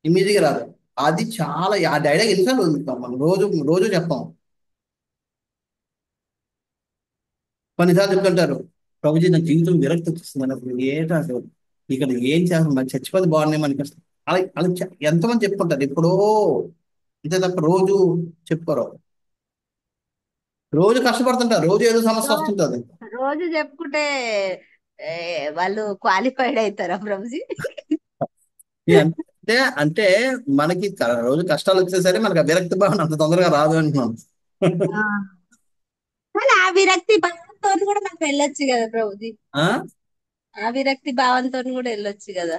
ఇమీడియట్గా రాదు. అది చాలా ఆ డైలాగ్ ఎన్నిసార్లు వదులుతాం మనం, రోజు రోజు చెప్పాం. కొన్నిసార్లు చెప్తుంటారు, ప్రభుజీ నా జీవితం విరక్తి వచ్చేస్తుంది అసలు ఏంటో అసలు ఇక్కడ ఏం చేస్తాం, మరి చచ్చిపోతే బాగున్నాయి మనకి అసలు. అలా అలా ఎంతమంది చెప్పుకుంటారు ఎప్పుడో, అంతే తప్ప రోజు చెప్పుకోరు. రోజు కష్టపడుతుంటారు, రోజు ఏదో సమస్య వస్తుంటుంది. రోజు చెప్పుకుంటే వాళ్ళు క్వాలిఫైడ్ అవుతారా ప్రభుజీ? అంటే అంటే మనకి రోజు కష్టాలు వచ్చేసరి మనకి ఆ విరక్తి భావన అంత తొందరగా రాదు అంటున్నాం. కానీ ఆ విరక్తి భావంతో కూడా మనం వెళ్ళొచ్చు కదా ప్రభుజీ. ఆ ఆ విరక్తి భావంతో కూడా వెళ్ళొచ్చు కదా.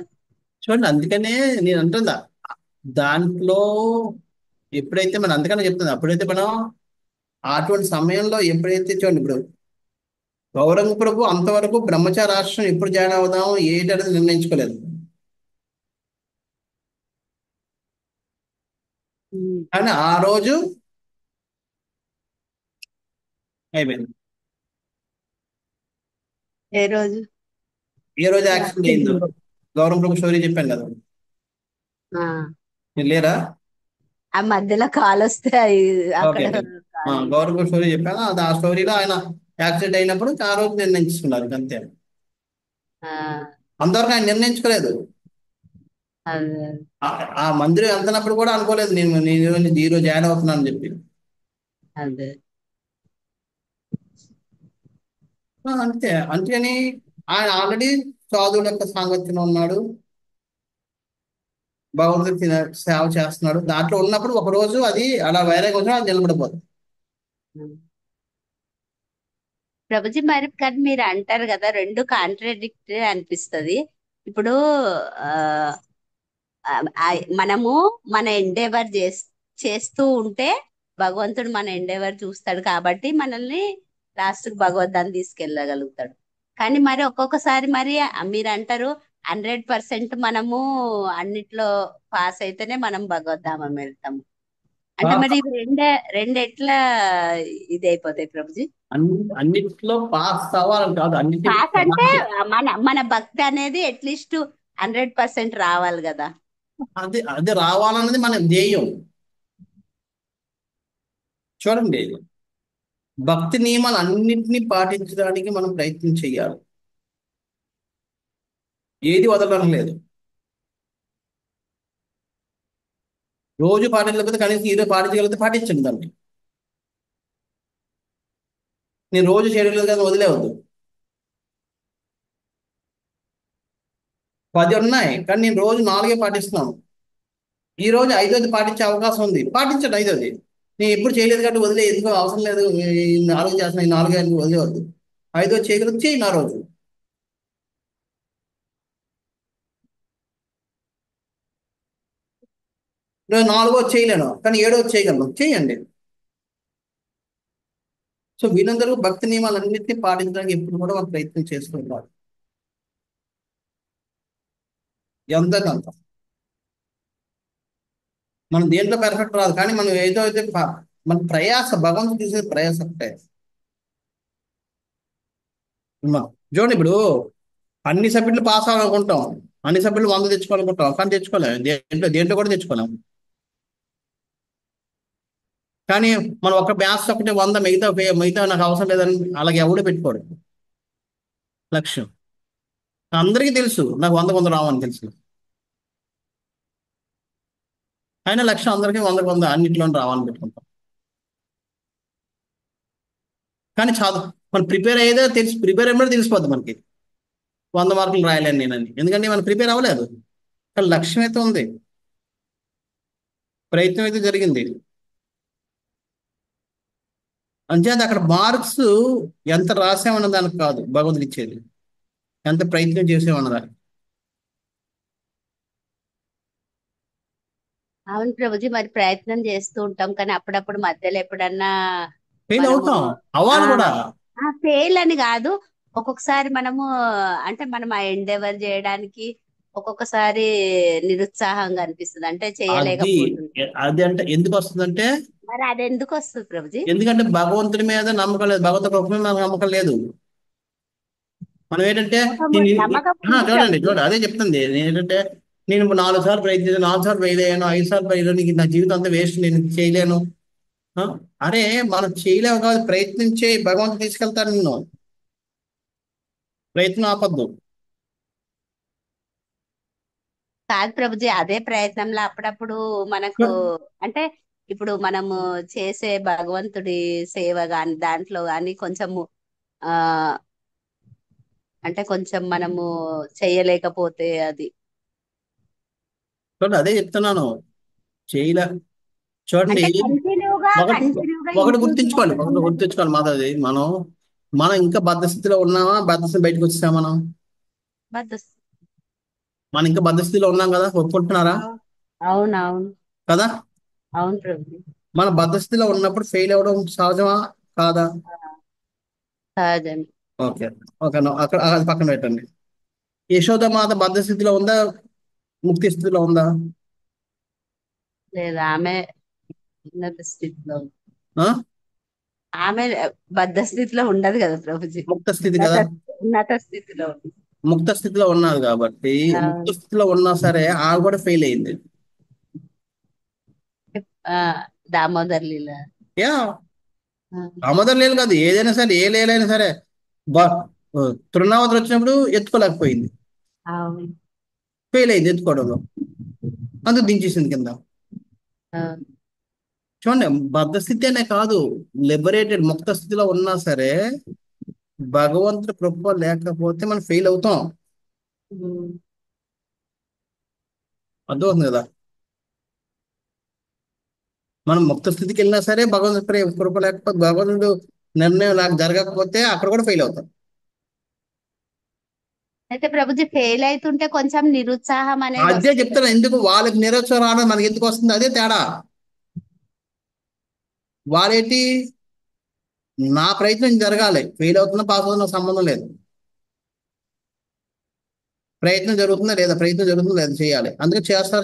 చూడండి, అందుకనే నేను అంటుందా దాంట్లో ఎప్పుడైతే మనం, అందుకనే చెప్తుంది, అప్పుడైతే మనం అటువంటి సమయంలో ఎప్పుడైతే చూడండి, ఇప్పుడు గౌరంగ ప్రభు అంతవరకు బ్రహ్మచారి రాష్ట్రం ఎప్పుడు జాయిన్ అవుదాం ఏంటనేది నిర్ణయించుకోలేదు. కానీ ఆ రోజు అయిపోయింది. ఏ రోజు ఏ రోజు యాక్సిడెంట్ అయిందో గౌరవ ప్రభు స్టోరీ చెప్పాను కదా, ఆ, మీరు లేరా? ఆ మధ్యలో కాల్ వస్తే ఓకే, అక్కడ గౌరవ ప్రభు స్టోరీ చెప్పాను. అది ఆ స్టోరీలో ఆయన యాక్సిడెంట్ అయినప్పుడు ఆ రోజు నిర్ణయించుకున్నారు అంతే. అంతవరకు ఆయన నిర్ణయించుకోలేదు. ఆ మందిరం వెళ్తున్నప్పుడు కూడా అనుకోలేదు నేను ఈ రోజు జాయిన్ అవుతున్నాను అని చెప్పి. అదే అంతే. అంతేని ఆయన ఆల్రెడీ సాధువుల యొక్క సాంగత్యంలో ఉన్నాడు, భగవంతుడి సేవ చేస్తున్నాడు. దాంట్లో ఉన్నప్పుడు ఒక రోజు అది అలా వైరాగ్యం వచ్చినా అది నిలబడిపోతుంది. ప్రభుజీ, మరి కానీ మీరు అంటారు కదా రెండు కాంట్రాడిక్టరీ అనిపిస్తుంది. ఇప్పుడు మనము మన ఎండేవర్ చేస్తూ ఉంటే భగవంతుడు మన ఎండేవర్ చూస్తాడు కాబట్టి మనల్ని లాస్ట్ కు భగవద్ధాన్ని తీసుకెళ్ళగలుగుతాడు. కానీ మరి ఒక్కొక్కసారి మరి మీరు అంటారు 100% మనము అన్నిట్లో పాస్ అయితేనే మనం భగవద్ధామం వెళ్తాము అంటే మరి రెండు ఎట్లా ఇది అయిపోతాయి ప్రభుజీ? అన్నిట్లో పాస్ అవ్వాలని కాదు, పాస్ అంటే మన భక్తి అనేది అట్లీస్ట్ 100% రావాలి కదా. అది రావాలన్నది మన ధ్యేయం. చూడండి, భక్తి నియమాలు అన్నింటినీ పాటించడానికి మనం ప్రయత్నం చేయాలి, ఏది వదలడం లేదు. రోజు పాటించలేకపోతే కనీసం ఈరోజు పాటించగలిగితే పాటించండి దాన్ని. నేను రోజు చేయలేదు కానీ వదిలేవద్దు. 10 ఉన్నాయి, కానీ నేను రోజు 4 పాటిస్తున్నాను. ఈ రోజు 5ది పాటించే అవకాశం ఉంది, పాటించండి 5ది. నేను ఎప్పుడు చేయలేదు కాబట్టి వదిలే, ఎందుకు అవసరం లేదు, ఈ 4 చేస్తున్నా, ఈ 4 వదిలేవద్దు. 5ది చేయగలిగితే చేయి ఆ రోజు. నేను 4 చేయలేను, కానీ 7 చేయగలను, చేయండి. సో వీళ్ళందరూ భక్తి నియమాలన్నింటినీ పాటించడానికి ఎప్పుడు కూడా వాళ్ళు ప్రయత్నం చేస్తుంటారు, ఎంతకంత. మనం దేంట్లో పెర్ఫెక్ట్ రాదు, కానీ మనం ఏదో అయితే మన ప్రయాస, భగవంతుడు చూసేది ప్రయాస ఒకటే. చూడండి, ఇప్పుడు అన్ని సబ్జెక్టులు పాస్ అవ్వాలనుకుంటాం, అన్ని సబ్జెక్టులు 100 తెచ్చుకోవాలనుకుంటాం, కానీ తెచ్చుకోలేము. దేంట్లో కూడా తెచ్చుకోలేము. కానీ మనం ఒక మ్యాథ్స్ ఒకటి 100, మిగతా నాకు అవసరం లేదని అలాగే ఎవడు పెట్టుకోడు లక్ష్యం. అందరికీ తెలుసు నాకు 100 రావని తెలుసు, అయినా లక్ష్యం అందరికీ 100 అన్నింటిలో రావాలని పెట్టుకుంటాం. కానీ చదువు మనం ప్రిపేర్ అయ్యేదే ప్రిపేర్ అయ్యే తెలిసిపోద్ది మనకి 100 మార్కులు రాయలేను నేనని, ఎందుకంటే మనం ప్రిపేర్ అవ్వలేదు. కానీ లక్ష్యం అయితే ఉంది, ప్రయత్నం అయితే జరిగింది. అంచేత అక్కడ మార్క్స్ ఎంత రాసామన్న దానికి కాదు భగవంతుడు ఇచ్చేది, ఎంత ప్రయత్నం చేసామన్నదాన్ని. అవును ప్రభుజీ, మరి ప్రయత్నం చేస్తూ ఉంటాం, కానీ అప్పుడప్పుడు మధ్యలో ఎప్పుడన్నా ఫెయిల్ మనము అవుతాం, అవ్వాలి కూడా. ఫెయిల్ అని కాదు, ఒక్కొక్కసారి మనము అంటే మనం ఆ ఎండెవర్ చేయడానికి ఒక్కొక్కసారి నిరుత్సాహంగా అనిపిస్తుంది, అంటే అది చేయలేకపోతుంది. అది అంటే ఎందుకు వస్తుందంటే, మరి అది ఎందుకు వస్తుంది ప్రభుజీ? ఎందుకంటే భగవంతుడి మీద నమ్మకం లేదు, భగవంతుడి కృప మీద మనకు నమ్మకం లేదు. మనం ఏంటంటే నమ్మకం ఉంది చూడండి ప్రభుజీ. అదే చెప్తుంది. ఏంటంటే నేను 4 సార్లు ప్రయత్నించాను, 4 సార్లు ఫెయిల్ అయ్యాను, 5 సార్లు ఫెయిల్ అయ్యాను, నీకు నా జీవితం అంతా వేస్ట్, నేను ఇది చేయలేను. ఆ? అరే మనం చేయలేము కాదు, ప్రయత్నించే భగవంతుడు తీసుకెళ్తాడు నిన్ను, ప్రయత్నం ఆపద్దు. కాదు ప్రభుజీ, అదే ప్రయత్నంలో అప్పుడప్పుడు మనకు అంటే ఇప్పుడు మనము చేసే భగవంతుడి సేవ గాని దాంట్లో గాని కొంచెము ఆ అంటే కొంచెం మనము చెయ్యలేకపోతే అది చూడండి అదే చెప్తున్నాను, చేయలే. చూడండి, అంటే కంటిన్యూగా ఒకటి ఒకటి గుర్తించుకోవాలి, మాధవి. మనం ఇంకా బద్ధస్థితిలో ఉన్నామా, బద్ధస్థితి బయటకు వచ్చామా? మనం ఇంకా బద్ధస్థితిలో ఉన్నాం కదా, ఒప్పుకుంటున్నారా అవునవును కదా? అవును ప్రభు, మన బద్ధస్థితిలో ఉన్నప్పుడు ఫెయిల్ అవ్వడం సహజమా కాదా? సహజం. ఓకే, ఓకే, అక్కడ అది పక్కన పెట్టండి. యశోదమాత బద్ధస్థితిలో ఉందా, ముక్తి స్థితిలో ఉందా? లేదు, ఆమె ఉన్నత స్థితిలో ఆ? ఆమె బద్ధ స్థితిలో ఉండదు కదా ప్రభుజీ, ముక్త స్థితి కదా, ఉన్నత స్థితిలో ఉంది. ముక్త స్థితిలో ఉన్నది కాబట్టి, ముక్త స్థితిలో ఉన్నా సరే ఆమె కూడా ఫెయిల్ అయింది. ఆ, దామోదర్ లీల. యా, ఆమోదం లేదు కాదు, ఏదైనా సరే, ఏ లేలైనా సరే. బా తృణావతి వచ్చినప్పుడు ఎత్తుకోలేకపోయింది, అవును. ఫెయిల్ అయింది ఎత్తుకోవడంలో, అందుకు దించేసింది కింద. చూడండి, బద్ధస్థితి అనే కాదు, లిబరేటెడ్ ముక్త స్థితిలో ఉన్నా సరే భగవంతుడి కృప లేకపోతే మనం ఫెయిల్ అవుతాం, అర్థమవుతుంది కదా? మనం ముక్త స్థితికి వెళ్ళినా సరే భగవంతుడి కృప లేకపోతే, భగవంతుడు నిర్ణయం నాకు జరగకపోతే అక్కడ కూడా ఫెయిల్ అవుతాం. అయితే ప్రభుజీ ఫెయిల్ అవుతుంటే కొంచెం నిరుత్సాహం అనేది అదే వస్తుంది. చెప్తాను, ఎందుకు వాళ్ళకి నిరోత్సాహం రావడం మనకి ఎందుకు వస్తుంది, అదే తేడా. వాళ్ళేంటి, నా ప్రయత్నం జరగాలి, ఫెయిల్ అవుతున్నా పాస్ అవుతున్నా సంబంధం లేదు, ప్రయత్నం జరుగుతుందా లేదా, ప్రయత్నం జరుగుతుందా లేదా చేయాలి. అందుకే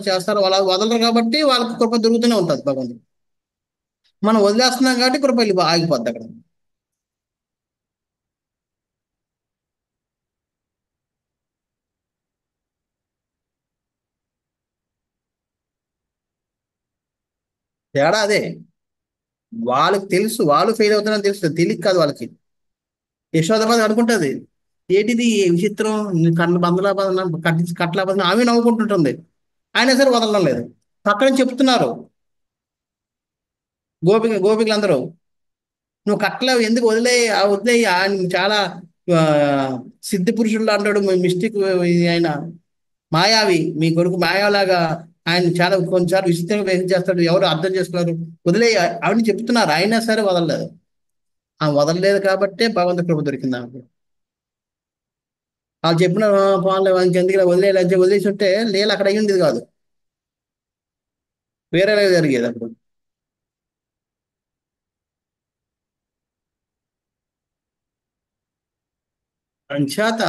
చేస్తారు వాళ్ళ వదలరు కాబట్టి వాళ్ళకి కృప దొరుకుతూనే ఉంటుంది భగవంతుడు. మనం వదిలేస్తున్నాం కాబట్టి కృప ఆగిపోద్ది అక్కడ. తేడా అదే, వాళ్ళకి తెలుసు వాళ్ళు ఫెయిల్ అవుతున్నారని తెలుసు, తెలియక కాదు వాళ్ళకి. యశోదబాద్ అనుకుంటుంది, ఏంటిది విచిత్రం, కళ్ళు బందలా కట్లా బదులు ఆమె నవ్వుకుంటుంటుంది, అయినా సరే వదలడం లేదు. పక్కన చెప్తున్నారు గోపికలందరూ, నువ్వు కట్టలేవు, ఎందుకు వదిలేయి ఆయన చాలా సిద్ధి పురుషుల్లో అంటాడు, మిస్టేక్ ఆయన మాయావి, మీ కొడుకు మాయాలాగా ఆయన చాలా కొన్నిసార్లు విచిత్రంగా బిహేవ్ చేస్తాడు, ఎవరు అర్థం చేసుకున్నారు, వదిలే ఆవిడ చెప్తున్నారు, అయినా సరే వదలలేదు. ఆ వదలలేదు కాబట్టే భగవంతు కృప దొరికింది ఆమెకు. వాళ్ళు చెప్పిన పాలు ఇంకెందుకు వదిలేయాలి అని వదిలేసి ఉంటే లీల అక్కడ అయ్యి ఉండేది కాదు, వేరేలా జరిగేది అప్పుడు. అంచేత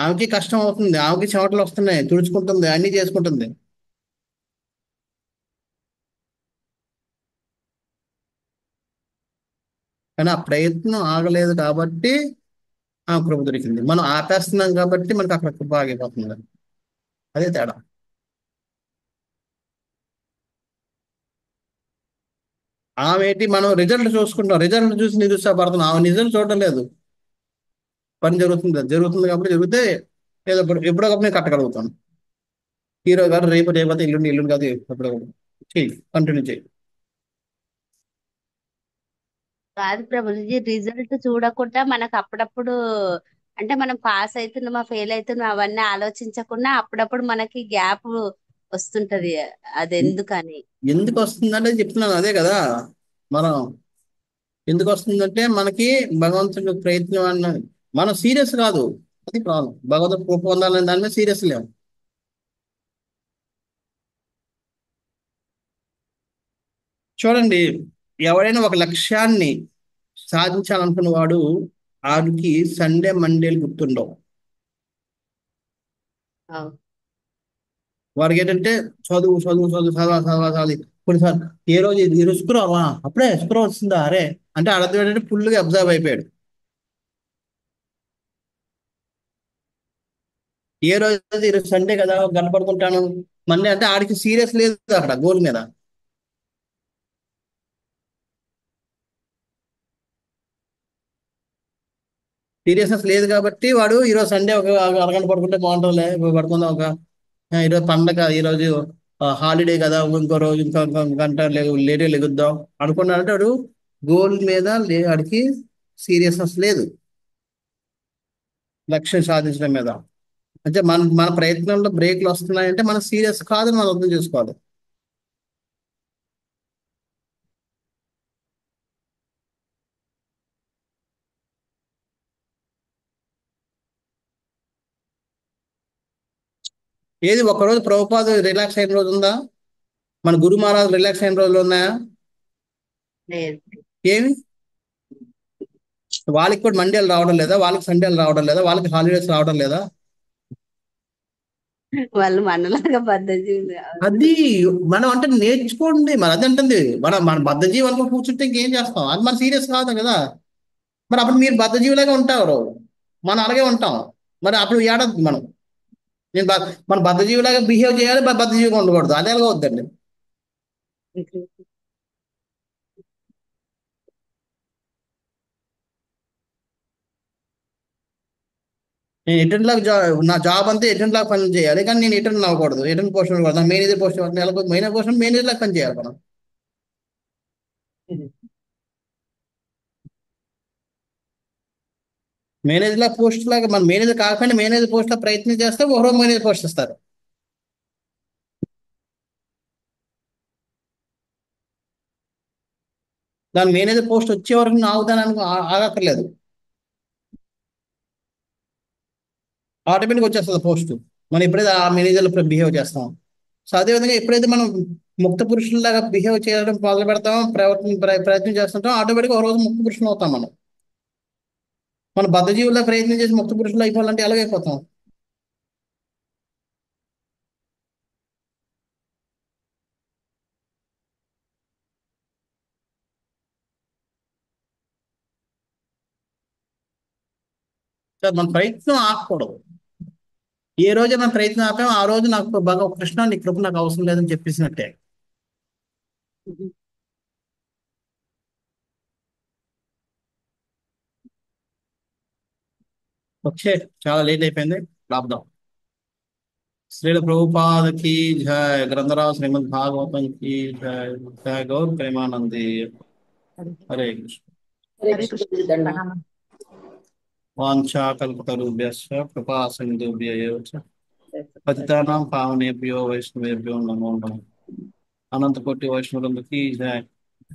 ఆమెకి కష్టం అవుతుంది, ఆమెకి చెమటలు వస్తున్నాయి, తుడుచుకుంటుంది, అన్ని చేసుకుంటుంది. కానీ ఆ ప్రయత్నం ఆగలేదు కాబట్టి ఆ కృప దొరికింది. మనం ఆపేస్తున్నాం కాబట్టి మనకు అక్కడ కృప ఆగిపోతుంది. అదే తేడా. ఆమె ఏంటి, మనం రిజల్ట్ చూసుకుంటాం, రిజల్ట్ చూసి నిరుత్సాహపడుతున్నాం, ఆమె రిజల్ట్ చూడడం లేదు. పని జరుగుతుంది, జరుగుతుంది కాబట్టి జరిగితే ఏదో ఎప్పుడో ఒకప్పుడు నేను కట్టగలుగుతాను. హీరో గారు రేపు రేపైతే ఇల్లుండి, ఇల్లుండి కాదు ఎప్పుడో చెయ్యి, కంటిన్యూ చేయి. కాదు ప్రభుజీ, రిజల్ట్ చూడకుండా మనకు అప్పుడప్పుడు అంటే మనం పాస్ అవుతున్నామా ఫెయిల్ అవుతున్నామా అవన్నీ ఆలోచించకుండా అప్పుడప్పుడు మనకి గ్యాప్ వస్తుంటది. అది ఎందుకని? ఎందుకు వస్తుందంటే చెప్తున్నాను అదే కదా. మనం ఎందుకు వస్తుందంటే మనకి భగవంతుడి ప్రయత్నం అన్నది మనం సీరియస్ కాదు, అది ప్రాబ్లం. భగవంతుడు కృప పొందాలని దాని మీద సీరియస్ లేవు. చూడండి, ఎవరైనా ఒక లక్ష్యాన్ని సాధించాలనుకున్న వాడు వాడికి సండే మండేలు గుర్తుండవు. అవు. వాడికి ఏంటంటే చదువు చదువు చదువు చదవ చదవ చదివి కొన్నిసార్లు ఏ రోజు ఈ రోజు శుక్రవారమా, అప్పుడే శుక్రవారం వస్తుందా అరే అంటే అర్థం ఏంటంటే ఫుల్గా అబ్జర్వ్ అయిపోయాడు. ఏ రోజు ఈరోజు సండే కదా కనపడుకుంటాను మండే అంటే ఆడికి సీరియస్ లేదు అక్కడ గోల్ మీద. సీరియస్నెస్ లేదు కాబట్టి వాడు ఈరోజు సండే ఒక అరగంట పడుకుంటే బాగుంటుందిలే, పడుకుందాం ఒక ఈరోజు పండగ, ఈరోజు హాలిడే కదా, ఇంకో రోజు ఇంకో గంట లేటే లెగుద్దాం అనుకున్నాడంటే వాడు గోల్ మీద వాడికి సీరియస్నెస్ లేదు, లక్ష్యం సాధించడం మీద. అంటే మన మన ప్రయత్నంలో బ్రేక్లు వస్తున్నాయంటే మనం సీరియస్ కాదని మనం అర్థం చేసుకోవాలి. ఏది ఒకరోజు ప్రభుపాద రిలాక్స్ అయిన రోజు ఉందా? మన గురు మహారాజు రిలాక్స్ అయిన రోజులు ఉన్నాయా? లేదు. ఏమి వాళ్ళకి కూడా మండేలు రావడం లేదా, వాళ్ళకి సండేలు రావడం లేదా, వాళ్ళకి హాలిడేస్ రావడం లేదా? వాళ్ళు మనలాగా బద్ధజీవులు కాదు. అది మనం అంటే నేర్చుకోండి, మరి అది అంటుంది మన మన బద్ధజీవి అనుకుని కూర్చుంటే ఇంకేం చేస్తాం, అది మన సీరియస్ కాదు కదా. మరి అప్పుడు మీరు బద్ధజీవులాగా ఉంటారు, మనం అలాగే ఉంటాం. మరి అప్పుడు ఏడద్దు మనం. నేను మన బద్ధజీవిలాగా బిహేవ్ చేయాలి, బద్ధజీవిగా ఉండకూడదు, అది ఎలాగ వద్దండి. నేను ఎటెండ్ లాగా నా జాబ్ అంతా ఎటెండ్ లాగా పని చేయాలి, కానీ నేను ఎటెండ్ అవ్వకూడదు, ఎటెండ్ పోస్ట్ ఉండకూడదు, మేనేజర్ పోస్ట్ నెలకు మేనేజర్ పోస్ట్ మేనేజర్ లాగా పని చేయాలి మనం. మేనేజర్ లాగా పోస్ట్ లాగా మన మేనేజర్ కాకుండా మేనేజర్ పోస్ట్ లా ప్రయత్నం చేస్తే ఒకరో మేనేజర్ పోస్ట్ ఇస్తారు. దాని మేనేజర్ పోస్ట్ వచ్చే వరకు నేను ఆగుతానని ఆగక్కర్లేదు, ఆటోమేటిక్ వచ్చేస్తుంది పోస్ట్, మనం ఎప్పుడైతే ఆ మేనేజర్లో బిహేవ్ చేస్తాం. సో అదేవిధంగా ఎప్పుడైతే మనం ముక్త పురుషుల్లాగా బిహేవ్ చేయడం మొదలు పెడతాం, ప్రయత్నం చేస్తుంటాం, ఆటోమేటిక్గా ఒక రోజు ముక్త పురుషులు అవుతాం మనం. మన బద్ధజీవుల్లో ప్రయత్నం చేసి ముక్త పురుషులు అయిపోవాలంటే ఎలాగైపోతాం? మన ప్రయత్నం ఆగకూడదు. ఏ రోజు మన ప్రయత్నం ఆపాం ఆ రోజు నాకు కృష్ణ నీ కృప నాకు అవసరం లేదని చెప్పేసినట్టే. ఓకే, చాలా లేట్ అయిపోయింది, లాప్దాం. శ్రీల ప్రభుపాద की जय, ग्रंथराज श्रीमद् भागवतम की जय, जय गौर प्रेमानंदी। हरे कृष्ण। हरे హరే कृष्ण కృష్ణ. गुरुदेव, धन्यवाद। ప్రణామం. वाञ्छा कल्पतरुभ्यश्च कृपा सिन्धुभ्य एव च పతితానాం పావనేభ్యో వైష్ణవేభ్యో నమో నమః. అనంతకోటి వైష్ణవులందరికీ జయ.